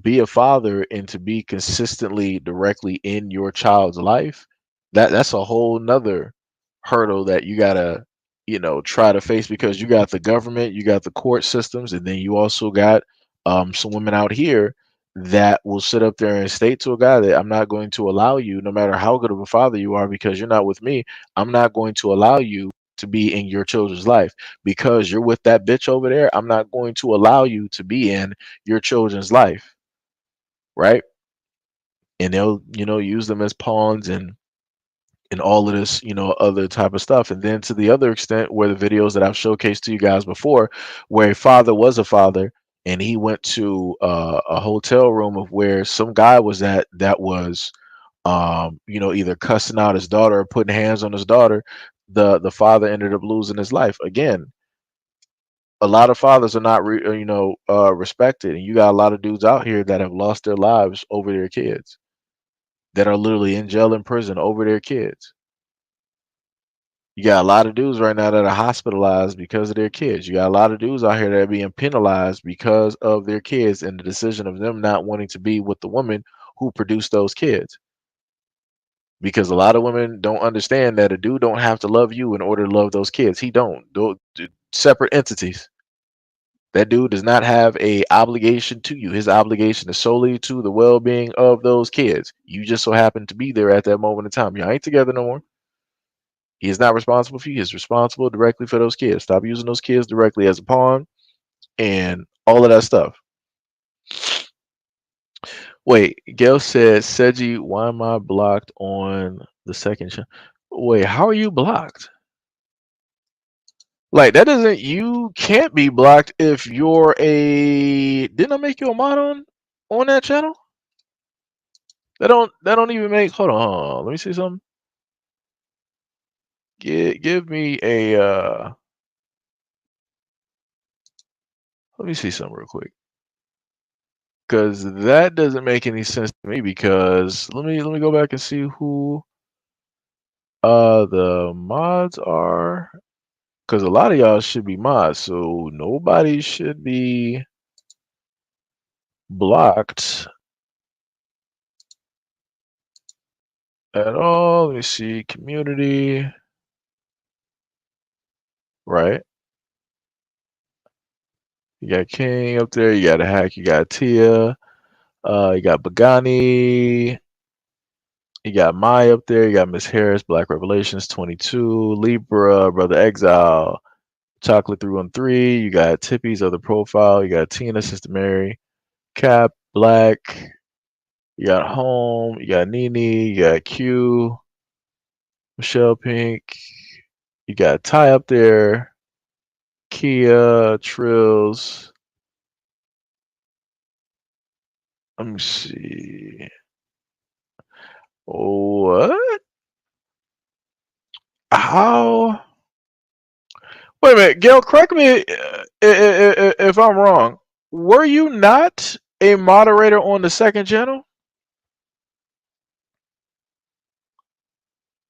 be a father and to be consistently directly in your child's life, that's a whole nother hurdle that you gotta try to face, because you got the government, you got the court systems, and then you also got some women out here that will sit up there and state to a guy that I'm not going to allow you, no matter how good of a father you are, because you're not with me, I'm not going to allow you to be in your children's life. Because you're with that bitch over there, I'm not going to allow you to be in your children's life, right? And they'll use them as pawns and all of this other type of stuff. And then to the other extent, where the videos that I've showcased to you guys before, where a father was a father and he went to a hotel room of where some guy was at that was either cussing out his daughter or putting hands on his daughter, the father ended up losing his life. Again, a lot of fathers are not respected, and you got a lot of dudes out here that have lost their lives over their kids, that are literally in jail and prison over their kids. You got a lot of dudes right now that are hospitalized because of their kids. You got a lot of dudes out here that are being penalized because of their kids and the decision of them not wanting to be with the woman who produced those kids. Because a lot of women don't understand that a dude don't have to love you in order to love those kids. He don't. Separate entities. That dude does not have a obligation to you. His obligation is solely to the well-being of those kids. You just so happen to be there at that moment in time. Y'all ain't together no more. He is not responsible for you. He's responsible directly for those kids. Stop using those kids directly as a pawn and all of that stuff. Wait, Gail said, Seji, why am I blocked on the second channel? Wait, how are you blocked? Like, that doesn't, you can't be blocked if you're a, didn't I make you a mod on that channel? That don't even make, hold on, let me see something. Give me a, let me see something real quick. Because that doesn't make any sense to me, because let me go back and see who the mods are. Because a lot of y'all should be mods, so nobody should be blocked at all. Let me see, community, right? You got King up there, you got a Hack, you got Tia, you got Bagani, you got Mai up there, you got Miss Harris, Black Revelations 22, Libra, Brother Exile, Chocolate 313, you got Tippy's other profile, you got Tina, Sister Mary, Cap, Black, you got Home, you got Nene, you got Q, Michelle Pink, you got Ty up there, Kia, Trills. Let me see. What? How? Wait a minute, Gail, correct me if I'm wrong. Were you not a moderator on the second channel?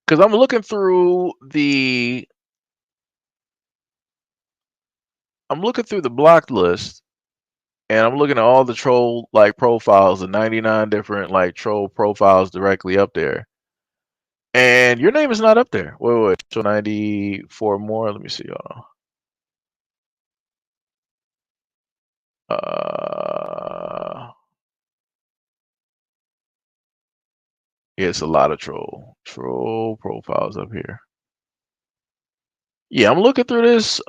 Because I'm looking through the blocked list, and I'm looking at all the troll profiles, the 99 different troll profiles directly up there. And your name is not up there. Wait. So 94 more. Let me see, y'all. Yeah, it's a lot of troll profiles up here. Yeah, I'm looking through this.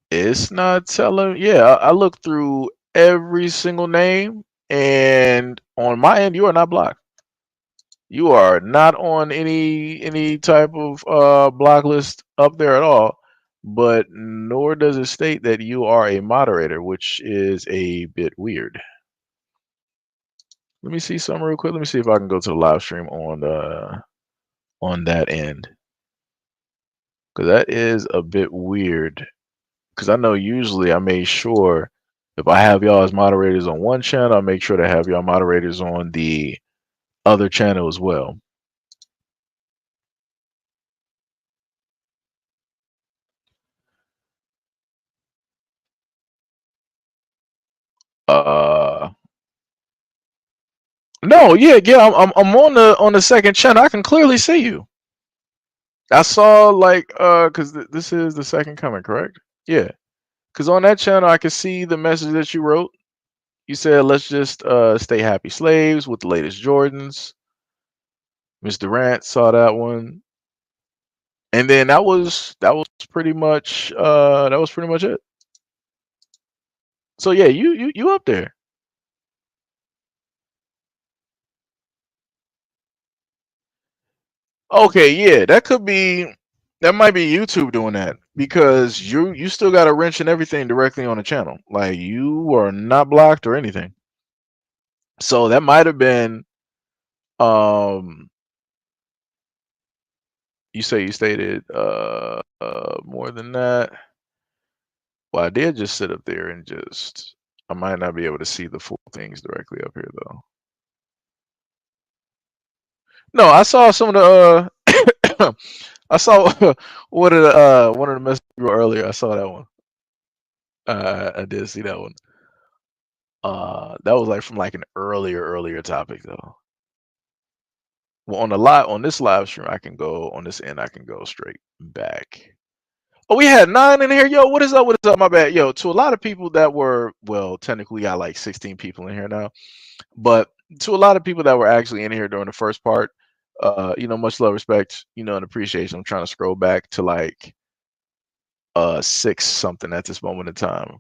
It's not telling. Yeah, I looked through every single name, and on my end, you are not blocked. You are not on any type of block list up there at all. But nor does it state that you are a moderator, which is a bit weird. Let me see something real quick. Let me see if I can go to the live stream on that end. Because that is a bit weird. Because I know usually I made sure if I have y'all as moderators on one channel, I make sure to have y'all moderators on the other channel as well. No, yeah, I'm on the second channel. I can clearly see you. I saw like because this is the second coming, correct? Yeah, because on that channel I can see the message that you wrote. You said, "Let's just stay happy slaves with the latest Jordans." Mr. Durant saw that one, and then that was pretty much it. So yeah, you up there. Okay, yeah, that might be YouTube doing that because you still got a wrench and everything directly on the channel. Like you are not blocked or anything. So that might have been you say you stated more than that. Well, I did just sit up there and just I might not be able to see the full things directly up here though. No, I saw some of the I saw one of the messages earlier. I saw that one. I did see that one. That was like from like an earlier topic though. Well, on this live stream, I can go on this end. I can go straight back. Oh, we had 9 in here. Yo, what is up? What is up? My bad. Yo, to a lot of people that were technically we got like 16 people in here now, but to a lot of people that were actually in here during the first part, much love, respect, and appreciation. I'm trying to scroll back to like 6 something at this moment in time.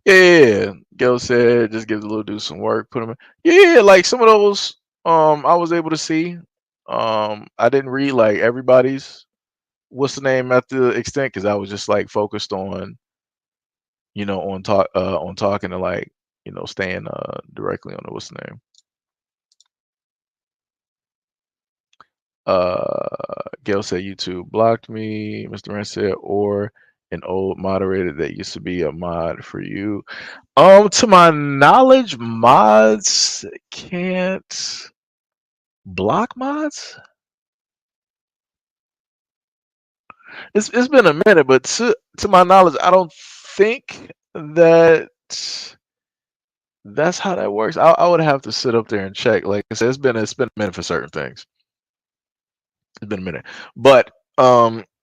Yeah. Gil said just give the little dude some work, put him in. Yeah, like some of those I was able to see. I didn't read like everybody's what's the name at the extent because I was just like focused on on talking and like staying directly on the what's the name. Gail said YouTube blocked me. Mr. Rand said or an old moderator that used to be a mod for you. To my knowledge, mods can't block mods. It's been a minute, but to my knowledge, I don't think that that's how that works. I would have to sit up there and check. Like I said, it's been a minute for certain things. It's been a minute, but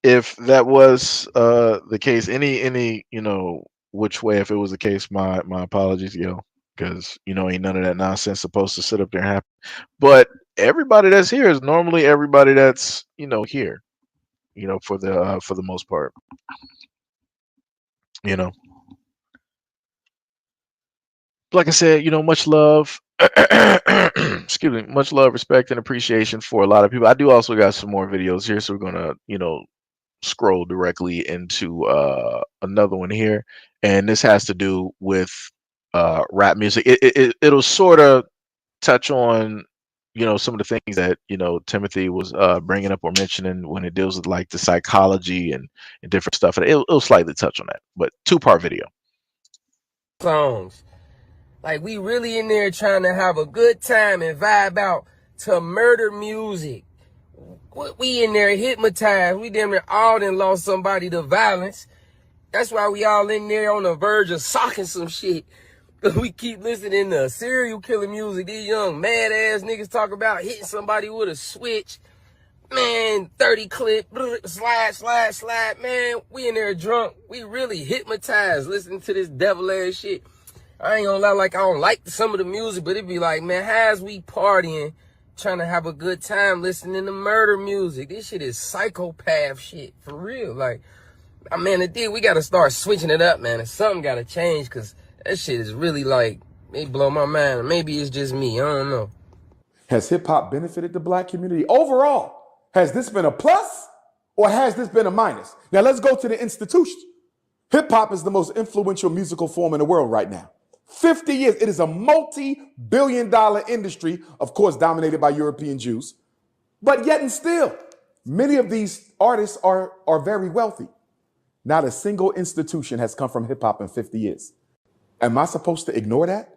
if that was the case, any which way, if it was the case, my apologies, because ain't none of that nonsense supposed to sit up there and happen. But everybody that's here is normally everybody that's here, for the most part, like I said, much love. Excuse me, much love, respect, and appreciation for a lot of people. I do also got some more videos here, so we're gonna scroll directly into another one here, and this has to do with rap music. It'll sort of touch on some of the things that Timothy was bringing up or mentioning when it deals with like the psychology and different stuff. And it'll slightly touch on that, but 2-part video. Songs. Like we really in there trying to have a good time and vibe out to murder music. We in there hypnotized. We damn near all done lost somebody to violence. That's why we all in there on the verge of socking some shit. Cause we keep listening to serial killer music. These young mad ass niggas talk about hitting somebody with a switch. Man, 30 clip, slide. Man, we in there drunk. We really hypnotized listening to this devil ass shit. I ain't gonna lie, like I don't like some of the music, but it be like, man, how's we partying, trying to have a good time listening to murder music? This shit is psychopath shit, for real. Like, man, we gotta start switching it up, man. And something gotta change, cause that shit is really like, it blow my mind. Maybe it's just me, I don't know. Has hip hop benefited the black community overall? Has this been a plus or has this been a minus? Now let's go to the institutions. Hip hop is the most influential musical form in the world right now. 50 years, it is a multi-billion-dollar industry, of course, dominated by European Jews. But yet and still, many of these artists are very wealthy. Not a single institution has come from hip hop in 50 years. Am I supposed to ignore that?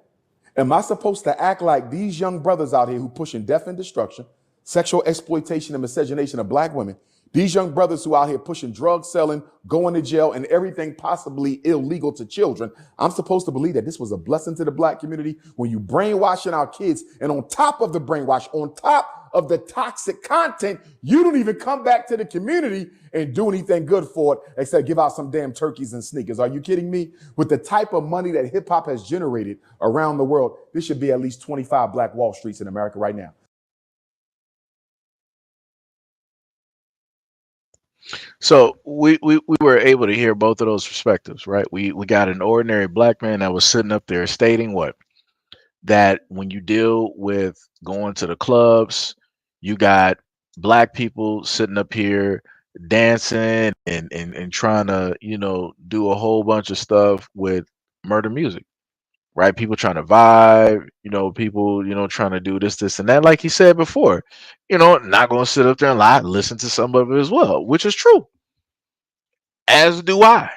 Am I supposed to act like these young brothers out here who pushing death and destruction, sexual exploitation and miscegenation of black women, these young brothers who out here pushing drug selling, going to jail, and everything possibly illegal to children, I'm supposed to believe that this was a blessing to the black community when you brainwashing our kids, and on top of the brainwash, on top of the toxic content, you don't even come back to the community and do anything good for it except give out some damn turkeys and sneakers. Are you kidding me? With the type of money that hip hop has generated around the world, this should be at least 25 Black Wall Streets in America right now. So we were able to hear both of those perspectives, right? We got an ordinary black man that was sitting up there stating what? That when you deal with going to the clubs, you got black people sitting up here dancing and trying to, you know, do a whole bunch of stuff with murder music, right? People trying to vibe, you know, people, you know, trying to do this, and that. Like he said before, you know, not going to sit up there and lie, listen to some of it as well, which is true, as do I.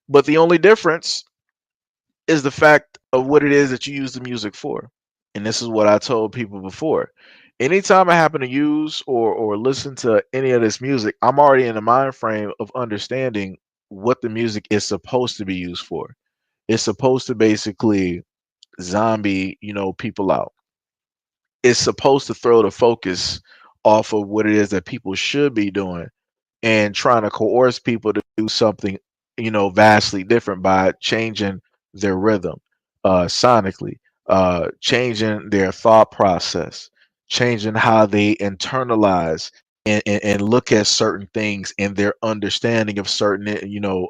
But the only difference is the fact of what it is that you use the music for. And this is what I told people before. Anytime I happen to use or listen to any of this music, I'm already in the mind frame of understanding what the music is supposed to be used for. It's supposed to basically zombie, you know, people out. It's supposed to throw the focus off of what it is that people should be doing and trying to coerce people to do something, you know, vastly different by changing their rhythm, sonically, changing their thought process, changing how they internalize and look at certain things and their understanding of certain, you know,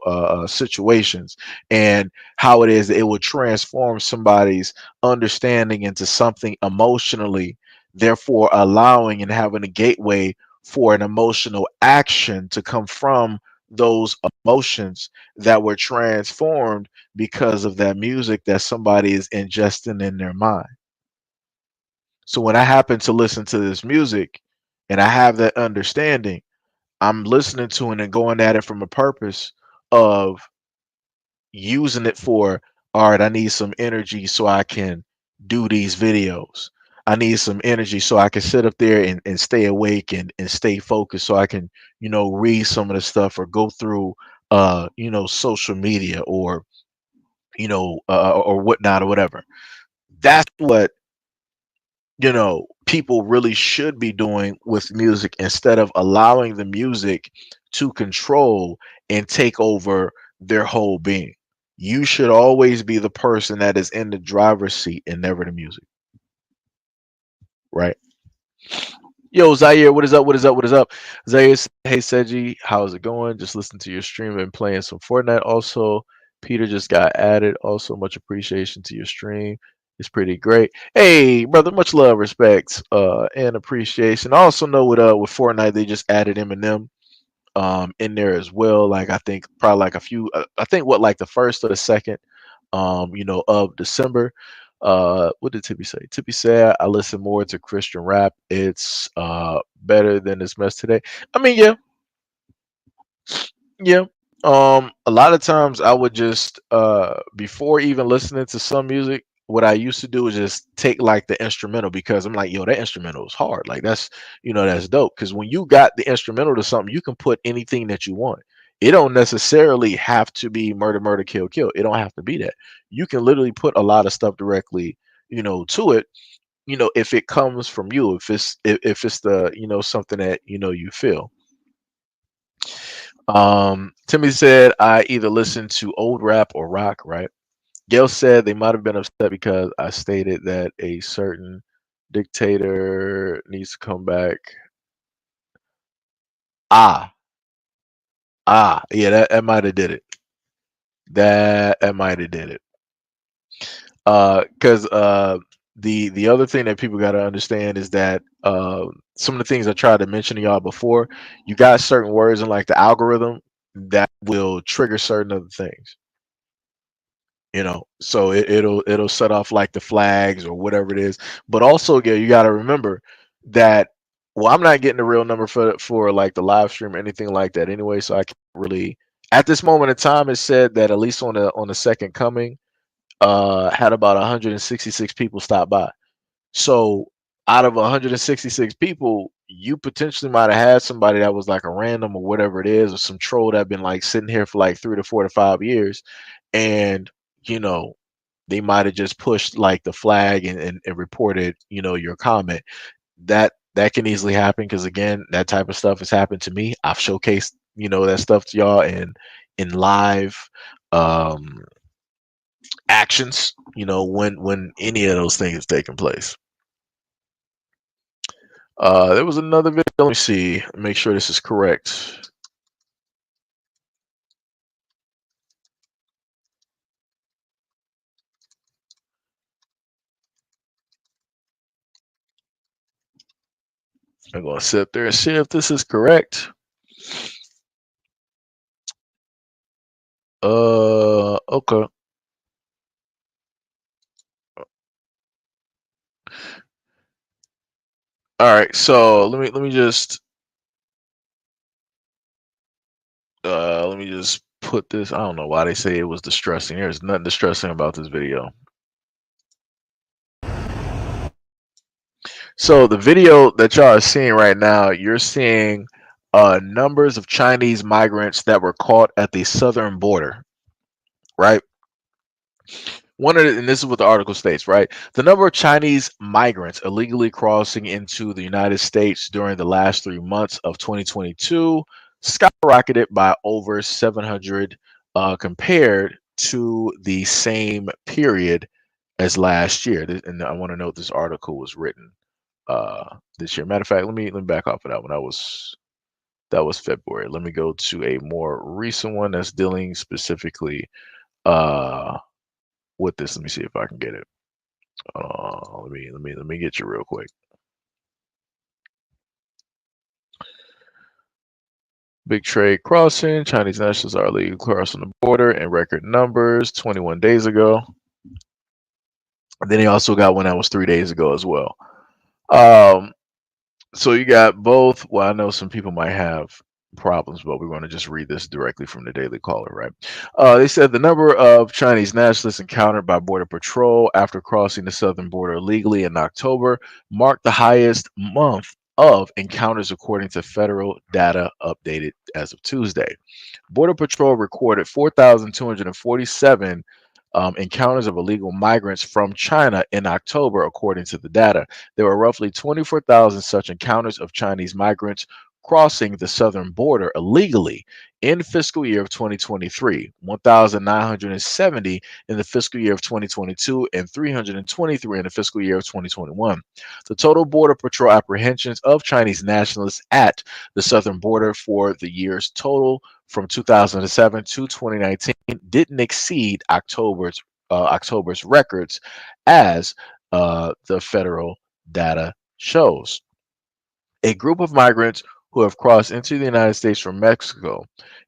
situations, and how it is that it will transform somebody's understanding into something emotionally, therefore allowing and having a gateway for an emotional action to come from those emotions that were transformed because of that music that somebody is ingesting in their mind. So when I happen to listen to this music and I have that understanding, I'm listening to it and going at it from a purpose of using it for, all right, I need some energy so I can do these videos. I need some energy so I can sit up there and stay awake and stay focused so I can, you know, read some of the stuff or go through, you know, social media or, you know, or whatnot or whatever. That's what, you know, people really should be doing with music instead of allowing the music to control and take over their whole being. You should always be the person that is in the driver's seat and never the music. Right? Yo, Zaire, what is up? What is up? What is up? Zaire, hey Seji, how's it going? Just listen to your stream and playing some Fortnite. Also, Peter just got added. Also, much appreciation to your stream. It's pretty great. Hey, brother, much love, respect, and appreciation. I also know with Fortnite they just added Eminem in there as well. Like I think probably like a few. I think what like the first or the second, you know, of December. What did Tippy say? Tippy said I listen more to Christian rap. It's better than this mess today. I mean, yeah, yeah. A lot of times I would just before even listening to some music, what I used to do is just take like the instrumental because I'm like, yo, that instrumental is hard. Like that's, you know, that's dope. Because when you got the instrumental to something, you can put anything that you want. It don't necessarily have to be murder, murder, kill, kill. It don't have to be that. You can literally put a lot of stuff directly, you know, to it. You know, if it comes from you, if it's the, you know, something that, you know, you feel. Timmy said I either listen to old rap or rock, right? Gail said they might have been upset because I stated that a certain dictator needs to come back. Ah, yeah, that might have did it. That might have did it. Because the other thing that people got to understand is that some of the things I tried to mention to y'all before, you got certain words in like the algorithm that will trigger certain other things. You know, so it'll set off like the flags or whatever it is. But also, yeah, you got to remember that Well, I'm not getting the real number for like the live stream or anything like that anyway, so I can't really. At this moment in time, it said that at least on the second coming, had about 166 people stop by. So out of 166 people, you potentially might have had somebody that was like a random or whatever it is, or some troll that been like sitting here for like 3 to 4 to 5 years, and you know they might have just pushed like the flag and reported your comment. That can easily happen because again, that type of stuff has happened to me. I've showcased that stuff to y'all in live um actions. When any of those things have taken place. There was another video. Let me see. Make sure this is correct. I'm gonna sit there and see if this is correct. Okay. All right. So let me just put this. I don't know why they say it was distressing. There's nothing distressing about this video. So the video that y'all are seeing right now, you're seeing numbers of Chinese migrants that were caught at the southern border, right? And this is what the article states, right? The number of Chinese migrants illegally crossing into the United States during the last 3 months of 2022 skyrocketed by over 700 compared to the same period as last year. And I want to note this article was written this year. Matter of fact, let me back off of that one. That was February. Let me go to a more recent one that's dealing specifically with this. Let me see if I can get it. Let me get you real quick. Big trade crossing. Chinese nationals are illegally crossing the border in record numbers 21 days ago. And then he also got one that was 3 days ago as well. So you got both. Well, I know some people might have problems, but we're going to just read this directly from the Daily Caller, right? They said the number of Chinese nationalists encountered by Border Patrol after crossing the southern border illegally in October marked the highest month of encounters according to federal data updated as of Tuesday. Border Patrol recorded 4,247 encounters of illegal migrants from China in October, according to the data. There were roughly 24,000 such encounters of Chinese migrants crossing the southern border illegally in fiscal year of 2023, 1,970 in the fiscal year of 2022, and 323 in the fiscal year of 2021. The total Border Patrol apprehensions of Chinese nationalists at the southern border for the years total from 2007 to 2019 didn't exceed October's records, as the federal data shows. A group of migrants who have crossed into the United States from Mexico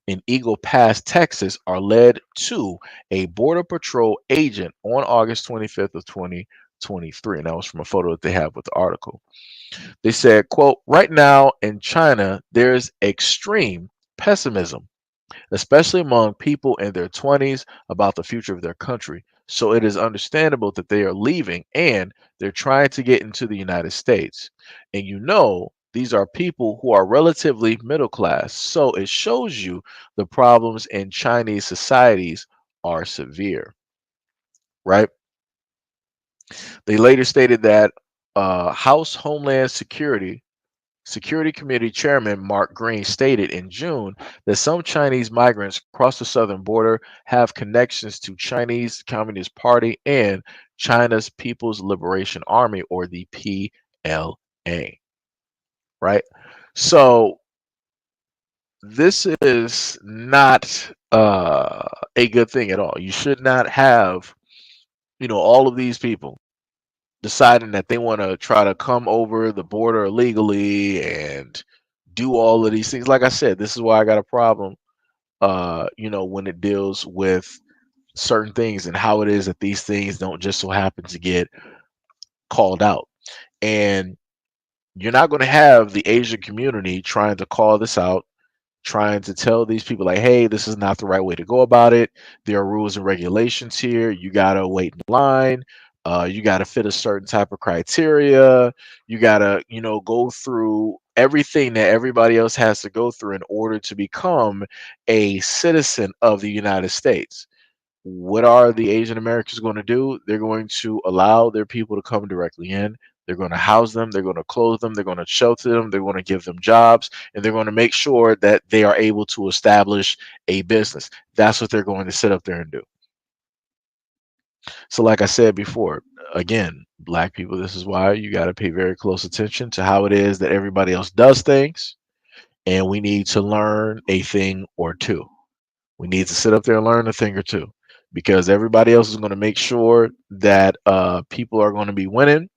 in Eagle Pass, Texas, are led to a Border Patrol agent on August 25th of 2023. And that was from a photo that they have with the article. They said, quote, "Right now in China, there's extreme pessimism, especially among people in their 20s, about the future of their country. So it is understandable that they are leaving and they're trying to get into the United States. And these are people who are relatively middle class. So it shows you the problems in Chinese societies are severe," right? They later stated that House Homeland Security Committee Chairman Mark Green stated in June that some Chinese migrants across the southern border have connections to Chinese Communist Party and China's People's Liberation Army, or the PLA. Right? So this is not a good thing at all. You should not have, all of these people deciding that they want to try to come over the border illegally and do all of these things. Like I said, this is why I got a problem, when it deals with certain things and how it is that these things don't just so happen to get called out. And You're not going to have the Asian community trying to call this out, trying to tell these people like, hey, this is not the right way to go about it. There are rules and regulations here. You gotta wait in line. You gotta fit a certain type of criteria. You gotta, go through everything that everybody else has to go through in order to become a citizen of the United States. What are the Asian Americans going to do? They're going to allow their people to come directly in. They're going to house them. They're going to clothe them. They're going to shelter them. They're going to give them jobs. And they're going to make sure that they are able to establish a business. That's what they're going to sit up there and do. So, like I said before, again, black people, this is why you got to pay very close attention to how it is that everybody else does things. And we need to learn a thing or two. We need to sit up there and learn a thing or two, because everybody else is going to make sure that people are going to be winning,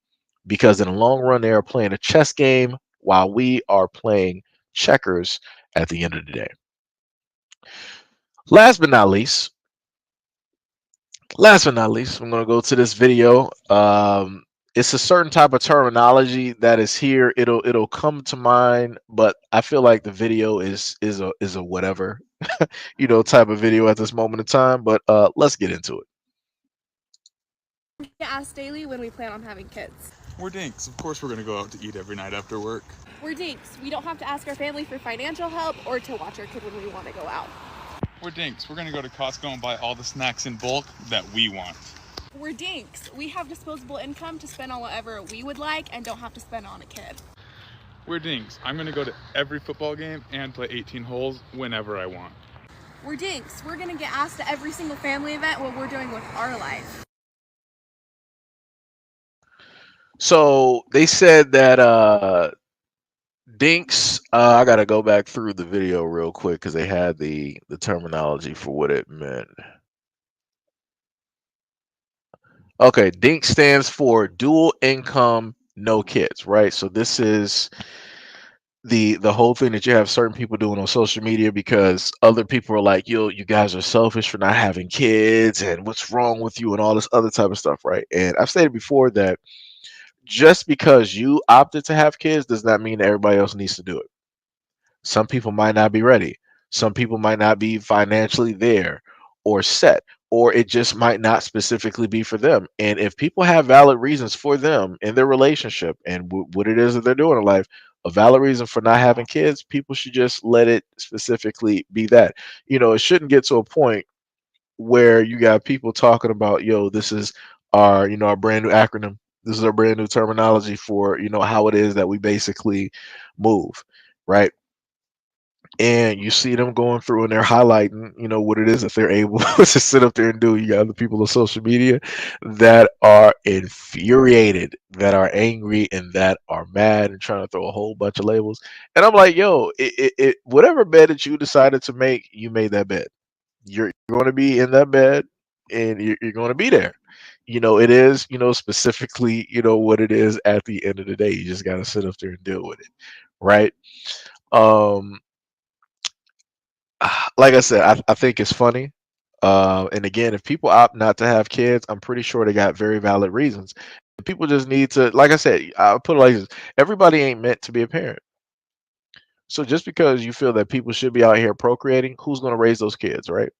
because in the long run they are playing a chess game while we are playing checkers at the end of the day. Last but not least, I'm going to go to this video. It's a certain type of terminology that is here. It'll come to mind, but I feel like the video is a whatever type of video at this moment in time. But let's get into it. Get asked daily when we plan on having kids. We're dinks. Of course we're going to go out to eat every night after work. We're dinks. We don't have to ask our family for financial help or to watch our kid when we want to go out. We're dinks. We're going to go to Costco and buy all the snacks in bulk that we want. We're dinks. We have disposable income to spend on whatever we would like and don't have to spend on a kid. We're dinks. I'm going to go to every football game and play 18 holes whenever I want. We're dinks. We're going to get asked to every single family event what we're doing with our life. So they said that dinks, I gotta go back through the video real quick because they had the terminology for what it meant. Okay, DINK stands for dual income, no kids, right? So this is the whole thing that you have certain people doing on social media, because other people are like, yo, you guys are selfish for not having kids and what's wrong with you and all this other type of stuff, right? And I've stated before that just because you opted to have kids does not mean that everybody else needs to do it. Some people might not be ready. Some people might not be financially there or set, or it just might not specifically be for them. And if people have valid reasons for them in their relationship and what it is that they're doing in life, a valid reason for not having kids, people should just let it specifically be that. It shouldn't get to a point where you got people talking about, yo, this is our brand new acronym. This is our brand new terminology for, how it is that we basically move, right? And you see them going through and they're highlighting, what it is that they're able to sit up there and do. You got the people on social media that are infuriated, that are angry, and that are mad and trying to throw a whole bunch of labels. And I'm like, yo, whatever bed that you decided to make, you made that bed. You're going to be in that bed and you're going to be there. It is, specifically, what it is at the end of the day. You just got to sit up there and deal with it. Right. Like I said, I think it's funny. And again, if people opt not to have kids, I'm pretty sure they got very valid reasons. People just need to, like I said, I'll put it like this: everybody ain't meant to be a parent. So just because you feel that people should be out here procreating, who's going to raise those kids, right?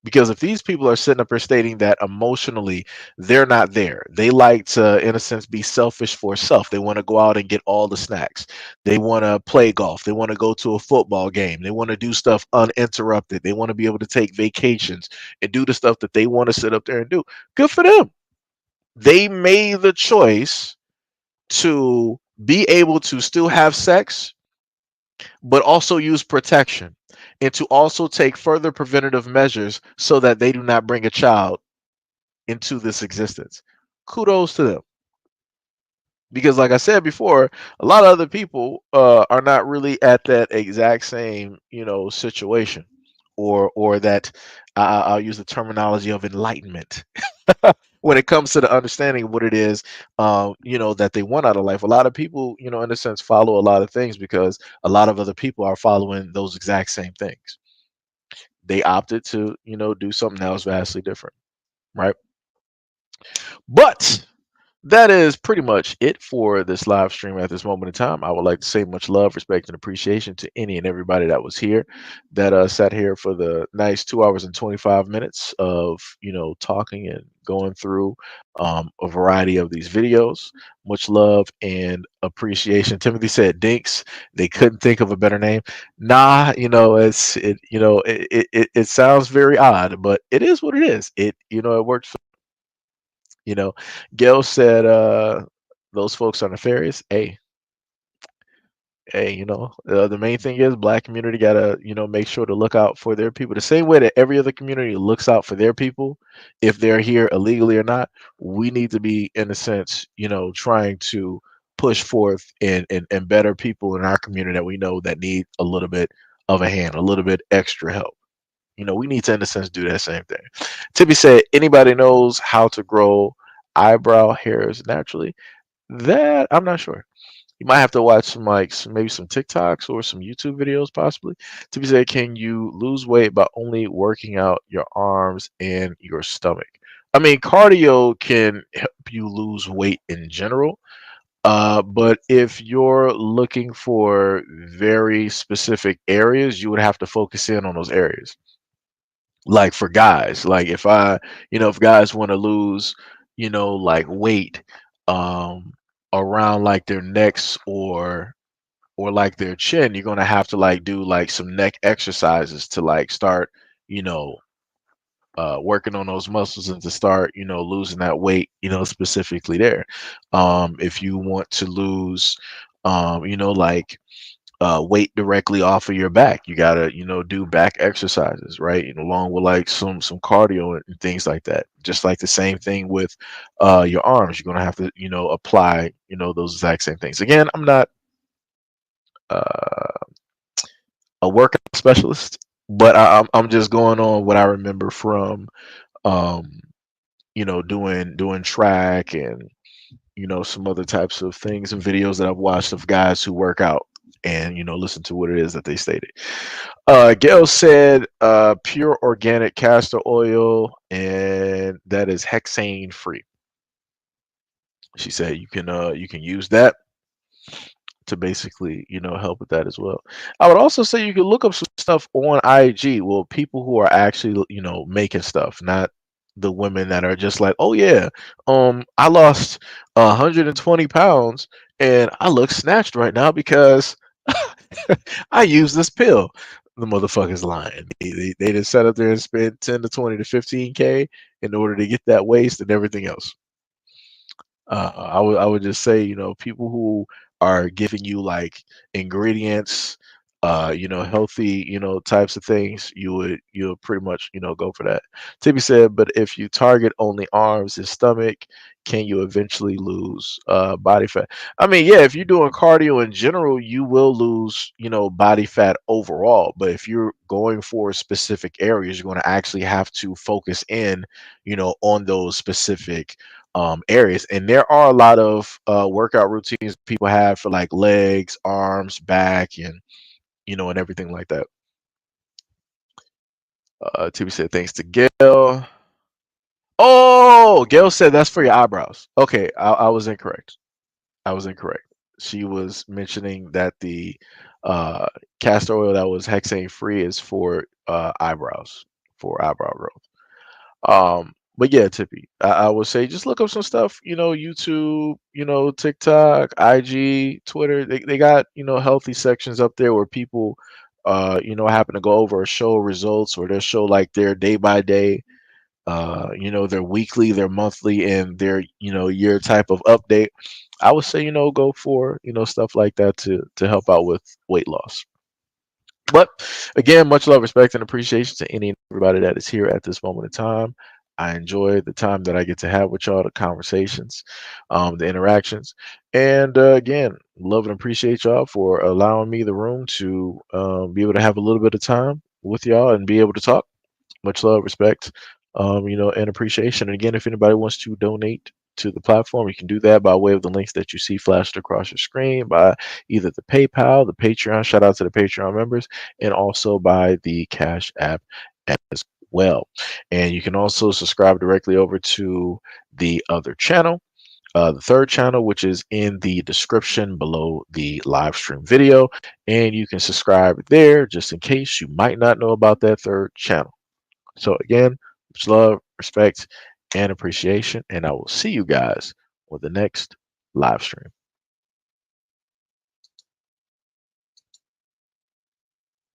Because if these people are sitting up here stating that emotionally they're not there, they like to, in a sense, be selfish for self. They want to go out and get all the snacks. They want to play golf. They want to go to a football game. They want to do stuff uninterrupted. They want to be able to take vacations and do the stuff that they want to sit up there and do. Good for them. They made the choice to be able to still have sex, but also use protection, and to also take further preventative measures so that they do not bring a child into this existence. Kudos to them. Because like I said before, a lot of other people are not really at that exact same, situation, or that I'll use the terminology of enlightenment when it comes to the understanding of what it is, that they want out of life. A lot of people, in a sense, follow a lot of things because a lot of other people are following those exact same things. They opted to, do something that was vastly different, right? But that is pretty much it for this live stream at this moment in time. I would like to say much love, respect, and appreciation to any and everybody that was here, that sat here for the nice 2 hours and 25 minutes of talking and going through a variety of these videos. Much love and appreciation. Timothy said Dinks. They couldn't think of a better name. Nah, it sounds very odd, but it is what it is. It works. Gail said, those folks are nefarious. Hey, the main thing is black community gotta, make sure to look out for their people the same way that every other community looks out for their people, if they're here illegally or not. We need to be, in a sense, trying to push forth and better people in our community that we know that need a little bit of a hand, a little bit extra help. We need to, in a sense, do that same thing. Tippy said, anybody knows how to grow eyebrow hairs naturally? That I'm not sure. You might have to watch maybe some TikToks or some YouTube videos, possibly. Tippy said, can you lose weight by only working out your arms and your stomach? I mean, cardio can help you lose weight in general. But if you're looking for very specific areas, you would have to focus in on those areas. Like for guys, like if guys want to lose, like weight, around like their necks or like their chin, you're gonna have to like do like some neck exercises to like start, you know, working on those muscles and to start, losing that weight, specifically there. If you want to lose, like weight directly off of your back, you gotta do back exercises, right, along with like some cardio and things like that. Just like the same thing with your arms, you're gonna have to apply those exact same things. Again, I'm not uh, a workout specialist, but I'm just going on what I remember from um, doing track and some other types of things and videos that I've watched of guys who work out and listen to what it is that they stated. Gail said pure organic castor oil, and that is hexane free. She said you can use that to basically help with that as well. I would also say you can look up some stuff on IG. Well, people who are actually making stuff, not the women that are just like, oh yeah, I lost 120 pounds and I look snatched right now because I use this pill. The motherfucker's lying. They just sat up there and spent 10 to 20 to 15K in order to get that waist and everything else. I would just say, people who are giving you like ingredients, healthy, types of things, you'll pretty much, go for that. Tippy said, but if you target only arms and stomach, can you eventually lose body fat? I mean, yeah, if you're doing cardio in general, you will lose, body fat overall. But if you're going for specific areas, you're going to actually have to focus in, on those specific areas. And there are a lot of workout routines people have for like legs, arms, back, and everything like that. TV said thanks to Gail. Oh, Gail said that's for your eyebrows. Okay, I was incorrect. I was incorrect. She was mentioning that the uh, castor oil that was hexane free is for eyebrows, for eyebrow growth. But yeah, Tippy, I would say just look up some stuff, YouTube, TikTok, IG, Twitter. They got, healthy sections up there where people, happen to go over or show results, or they'll show like their day by day, their weekly, their monthly, and their, year type of update. I would say, go for, stuff like that to help out with weight loss. But again, much love, respect, and appreciation to any and everybody that is here at this moment in time. I enjoy the time that I get to have with y'all, the conversations, the interactions. And again, love and appreciate y'all for allowing me the room to be able to have a little bit of time with y'all and be able to talk. Much love, respect, and appreciation. And again, if anybody wants to donate to the platform, you can do that by way of the links that you see flashed across your screen, by either the PayPal, the Patreon, shout out to the Patreon members, and also by the Cash App as well. And you can also subscribe directly over to the other channel. the third channel, which is in the description below the live stream video, and you can subscribe there just in case you might not know about that third channel. So again, much love, respect, and appreciation, and I will see you guys on the next live stream.